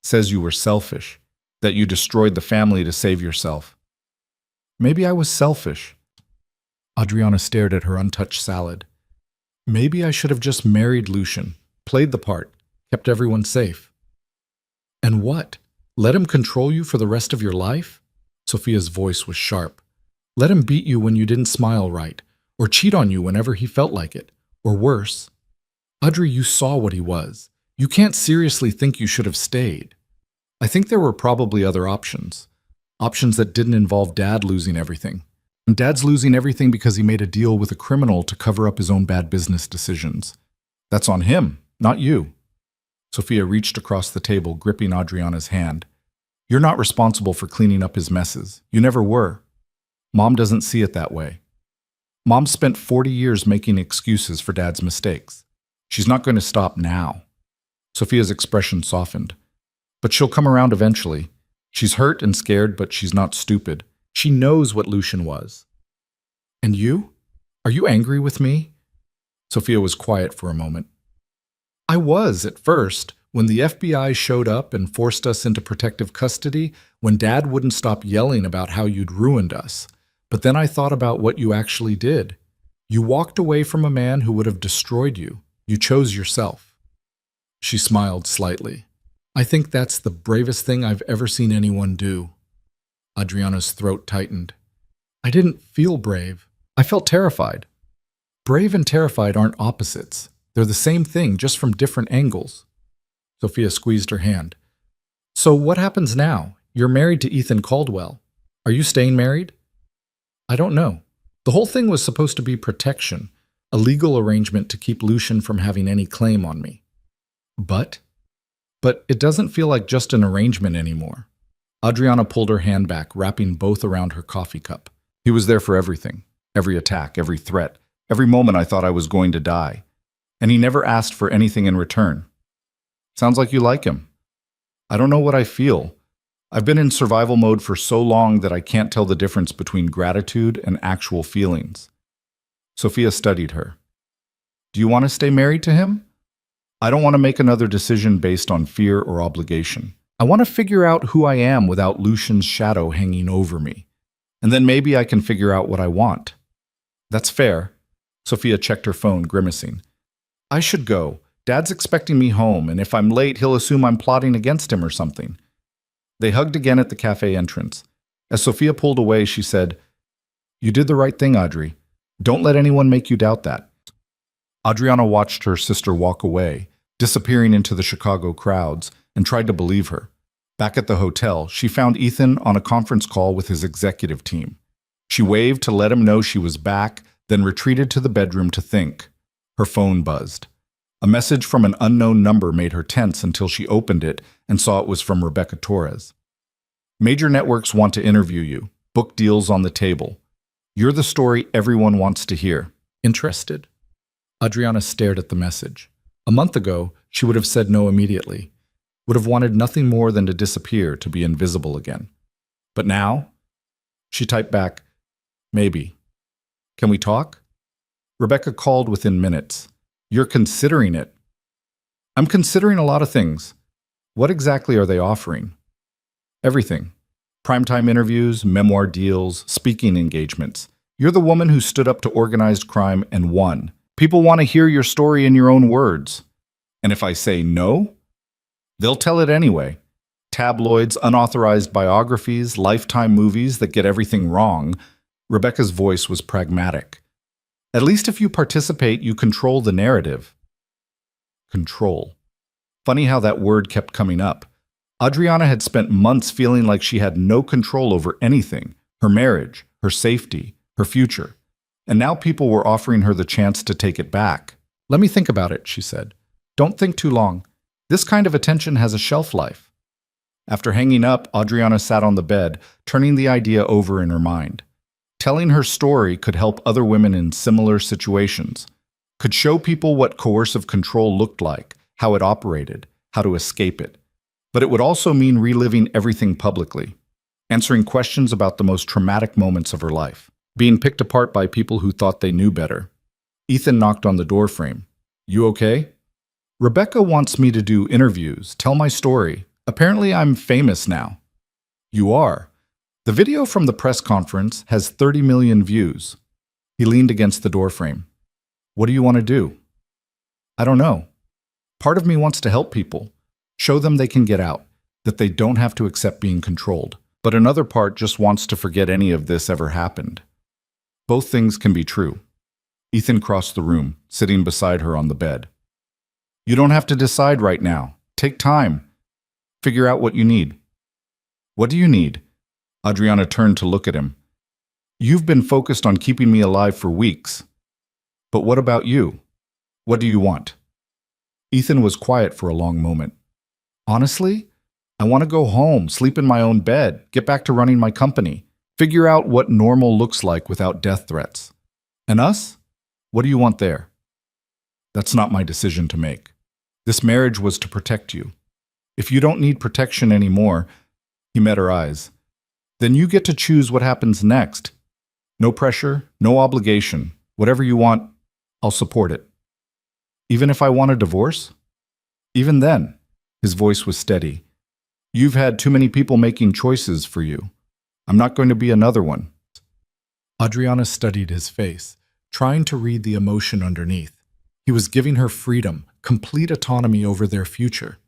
Says you were selfish, that you destroyed the family to save yourself. Maybe I was selfish. Adriana stared at her untouched salad. Maybe I should have just married Lucian, played the part, kept everyone safe. And what? Let him control you for the rest of your life? Sophia's voice was sharp. Let him beat you when you didn't smile right, or cheat on you whenever he felt like it, or worse. Audrey, you saw what he was. You can't seriously think you should have stayed. I think there were probably other options. Options that didn't involve Dad losing everything. And Dad's losing everything because he made a deal with a criminal to cover up his own bad business decisions. That's on him, not you. Sophia reached across the table, gripping Adriana's hand. You're not responsible for cleaning up his messes. You never were. Mom doesn't see it that way. Mom spent 40 years making excuses for Dad's mistakes. She's not going to stop now. Sophia's expression softened. But she'll come around eventually. She's hurt and scared, but she's not stupid. She knows what Lucian was. And you? Are you angry with me? Sophia was quiet for a moment. I was at first, when the FBI showed up and forced us into protective custody, when Dad wouldn't stop yelling about how you'd ruined us. But then I thought about what you actually did. You walked away from a man who would have destroyed you. You chose yourself. She smiled slightly. I think that's the bravest thing I've ever seen anyone do. Adriana's throat tightened. I didn't feel brave. I felt terrified. Brave and terrified aren't opposites. They're the same thing, just from different angles. Sophia squeezed her hand. So what happens now? You're married to Ethan Caldwell. Are you staying married? I don't know. The whole thing was supposed to be protection, a legal arrangement to keep Lucian from having any claim on me. But it doesn't feel like just an arrangement anymore. Adriana pulled her hand back, wrapping both around her coffee cup. He was there for everything, every attack, every threat, every moment I thought I was going to die. And he never asked for anything in return. Sounds like you like him. I don't know what I feel. I've been in survival mode for so long that I can't tell the difference between gratitude and actual feelings. Sophia studied her. Do you want to stay married to him? I don't want to make another decision based on fear or obligation. I want to figure out who I am without Lucian's shadow hanging over me. And then maybe I can figure out what I want. That's fair. Sophia checked her phone, grimacing. I should go. Dad's expecting me home, and if I'm late, he'll assume I'm plotting against him or something. They hugged again at the cafe entrance. As Sophia pulled away, she said, You did the right thing, Audrey. Don't let anyone make you doubt that. Adriana watched her sister walk away, disappearing into the Chicago crowds, and tried to believe her. Back at the hotel, she found Ethan on a conference call with his executive team. She waved to let him know she was back, then retreated to the bedroom to think. Her phone buzzed. A message from an unknown number made her tense until she opened it and saw it was from Rebecca Torres. Major networks want to interview you. Book deals on the table. You're the story everyone wants to hear. Interested? Adriana stared at the message. A month ago, she would have said no immediately. Would have wanted nothing more than to disappear, to be invisible again. But now? She typed back, maybe. Can we talk? Rebecca called within minutes. You're considering it. I'm considering a lot of things. What exactly are they offering? Everything. Primetime interviews, memoir deals, speaking engagements. You're the woman who stood up to organized crime and won. People want to hear your story in your own words. And if I say no, they'll tell it anyway. Tabloids, unauthorized biographies, Lifetime movies that get everything wrong. Rebecca's voice was pragmatic. At least if you participate, you control the narrative. Control. Funny how that word kept coming up. Adriana had spent months feeling like she had no control over anything, her marriage, her safety, her future. And now people were offering her the chance to take it back. Let me think about it, she said. Don't think too long. This kind of attention has a shelf life. After hanging up, Adriana sat on the bed, turning the idea over in her mind. Telling her story could help other women in similar situations, could show people what coercive control looked like, how it operated, how to escape it. But it would also mean reliving everything publicly, answering questions about the most traumatic moments of her life, being picked apart by people who thought they knew better. Ethan knocked on the doorframe. You okay? Rebecca wants me to do interviews, tell my story. Apparently I'm famous now. You are. The video from the press conference has 30 million views. He leaned against the doorframe. What do you want to do? I don't know. Part of me wants to help people, show them they can get out, that they don't have to accept being controlled. But another part just wants to forget any of this ever happened. Both things can be true. Ethan crossed the room, sitting beside her on the bed. You don't have to decide right now. Take time. Figure out what you need. What do you need? Adriana turned to look at him. You've been focused on keeping me alive for weeks. But what about you? What do you want? Ethan was quiet for a long moment. Honestly, I want to go home, sleep in my own bed, get back to running my company, figure out what normal looks like without death threats. And us? What do you want there? That's not my decision to make. This marriage was to protect you. If you don't need protection anymore, he met her eyes, then you get to choose what happens next. No pressure, no obligation. Whatever you want, I'll support it. Even if I want a divorce? Even then, his voice was steady. You've had too many people making choices for you. I'm not going to be another one. Adriana studied his face, trying to read the emotion underneath. He was giving her freedom, complete autonomy over their future.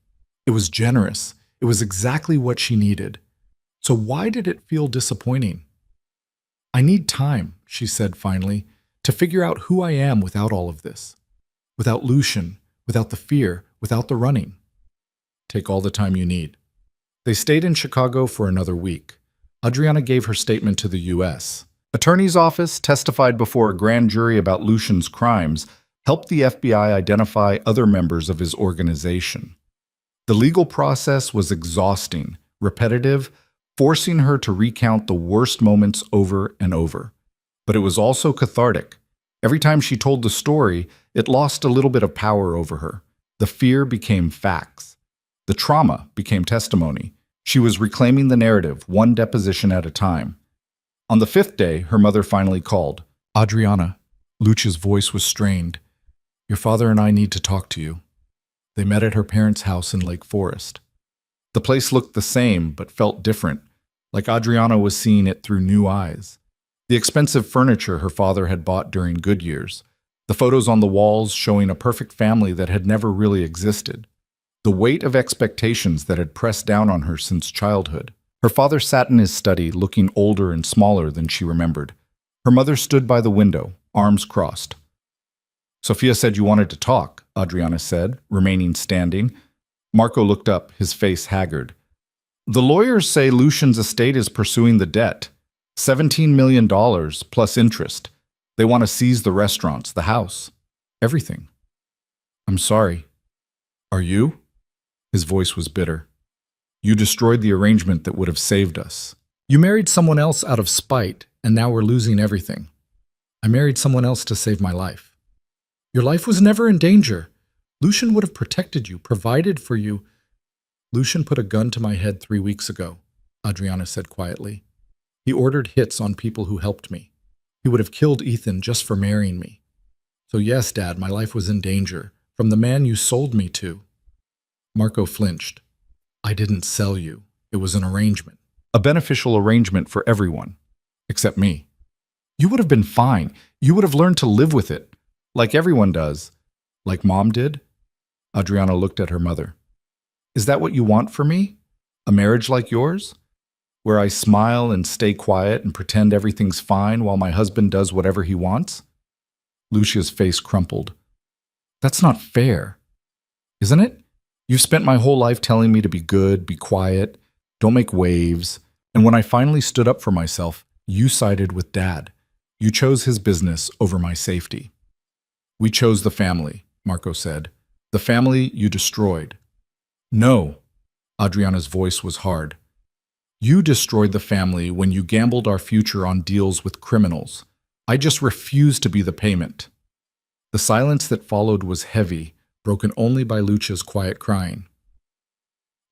It was generous. It was exactly what she needed. So why did it feel disappointing? I need time, she said finally, to figure out who I am without all of this. Without Lucian, without the fear, without the running. Take all the time you need. They stayed in Chicago for another week. Adriana gave her statement to the U.S. Attorney's office testified before a grand jury about Lucian's crimes, helped the FBI identify other members of his organization. The legal process was exhausting, repetitive, forcing her to recount the worst moments over and over. But it was also cathartic. Every time she told the story, it lost a little bit of power over her. The fear became facts. The trauma became testimony. She was reclaiming the narrative, one deposition at a time. On the fifth day, her mother finally called. Adriana. Lucia's voice was strained. Your father and I need to talk to you. They met at her parents' house in Lake Forest. The place looked the same, but felt different, like Adriana was seeing it through new eyes. The expensive furniture her father had bought during good years, the photos on the walls showing a perfect family that had never really existed, the weight of expectations that had pressed down on her since childhood. Her father sat in his study, looking older and smaller than she remembered. Her mother stood by the window, arms crossed. Sophia said you wanted to talk, Adriana said, remaining standing. Marco looked up, his face haggard. The lawyers say Lucian's estate is pursuing the debt. $17 million plus interest. They want to seize the restaurants, the house, everything. I'm sorry. Are you? His voice was bitter. You destroyed the arrangement that would have saved us. You married someone else out of spite, and now we're losing everything. I married someone else to save my life. Your life was never in danger. Lucian would have protected you, provided for you. Lucian put a gun to my head 3 weeks ago, Adriana said quietly. He ordered hits on people who helped me. He would have killed Ethan just for marrying me. So yes, Dad, my life was in danger, from the man you sold me to. Marco flinched. I didn't sell you. It was an arrangement. A beneficial arrangement for everyone, except me. You would have been fine. You would have learned to live with it, like everyone does. Like Mom did? Adriana looked at her mother. Is that what you want for me? A marriage like yours? Where I smile and stay quiet and pretend everything's fine while my husband does whatever he wants? Lucia's face crumpled. That's not fair. Isn't it? You've spent my whole life telling me to be good, be quiet, don't make waves. And when I finally stood up for myself, you sided with Dad. You chose his business over my safety. We chose the family, Marco said. The family you destroyed. No. Adriana's voice was hard. You destroyed the family when you gambled our future on deals with criminals. I just refused to be the payment. The silence that followed was heavy, broken only by Lucia's quiet crying.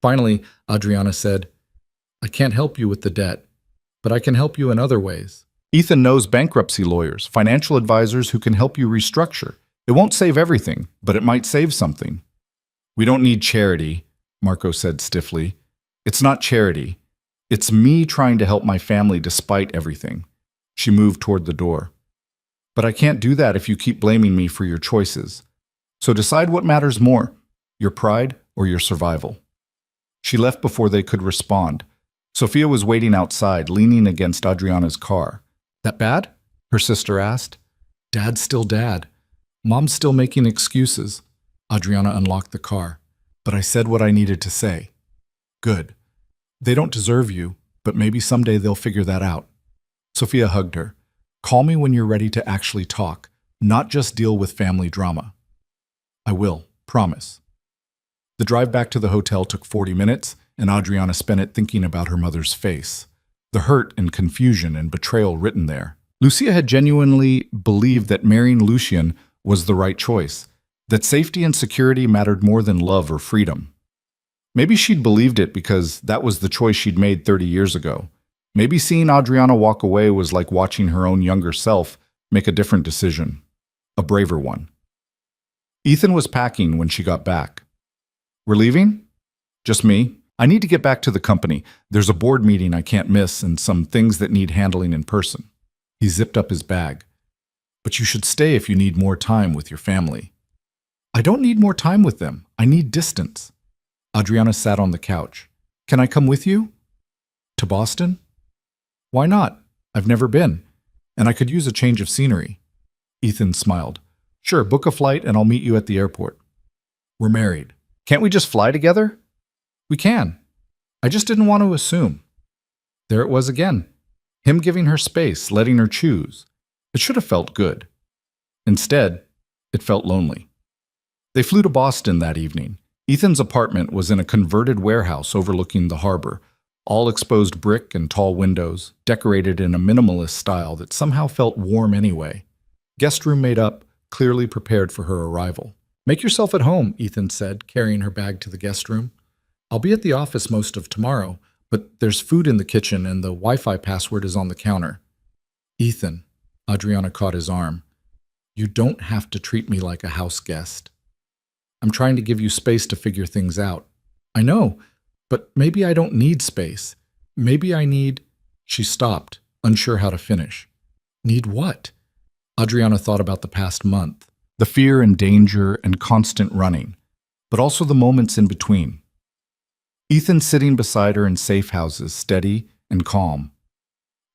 Finally, Adriana said, I can't help you with the debt, but I can help you in other ways. Ethan knows bankruptcy lawyers, financial advisors who can help you restructure. It won't save everything, but it might save something. We don't need charity, Marco said stiffly. It's not charity. It's me trying to help my family despite everything. She moved toward the door. But I can't do that if you keep blaming me for your choices. So decide what matters more, your pride or your survival. She left before they could respond. Sophia was waiting outside, leaning against Adriana's car. That bad? Her sister asked. Dad's still Dad. Mom's still making excuses. Adriana unlocked the car. But I said what I needed to say. Good. They don't deserve you, but maybe someday they'll figure that out. Sophia hugged her. Call me when you're ready to actually talk, not just deal with family drama. I will, promise. The drive back to the hotel took 40 minutes, and Adriana spent it thinking about her mother's face. The hurt and confusion and betrayal written there. Lucia had genuinely believed that marrying Lucian was the right choice, that safety and security mattered more than love or freedom. Maybe she'd believed it because that was the choice she'd made 30 years ago. Maybe seeing Adriana walk away was like watching her own younger self make a different decision, a braver one. Ethan was packing when she got back. We're leaving? Just me. I need to get back to the company. There's a board meeting I can't miss and some things that need handling in person. He zipped up his bag. But you should stay if you need more time with your family. I don't need more time with them. I need distance. Adriana sat on the couch. Can I come with you? To Boston? Why not? I've never been, and I could use a change of scenery. Ethan smiled. Sure, book a flight and I'll meet you at the airport. We're married. Can't we just fly together? We can. I just didn't want to assume. There it was again. Him giving her space, letting her choose. It should have felt good. Instead, it felt lonely. They flew to Boston that evening. Ethan's apartment was in a converted warehouse overlooking the harbor, all exposed brick and tall windows, decorated in a minimalist style that somehow felt warm anyway. Guest room made up, clearly prepared for her arrival. Make yourself at home, Ethan said, carrying her bag to the guest room. I'll be at the office most of tomorrow, but there's food in the kitchen and the Wi-Fi password is on the counter. Ethan, Adriana caught his arm. You don't have to treat me like a house guest. I'm trying to give you space to figure things out. I know, but maybe I don't need space. Maybe I need... She stopped, unsure how to finish. Need what? Adriana thought about the past month. The fear and danger and constant running, but also the moments in between. Ethan sitting beside her in safe houses, steady and calm.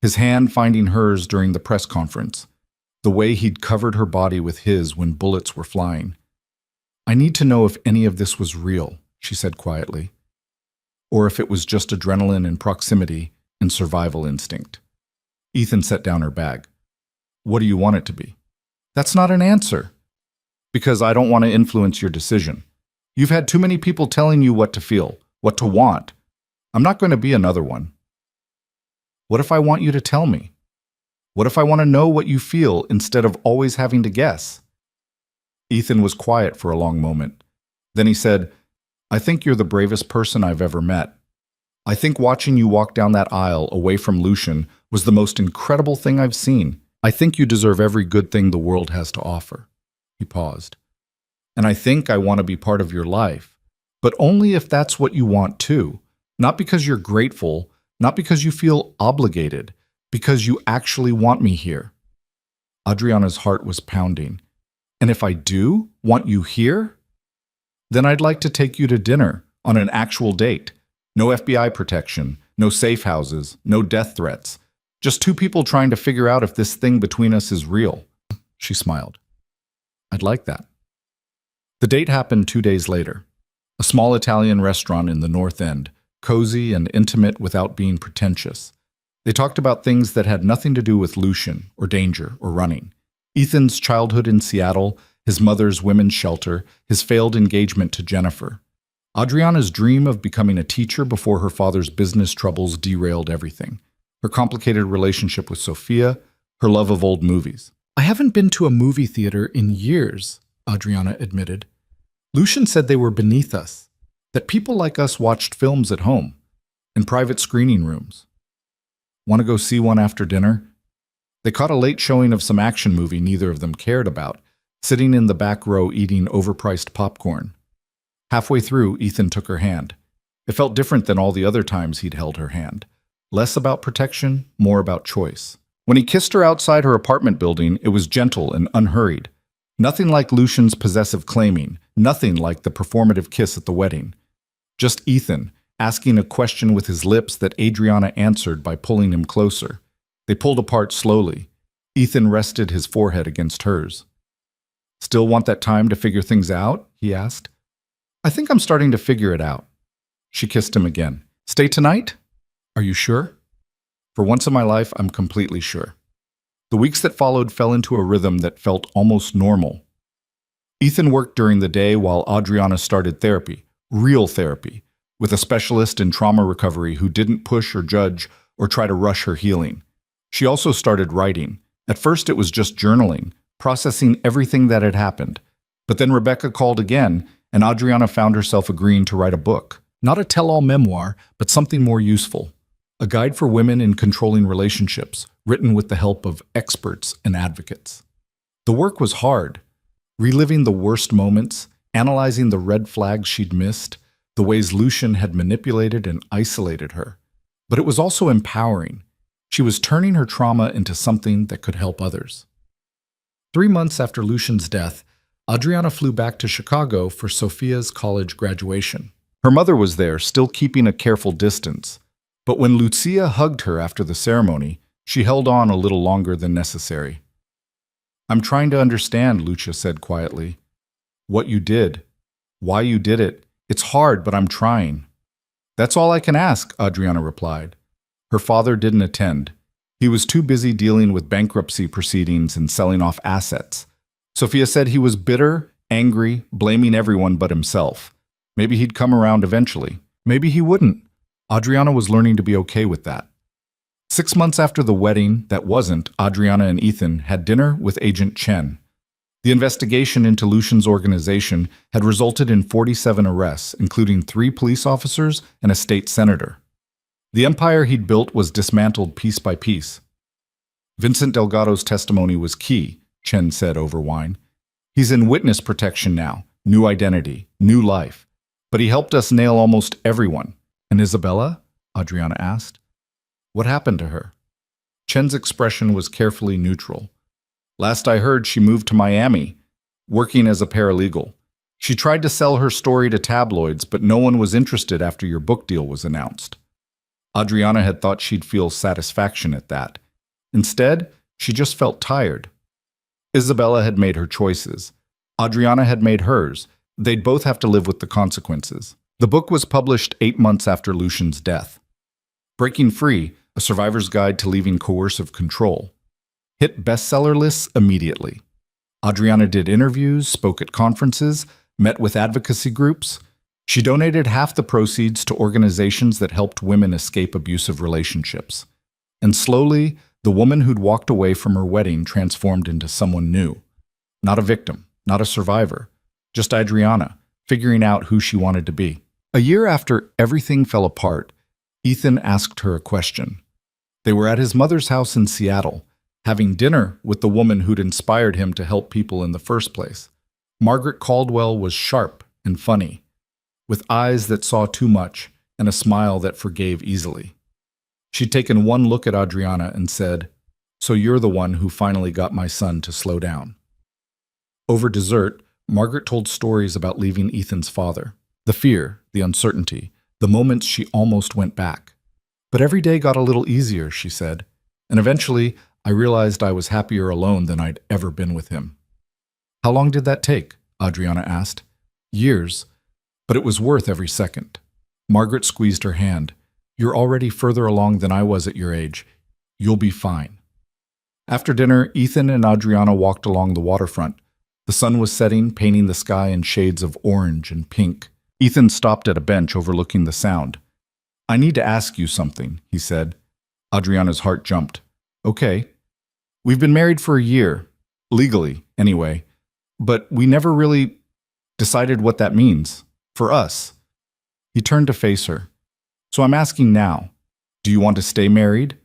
His hand finding hers during the press conference. the way he'd covered her body with his when bullets were flying. "I need to know if any of this was real," she said quietly, "or if it was just adrenaline and proximity and survival instinct." Ethan set down her bag. "What do you want it to be?" "That's not an answer." "Because I don't want to influence your decision. You've had too many people telling you what to feel, what to want. I'm not going to be another one." "What if I want you to tell me? What if I want to know what you feel instead of always having to guess?" Ethan was quiet for a long moment. Then he said, "I think you're the bravest person I've ever met. I think watching you walk down that aisle away from Lucian was the most incredible thing I've seen. I think you deserve every good thing the world has to offer." He paused. "And I think I want to be part of your life, but only if that's what you want too. Not because you're grateful, not because you feel obligated, because you actually want me here." Adriana's heart was pounding. "And if I do want you here, then I'd like to take you to dinner on an actual date. No FBI protection, no safe houses, no death threats. Just two people trying to figure out if this thing between us is real." She smiled. "I'd like that." The date happened 2 days later. A small Italian restaurant in the North End, cozy and intimate without being pretentious. They talked about things that had nothing to do with Lucian or danger or running. Ethan's childhood in Seattle, his mother's women's shelter, his failed engagement to Jennifer. Adriana's dream of becoming a teacher before her father's business troubles derailed everything. Her complicated relationship with Sophia, her love of old movies. "I haven't been to a movie theater in years," Adriana admitted. "Lucian said they were beneath us, that people like us watched films at home, in private screening rooms. Want to go see one after dinner?" They caught a late showing of some action movie neither of them cared about, sitting in the back row eating overpriced popcorn. Halfway through, Ethan took her hand. It felt different than all the other times he'd held her hand. Less about protection, more about choice. When he kissed her outside her apartment building, it was gentle and unhurried. Nothing like Lucian's possessive claiming, nothing like the performative kiss at the wedding. Just Ethan, asking a question with his lips that Adriana answered by pulling him closer. They pulled apart slowly. Ethan rested his forehead against hers. "Still want that time to figure things out?" he asked. "I think I'm starting to figure it out." She kissed him again. "Stay tonight? Are you sure?" "For once in my life, I'm completely sure." The weeks that followed fell into a rhythm that felt almost normal. Ethan worked during the day while Adriana started therapy, real therapy, with a specialist in trauma recovery who didn't push or judge or try to rush her healing. She also started writing. At first it was just journaling, processing everything that had happened. But then Rebecca called again, and Adriana found herself agreeing to write a book. Not a tell-all memoir, but something more useful. A guide for women in controlling relationships, written with the help of experts and advocates. The work was hard. Reliving the worst moments, analyzing the red flags she'd missed, the ways Lucian had manipulated and isolated her. But it was also empowering. She was turning her trauma into something that could help others. 3 months after Lucian's death, Adriana flew back to Chicago for Sophia's college graduation. Her mother was there, still keeping a careful distance. But when Lucia hugged her after the ceremony, she held on a little longer than necessary. "I'm trying to understand," Lucia said quietly. "What you did. Why you did it. It's hard, but I'm trying." "That's all I can ask," Adriana replied. Her father didn't attend. He was too busy dealing with bankruptcy proceedings and selling off assets. Sophia said he was bitter, angry, blaming everyone but himself. Maybe he'd come around eventually. Maybe he wouldn't. Adriana was learning to be okay with that. 6 months after the wedding that wasn't, Adriana and Ethan had dinner with Agent Chen. The investigation into Lucian's organization had resulted in 47 arrests, including 3 police officers and a state senator. The empire he'd built was dismantled piece by piece. "Vincent Delgado's testimony was key," Chen said over wine. "He's in witness protection now, new identity, new life. But he helped us nail almost everyone." "And Isabella?" Adriana asked. "What happened to her?" Chen's expression was carefully neutral. "Last I heard, she moved to Miami, working as a paralegal. She tried to sell her story to tabloids, but no one was interested after your book deal was announced." Adriana had thought she'd feel satisfaction at that. Instead, she just felt tired. Isabella had made her choices. Adriana had made hers. They'd both have to live with the consequences. The book was published 8 months after Lucian's death. Breaking Free, A Survivor's Guide to Leaving Coercive Control, hit bestseller lists immediately. Adriana did interviews, spoke at conferences, met with advocacy groups. She donated half the proceeds to organizations that helped women escape abusive relationships. And slowly, the woman who'd walked away from her wedding transformed into someone new. Not a victim, not a survivor, just Adriana, figuring out who she wanted to be. A year after everything fell apart, Ethan asked her a question. They were at his mother's house in Seattle, having dinner with the woman who'd inspired him to help people in the first place. Margaret Caldwell was sharp and funny, with eyes that saw too much and a smile that forgave easily. She'd taken one look at Adriana and said, "So you're the one who finally got my son to slow down." Over dessert, Margaret told stories about leaving Ethan's father. The fear, the uncertainty, the moments she almost went back. But every day got a little easier, she said, and eventually I realized I was happier alone than I'd ever been with him. How long did that take? Adriana asked. Years, but it was worth every second. Margaret squeezed her hand. You're already further along than I was at your age. You'll be fine. After dinner, Ethan and Adriana walked along the waterfront. The sun was setting, painting the sky in shades of orange and pink. Ethan stopped at a bench overlooking the sound. I need to ask you something, he said. Adriana's heart jumped. Okay. We've been married for a year, legally, anyway, but we never really decided what that means, for us. He turned to face her. So I'm asking now, do you want to stay married?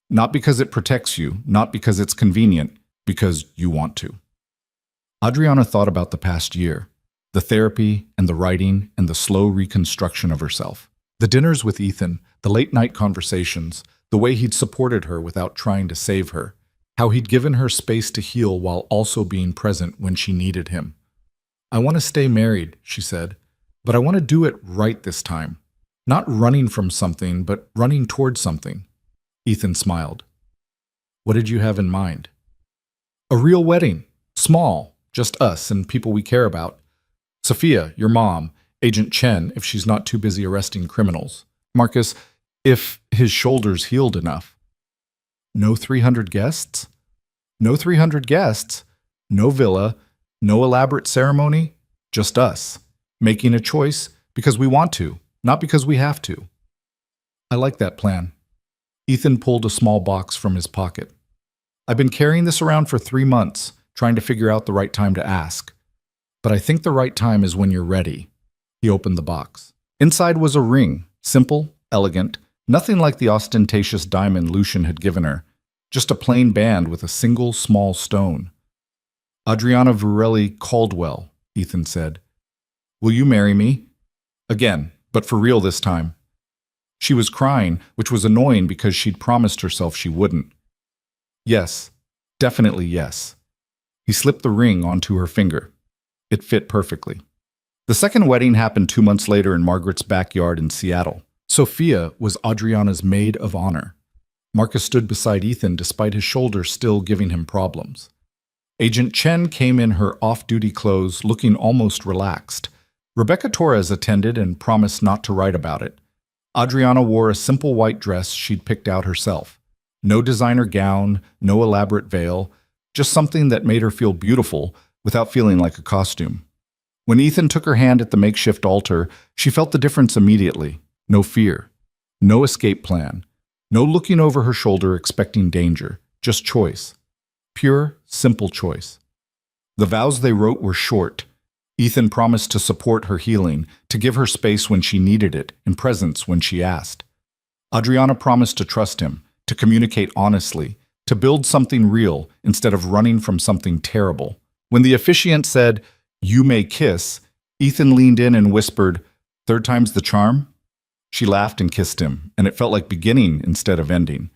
Not because it protects you, not because it's convenient, because you want to. Adriana thought about the past year, the therapy and the writing and the slow reconstruction of herself. The dinners with Ethan, the late-night conversations, the way he'd supported her without trying to save her, how he'd given her space to heal while also being present when she needed him. I want to stay married, she said, but I want to do it right this time. Not running from something, but running towards something. Ethan smiled. What did you have in mind? A real wedding. Small, just us and people we care about. Sophia, your mom, Agent Chen, if she's not too busy arresting criminals. Marcus, if his shoulder's healed enough. No 300 guests? No 300 guests. No villa. No elaborate ceremony. Just us. Making a choice because we want to, not because we have to. I like that plan. Ethan pulled a small box from his pocket. I've been carrying this around for 3 months, trying to figure out the right time to ask. But I think the right time is when you're ready. He opened the box. Inside was a ring, simple, elegant, nothing like the ostentatious diamond Lucian had given her, just a plain band with a single small stone. Adriana Varelli Caldwell, Ethan said. Will you marry me? Again, but for real this time. She was crying, which was annoying because she'd promised herself she wouldn't. Yes, definitely yes. He slipped the ring onto her finger. It fit perfectly. The second wedding happened 2 months later in Margaret's backyard in Seattle. Sophia was Adriana's maid of honor. Marcus stood beside Ethan despite his shoulder still giving him problems. Agent Chen came in her off-duty clothes, looking almost relaxed. Rebecca Torres attended and promised not to write about it. Adriana wore a simple white dress she'd picked out herself. No designer gown, no elaborate veil, just something that made her feel beautiful without feeling like a costume. When Ethan took her hand at the makeshift altar, she felt the difference immediately. No fear. No escape plan. No looking over her shoulder expecting danger. Just choice. Pure, simple choice. The vows they wrote were short. Ethan promised to support her healing, to give her space when she needed it, and presence when she asked. Adriana promised to trust him, to communicate honestly, to build something real instead of running from something terrible. When the officiant said, "You may kiss," Ethan leaned in and whispered, "Third time's the charm?" She laughed and kissed him, and it felt like beginning instead of ending.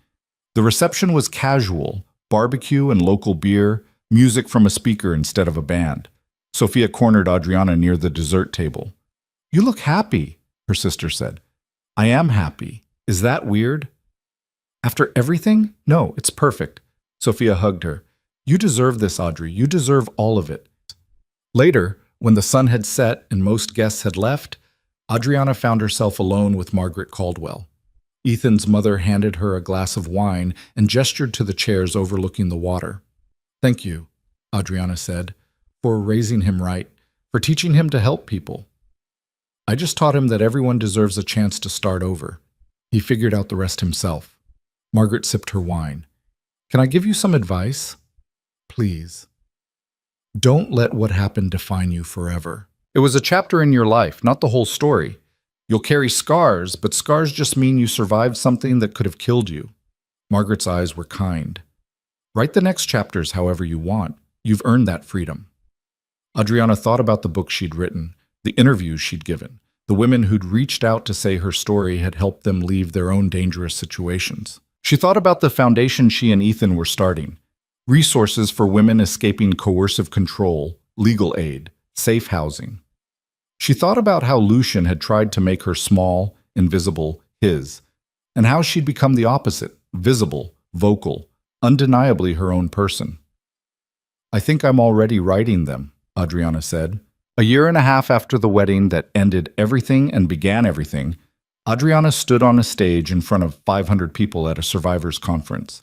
The reception was casual, barbecue and local beer, music from a speaker instead of a band. Sophia cornered Adriana near the dessert table. "You look happy," her sister said. "I am happy. Is that weird?" "After everything? No, it's perfect." Sophia hugged her. You deserve this, Audrey. You deserve all of it. Later, when the sun had set and most guests had left, Adriana found herself alone with Margaret Caldwell. Ethan's mother handed her a glass of wine and gestured to the chairs overlooking the water. "Thank you," Adriana said, "for raising him right, for teaching him to help people. I just taught him that everyone deserves a chance to start over. He figured out the rest himself." Margaret sipped her wine. "Can I give you some advice? Please. Don't let what happened define you forever. It was a chapter in your life, not the whole story. You'll carry scars, but scars just mean you survived something that could have killed you." Margaret's eyes were kind. "Write the next chapters however you want. You've earned that freedom." Adriana thought about the books she'd written, the interviews she'd given, the women who'd reached out to say her story had helped them leave their own dangerous situations. She thought about the foundation she and Ethan were starting: resources for women escaping coercive control, legal aid, safe housing. She thought about how Lucian had tried to make her small, invisible, his, and how she'd become the opposite, visible, vocal, undeniably her own person. "I think I'm already writing them," Adriana said. A year and a half after the wedding that ended everything and began everything, Adriana stood on a stage in front of 500 people at a survivors conference.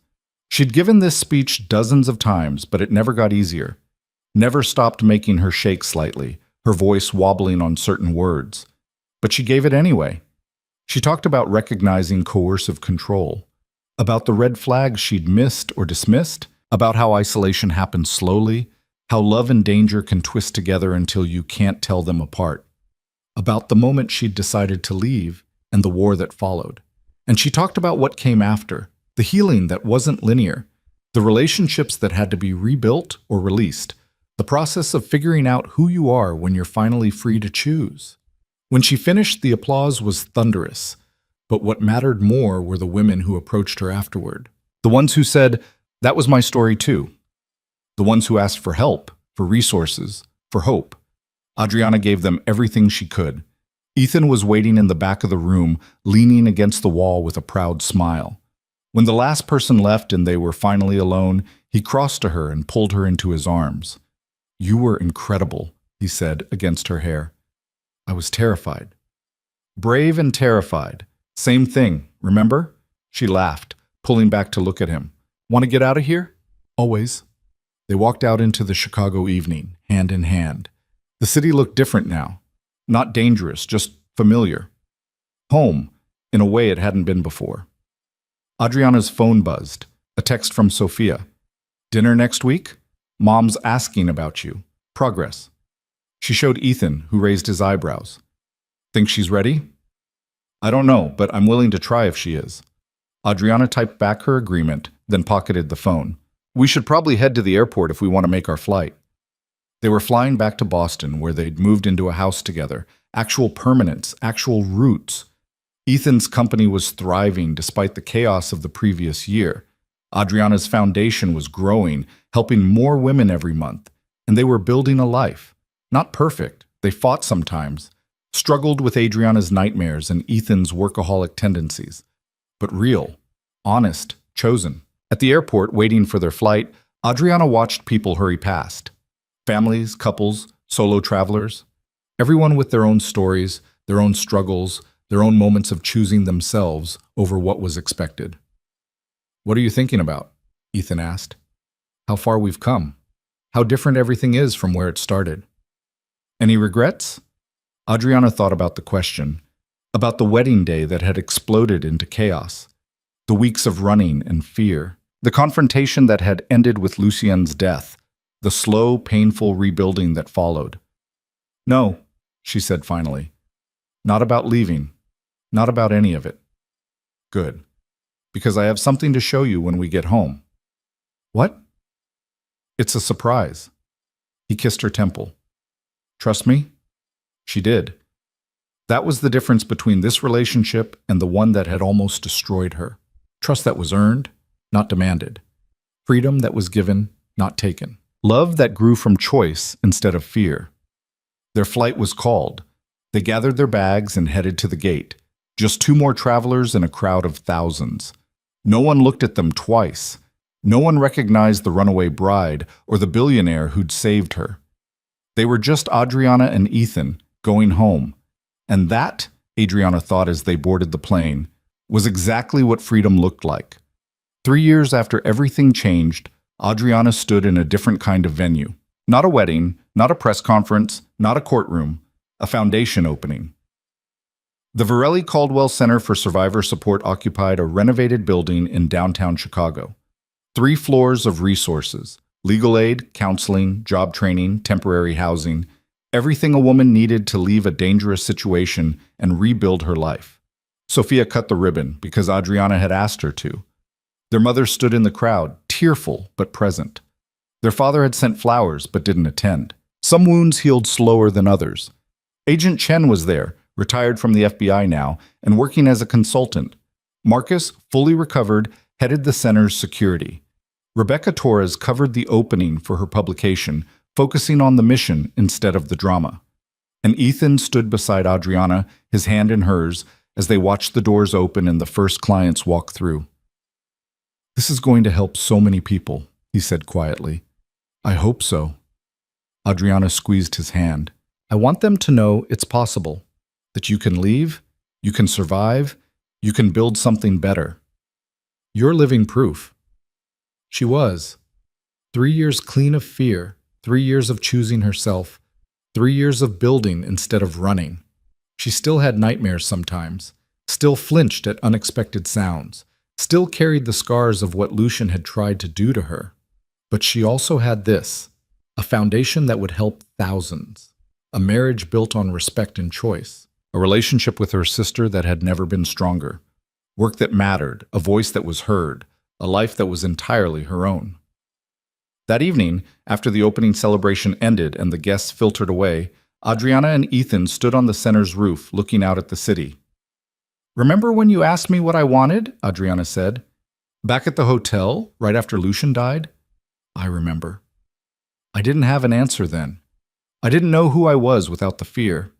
She'd given this speech dozens of times, but it never got easier. Never stopped making her shake slightly, her voice wobbling on certain words. But she gave it anyway. She talked about recognizing coercive control, about the red flags she'd missed or dismissed, about how isolation happens slowly, how love and danger can twist together until you can't tell them apart, about the moment she'd decided to leave and the war that followed. And she talked about what came after, the healing that wasn't linear, the relationships that had to be rebuilt or released, the process of figuring out who you are when you're finally free to choose. When she finished, the applause was thunderous, but what mattered more were the women who approached her afterward. The ones who said, "That was my story too." The ones who asked for help, for resources, for hope. Adriana gave them everything she could. Ethan was waiting in the back of the room, leaning against the wall with a proud smile. When the last person left and they were finally alone, he crossed to her and pulled her into his arms. "You were incredible," he said against her hair. "I was terrified." Brave and terrified. Same thing, remember? She laughed, pulling back to look at him. "Want to get out of here?" "Always." They walked out into the Chicago evening, hand in hand. The city looked different now. Not dangerous, just familiar. Home, in a way it hadn't been before. Adriana's phone buzzed. A text from Sophia. "Dinner next week? Mom's asking about you. Progress." She showed Ethan, who raised his eyebrows. "Think she's ready?" "I don't know, but I'm willing to try if she is." Adriana typed back her agreement, then pocketed the phone. "We should probably head to the airport if we want to make our flight." They were flying back to Boston, where they'd moved into a house together. Actual permanence, actual roots. Ethan's company was thriving despite the chaos of the previous year. Adriana's foundation was growing, helping more women every month. And they were building a life. Not perfect. They fought sometimes. Struggled with Adriana's nightmares and Ethan's workaholic tendencies. But real. Honest. Chosen. At the airport, waiting for their flight, Adriana watched people hurry past. Families, couples, solo travelers. Everyone with their own stories, their own struggles, their own moments of choosing themselves over what was expected. "What are you thinking about?" Ethan asked. "How far we've come. How different everything is from where it started." "Any regrets?" Adriana thought about the question, about the wedding day that had exploded into chaos, the weeks of running and fear, the confrontation that had ended with Lucien's death, the slow, painful rebuilding that followed. "No," she said finally. "Not about leaving. Not about any of it." "Good. Because I have something to show you when we get home." "What?" "It's a surprise." He kissed her temple. "Trust me?" She did. That was the difference between this relationship and the one that had almost destroyed her. Trust that was earned, not demanded. Freedom that was given, not taken. Love that grew from choice instead of fear. Their flight was called. They gathered their bags and headed to the gate. Just two more travelers in a crowd of thousands. No one looked at them twice. No one recognized the runaway bride or the billionaire who'd saved her. They were just Adriana and Ethan going home. And that, Adriana thought as they boarded the plane, was exactly what freedom looked like. 3 years after everything changed, Adriana stood in a different kind of venue. Not a wedding, not a press conference, not a courtroom, a foundation opening. The Varelli Caldwell Center for Survivor Support occupied a renovated building in downtown Chicago. 3 floors of resources: legal aid, counseling, job training, temporary housing, everything a woman needed to leave a dangerous situation and rebuild her life. Sophia cut the ribbon because Adriana had asked her to. Their mother stood in the crowd, tearful but present. Their father had sent flowers but didn't attend. Some wounds healed slower than others. Agent Chen was there, retired from the FBI now, and working as a consultant. Marcus, fully recovered, headed the center's security. Rebecca Torres covered the opening for her publication, focusing on the mission instead of the drama. And Ethan stood beside Adriana, his hand in hers, as they watched the doors open and the first clients walk through. "This is going to help so many people," he said quietly. "I hope so." Adriana squeezed his hand. "I want them to know it's possible, that you can leave, you can survive, you can build something better. You're living proof." She was. 3 years clean of fear, 3 years of choosing herself, 3 years of building instead of running. She still had nightmares sometimes, still flinched at unexpected sounds, still carried the scars of what Lucian had tried to do to her. But she also had this, a foundation that would help thousands, a marriage built on respect and choice, a relationship with her sister that had never been stronger, work that mattered, a voice that was heard, a life that was entirely her own. That evening, after the opening celebration ended and the guests filtered away, Adriana and Ethan stood on the center's roof looking out at the city. "Remember when you asked me what I wanted?" Adriana said. "Back at the hotel, right after Lucian died?" "I remember. I didn't have an answer then. I didn't know who I was without the fear."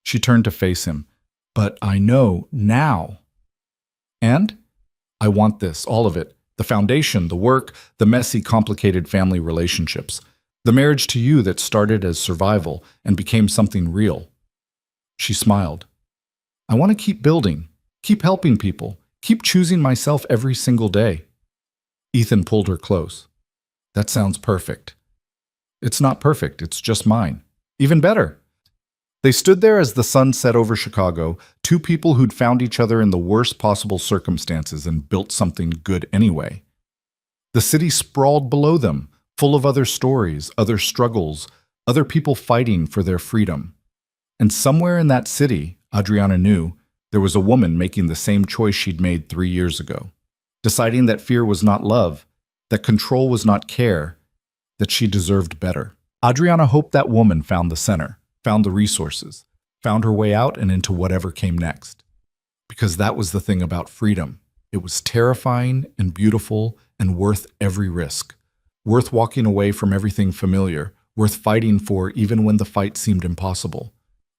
She turned to face him. "But I know now. And I want this, all of it. The foundation, the work, the messy, complicated family relationships. The marriage to you that started as survival and became something real." She smiled. "I want to keep building, keep helping people, keep choosing myself every single day." Ethan pulled her close. "That sounds perfect." "It's not perfect, it's just mine. Even better." They stood there as the sun set over Chicago, 2 people who'd found each other in the worst possible circumstances and built something good anyway. The city sprawled below them, full of other stories, other struggles, other people fighting for their freedom. And somewhere in that city, Adriana knew, there was a woman making the same choice she'd made 3 years ago, deciding that fear was not love, that control was not care, that she deserved better. Adriana hoped that woman found the center, found the resources, found her way out and into whatever came next. Because that was the thing about freedom. It was terrifying and beautiful and worth every risk. Worth walking away from everything familiar, worth fighting for even when the fight seemed impossible.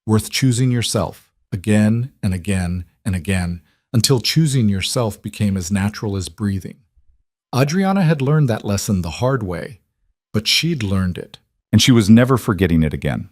Worth choosing yourself, again and again and again, until choosing yourself became as natural as breathing. Adriana had learned that lesson the hard way, but she'd learned it, and she was never forgetting it again.